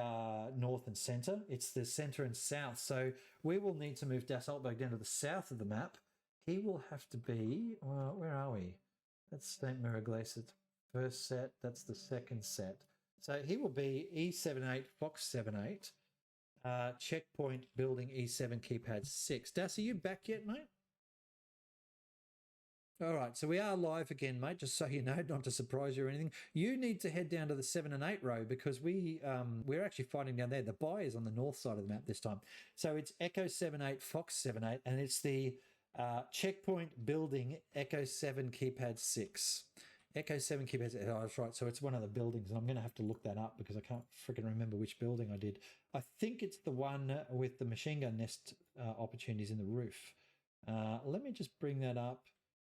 north and centre. It's the centre and south. So we will need to move Das Altberg down to the south of the map. He will have to be, well, where are we? That's St. Mirror Glacier first set. That's the second set. So he will be E78, Fox 78, checkpoint building E7, keypad 6. Das, are you back yet, mate? All right, so we are live again, mate, just so you know, not to surprise you or anything. You need to head down to the 7 and 8 row because we're actually fighting down there. The bye is on the north side of the map this time. So it's Echo 7-8, Fox 7-8, and it's the checkpoint building Echo 7, keypad 6. Echo 7, keypad 6. Oh, that's right. So it's one of the buildings, and I'm going to have to look that up because I can't freaking remember which building I did. I think it's the one with the machine gun nest opportunities in the roof. Let me just bring that up.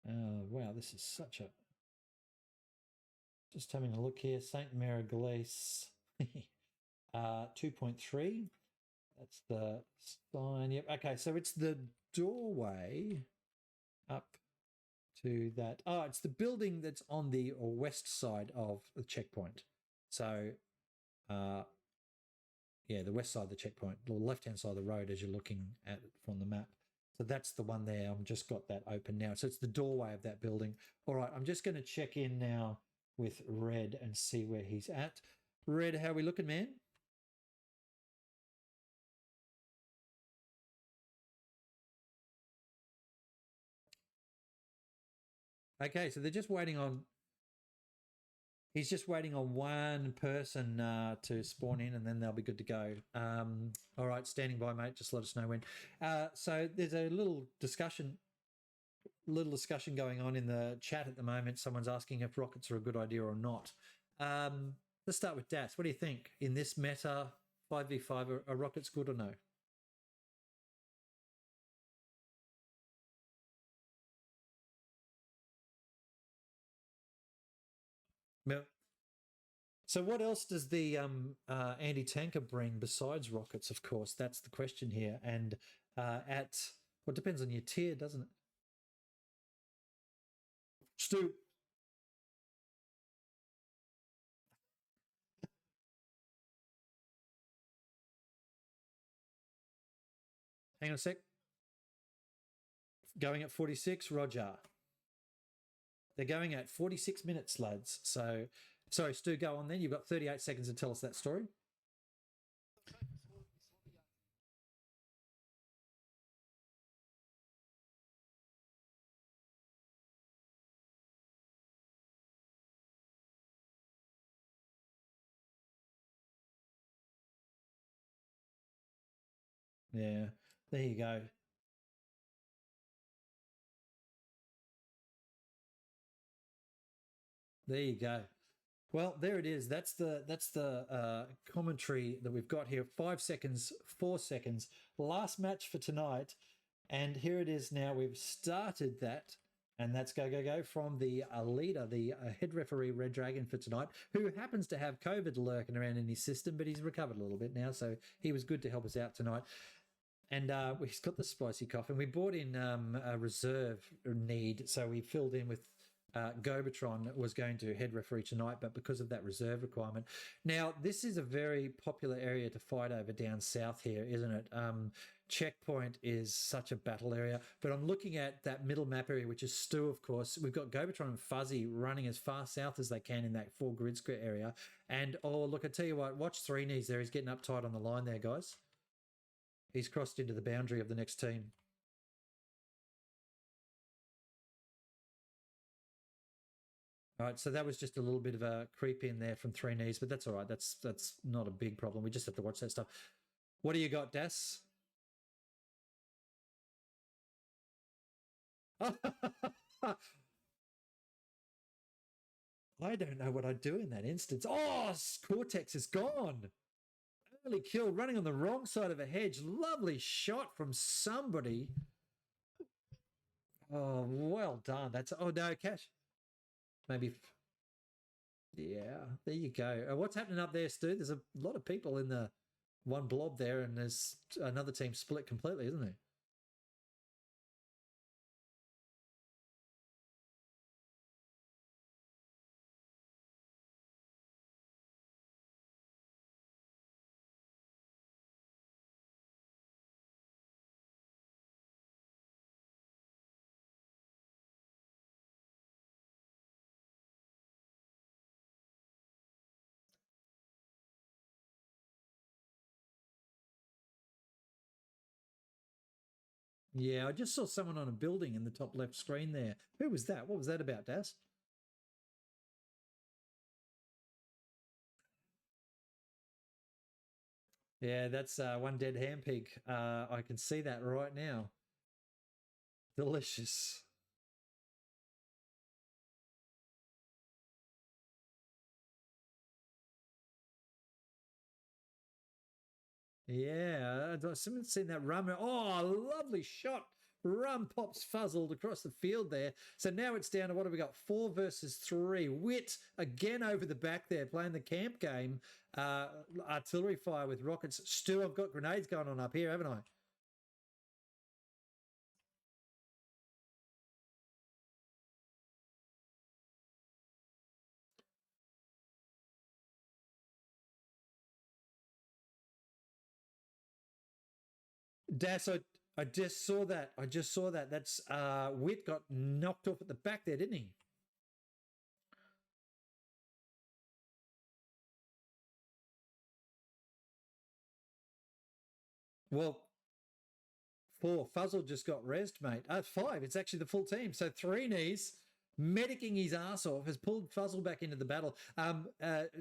Wow, this is such a... Just having a look here. St. Mary Glace 2.3. That's the sign. Yep. Okay, so it's the doorway up to that. Oh, it's the building that's on the west side of the checkpoint. So, yeah, the west side of the checkpoint, the left-hand side of the road as you're looking at it from the map. So that's the one there. I've just got that open now. So it's the doorway of that building. All right, I'm just going to check in now with Red and see where he's at. Red, how are we looking, man? Okay, so they're just waiting on... He's just waiting on one person to spawn in, and then they'll be good to go. All right, standing by, mate. Just let us know when. So there's a little discussion going on in the chat at the moment. Someone's asking if rockets are a good idea or not. Let's start with Das. What do you think? In this meta, 5v5, are rockets good or no? So what else does the anti-tanker bring besides rockets, of course? That's the question here. And well, it depends on your tier, doesn't it? Stu. Hang on a sec. Going at 46, Roger. They're going at 46 minutes, lads. So... Sorry, Stu, go on then. You've got 38 seconds to tell us that story. Yeah, there you go. There you go. Well, there it is. That's the commentary that we've got here. 5 seconds, 4 seconds. Last match for tonight, and here it is now. We've started that, and that's go from the leader, the head referee, Red Dragon, for tonight, who happens to have COVID lurking around in his system, but he's recovered a little bit now, so he was good to help us out tonight. And he's got the spicy cough, and we brought in a reserve need, so we filled in with Gobertron was going to head referee tonight, but because of that reserve requirement. Now, this is a very popular area to fight over down south here, isn't it? Checkpoint is such a battle area, but I'm looking at that middle map area, which is Stu, of course. We've got Gobertron and Fuzzy running as far south as they can in that 4 grid square area. And, oh, look, I tell you what, watch 3 knees there. He's getting up tight on the line there, guys. He's crossed into the boundary of the next team. All right, so that was just a little bit of a creep in there from 3 knees, but that's all right. That's not a big problem. We just have to watch that stuff. What do you got, Das? I don't know what I'd do in that instance. Oh, Cortex is gone. Early kill, running on the wrong side of a hedge. Lovely shot from somebody. Oh, well done. That's oh no, Cash. Maybe. Yeah, there you go. What's happening up there, Stu? There's a lot of people in the one blob there, and there's another team split completely, isn't there? Yeah, I just saw someone on a building in the top left screen there. Who was that? What was that about, Das? Yeah, that's one dead ham pig. I can see that right now. Delicious. Yeah, someone's seen that rum. Oh, lovely shot. Rum pops fuzzled across the field there. So now it's down to what have we got? 4 versus 3. Wit again over the back there playing the camp game. Artillery fire with rockets. Stu, I've got grenades going on up here, haven't I? Das, I just saw that. I just saw that. That's Wit got knocked off at the back there, didn't he? Well, 4. Fuzzle just got rezzed, mate. 5. It's actually the full team. So 3 knees, medicing his ass off, has pulled Fuzzle back into the battle.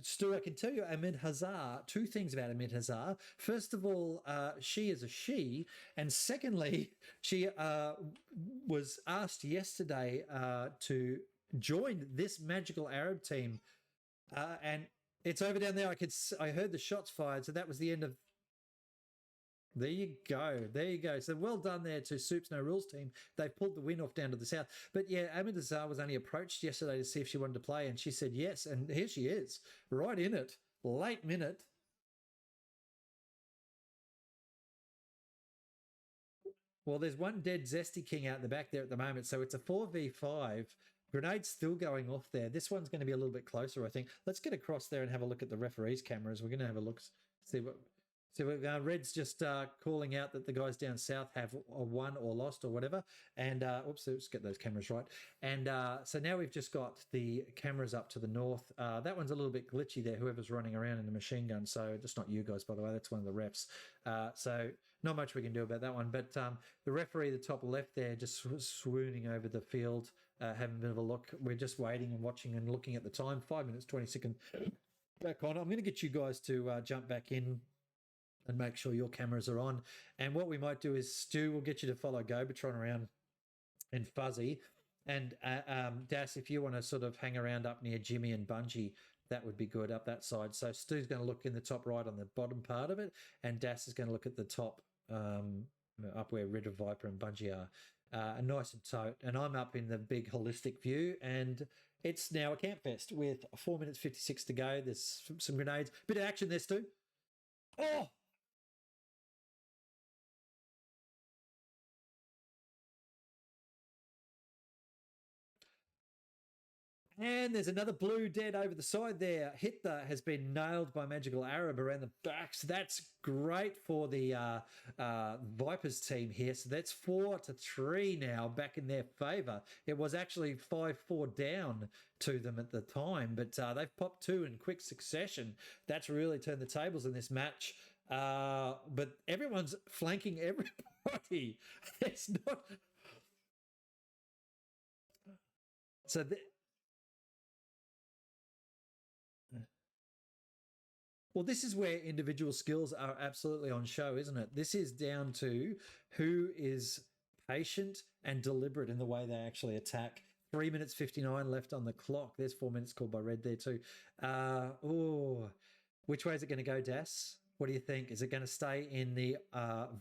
Stu, I can tell you, Ahmed Hazar, 2 things about Ahmed Hazar. First of all, she is a she. And secondly, she was asked yesterday to join this magical Arab team. And it's over down there. I heard the shots fired. So that was the end of. There you go. There you go. So well done there to Soups No Rules team. They've pulled the win off down to the south. But yeah, Ahmed Azar was only approached yesterday to see if she wanted to play, and she said yes. And here she is, right in it, late minute. Well, there's one dead Zesty King out the back there at the moment. So it's a 4v5. Grenade's still going off there. This one's going to be a little bit closer, I think. Let's get across there and have a look at the referee's cameras. We're going to have a look, see what. So Red's just calling out that the guys down south have won or lost or whatever. And oops, let's get those cameras right. And so now we've just got the cameras up to the north. That one's a little bit glitchy there, whoever's running around in the machine gun. So that's not you guys, by the way. That's one of the refs. So not much we can do about that one. But the referee, the top left there, just swooning over the field, having a bit of a look. We're just waiting and watching and looking at the time. 5 minutes, 20 seconds back on. I'm going to get you guys to jump back in and make sure your cameras are on. And what we might do is, Stu, we'll get you to follow Gobotron around and Fuzzy. And Das, if you want to sort of hang around up near Jimmy and Bungie, that would be good up that side. So Stu's going to look in the top right on the bottom part of it, and Das is going to look at the top up where Red Viper and Bungie are. Nice and tight. And I'm up in the big holistic view, and it's now a camp fest with 4 minutes 56 to go. There's some grenades. Bit of action there, Stu. Oh! And there's another blue dead over the side there. Hitler has been nailed by Magical Arab around the back. So that's great for the Vipers team here. So that's 4-3 now back in their favour. It was actually 5-4 down to them at the time, but they've popped 2 in quick succession. That's really turned the tables in this match. But everyone's flanking everybody. It's not. So well, this is where individual skills are absolutely on show, isn't it? This is down to who is patient and deliberate in the way they actually attack. 3 minutes 59 left on the clock. There's 4 minutes called by Red there too. Which way is it going to go, Das? What do you think? Is it going to stay in the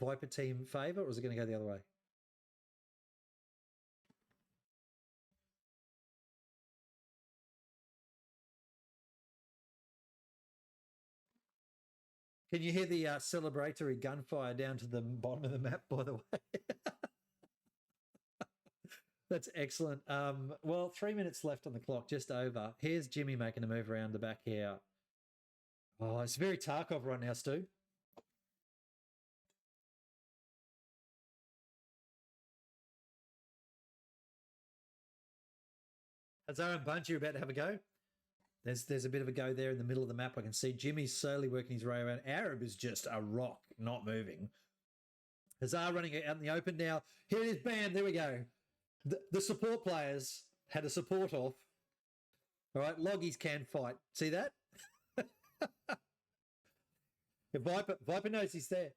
Viper team favour, or is it going to go the other way? Can you hear the celebratory gunfire down to the bottom of the map, by the way? That's excellent. Well, 3 minutes left on the clock, just over. Here's Jimmy making a move around the back here. Oh, it's very Tarkov right now, Stu. Hazara and Bungie are about to have a go. There's a bit of a go there in the middle of the map. I can see Jimmy's slowly working his way around. Arab is just a rock, not moving. Hazar running out in the open now. Here it is, bam, there we go. The support players had a support off. All right, Loggies can fight. See that? Viper knows he's there.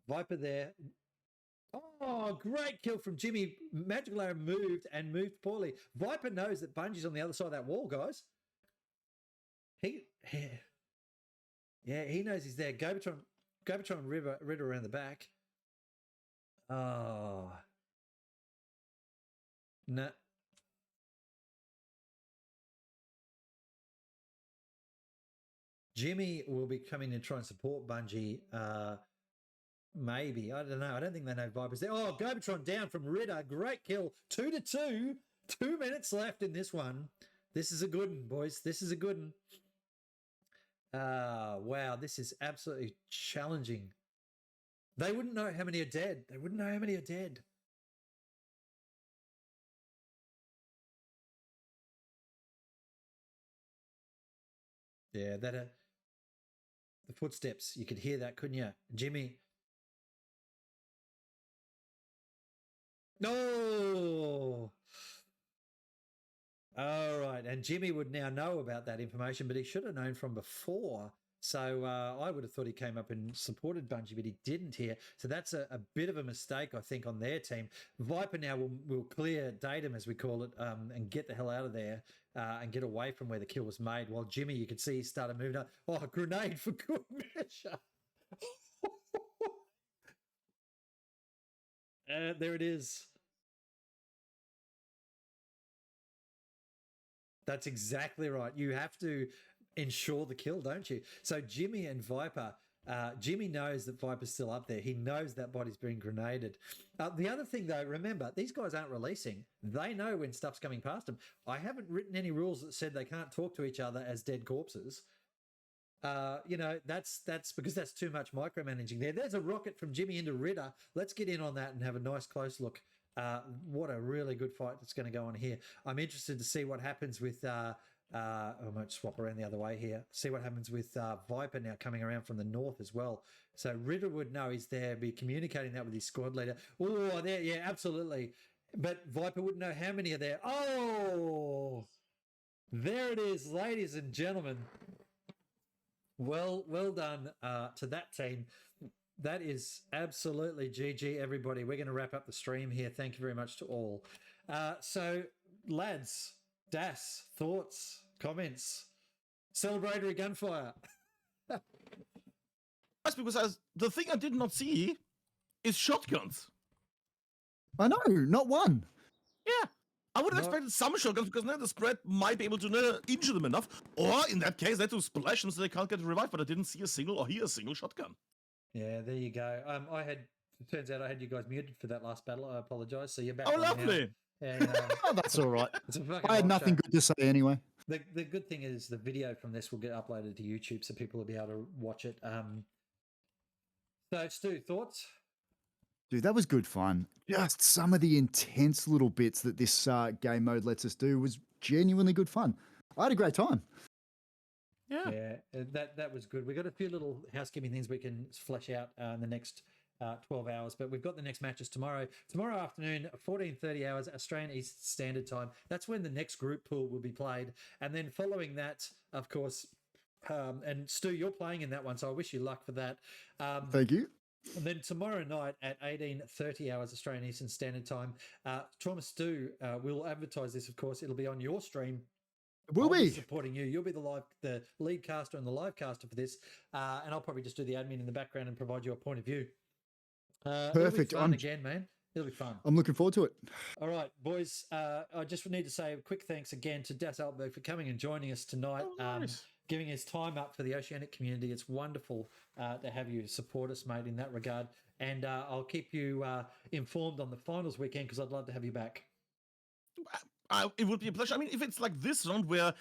Viper there. Oh, great kill from Jimmy. Magical Arrow moved and moved poorly. Viper knows that Bungie's on the other side of that wall, guys. He knows he's there. Gobotron Ritter around the back. Oh. No. Jimmy will be coming to try and support Bungie. Maybe. I don't know. I don't think they know Viper's there. Oh, Gobotron down from Ritter. Great kill. 2-2. 2 minutes left in this one. This is a good one, boys. This is a good one. Wow, this is absolutely challenging. They wouldn't know how many are dead. They wouldn't know how many are dead. Yeah, the footsteps. You could hear that, couldn't you? Jimmy. No! All right, and Jimmy would now know about that information, but he should have known from before. So I would have thought he came up and supported Bungie, but he didn't here. So that's a bit of a mistake, I think, on their team. Viper now will clear datum, as we call it, and get the hell out of there and get away from where the kill was made. While Jimmy, you could see he started moving up. Oh, grenade for good measure. There it is. That's exactly right. You have to ensure the kill, don't you? So Jimmy and Viper, Jimmy knows that Viper's still up there. He knows that body's being grenaded. The other thing, though, remember, these guys aren't releasing. They know when stuff's coming past them. I haven't written any rules that said they can't talk to each other as dead corpses. That's because that's too much micromanaging there. There's a rocket from Jimmy into Ritter. Let's get in on that and have a nice close look. What a really good fight that's going to go on here. I'm interested to see what happens with I might swap around the other way here. See what happens with Viper now coming around from the north as well. So Ritter would know he's there, be communicating that with his squad leader. Oh, there, yeah, absolutely. But Viper wouldn't know how many are there. Oh, there it is, ladies and gentlemen. Well done to that team. That is absolutely GG, everybody. We're going to wrap up the stream here. Thank you very much to all. So, lads, Das, thoughts, comments, celebratory gunfire. That's because the thing I did not see is shotguns. I know, not one. Yeah. I would have expected some shotguns because now the spread might be able to injure them enough. Or in that case, they have to splash them so they can't get revived, but I didn't see a single or hear a single shotgun. Yeah, there you go. It turns out I had you guys muted for that last battle. I apologise. So you're back. Oh, lovely. And, Oh, that's all right. it's a fucking I had rock nothing show. good to say anyway. The good thing is the video from this will get uploaded to YouTube so people will be able to watch it. So, Stu, thoughts? Dude, that was good fun. Just some of the intense little bits that this game mode lets us do was genuinely good fun. I had a great time. Yeah, that was good. We got a few little housekeeping things we can flesh out in the next 12 hours, but we've got the next matches tomorrow. Tomorrow afternoon, 14:30 hours, Australian Eastern Standard Time. That's when the next group pool will be played. And then following that, of course, and Stu, you're playing in that one, so I wish you luck for that. Thank you. And then tomorrow night at 18:30 hours Australian Eastern Standard Time, Trauma Stu will advertise this, of course. It'll be on your stream Will I'll be be. supporting you. You'll be the lead caster and the live caster for this, and I'll probably just do the admin in the background and provide you a point of view. It'll be Perfect. fun again, man. It'll be fun. I'm looking forward to it. All right, boys. I just need to say a quick thanks again to Das Altberg for coming and joining us tonight, giving his time up for the Oceanic community. It's wonderful to have you support us, mate, in that regard. And I'll keep you informed on the finals weekend because I'd love to have you back. It would be a pleasure. I mean, if it's like this round where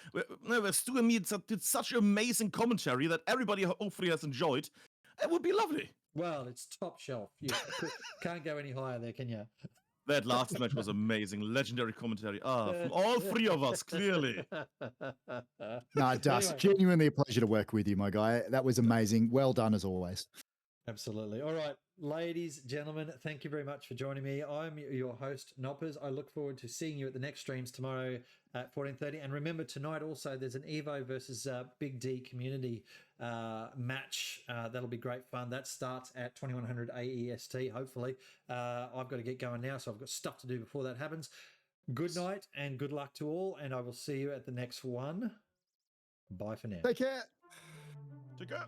Stu and me did such amazing commentary that everybody hopefully has enjoyed, it would be lovely. Well, it's top shelf. You can't go any higher there, can you? That last match was amazing. Legendary commentary. From all three of us, clearly. Nah, Dust, Anyway. genuinely a pleasure to work with you, my guy. That was amazing. Well done as always. Absolutely. All right, ladies, gentlemen, thank you very much for joining me. I'm your host, Noppers. I look forward to seeing you at the next streams tomorrow at 14:30. And remember, tonight also there's an Evo versus BiGD community match. That'll be great fun. That starts at 2100 AEST, hopefully. I've got to get going now, so I've got stuff to do before that happens. Good night and good luck to all, and I will see you at the next one. Bye for now. Take care. Take care.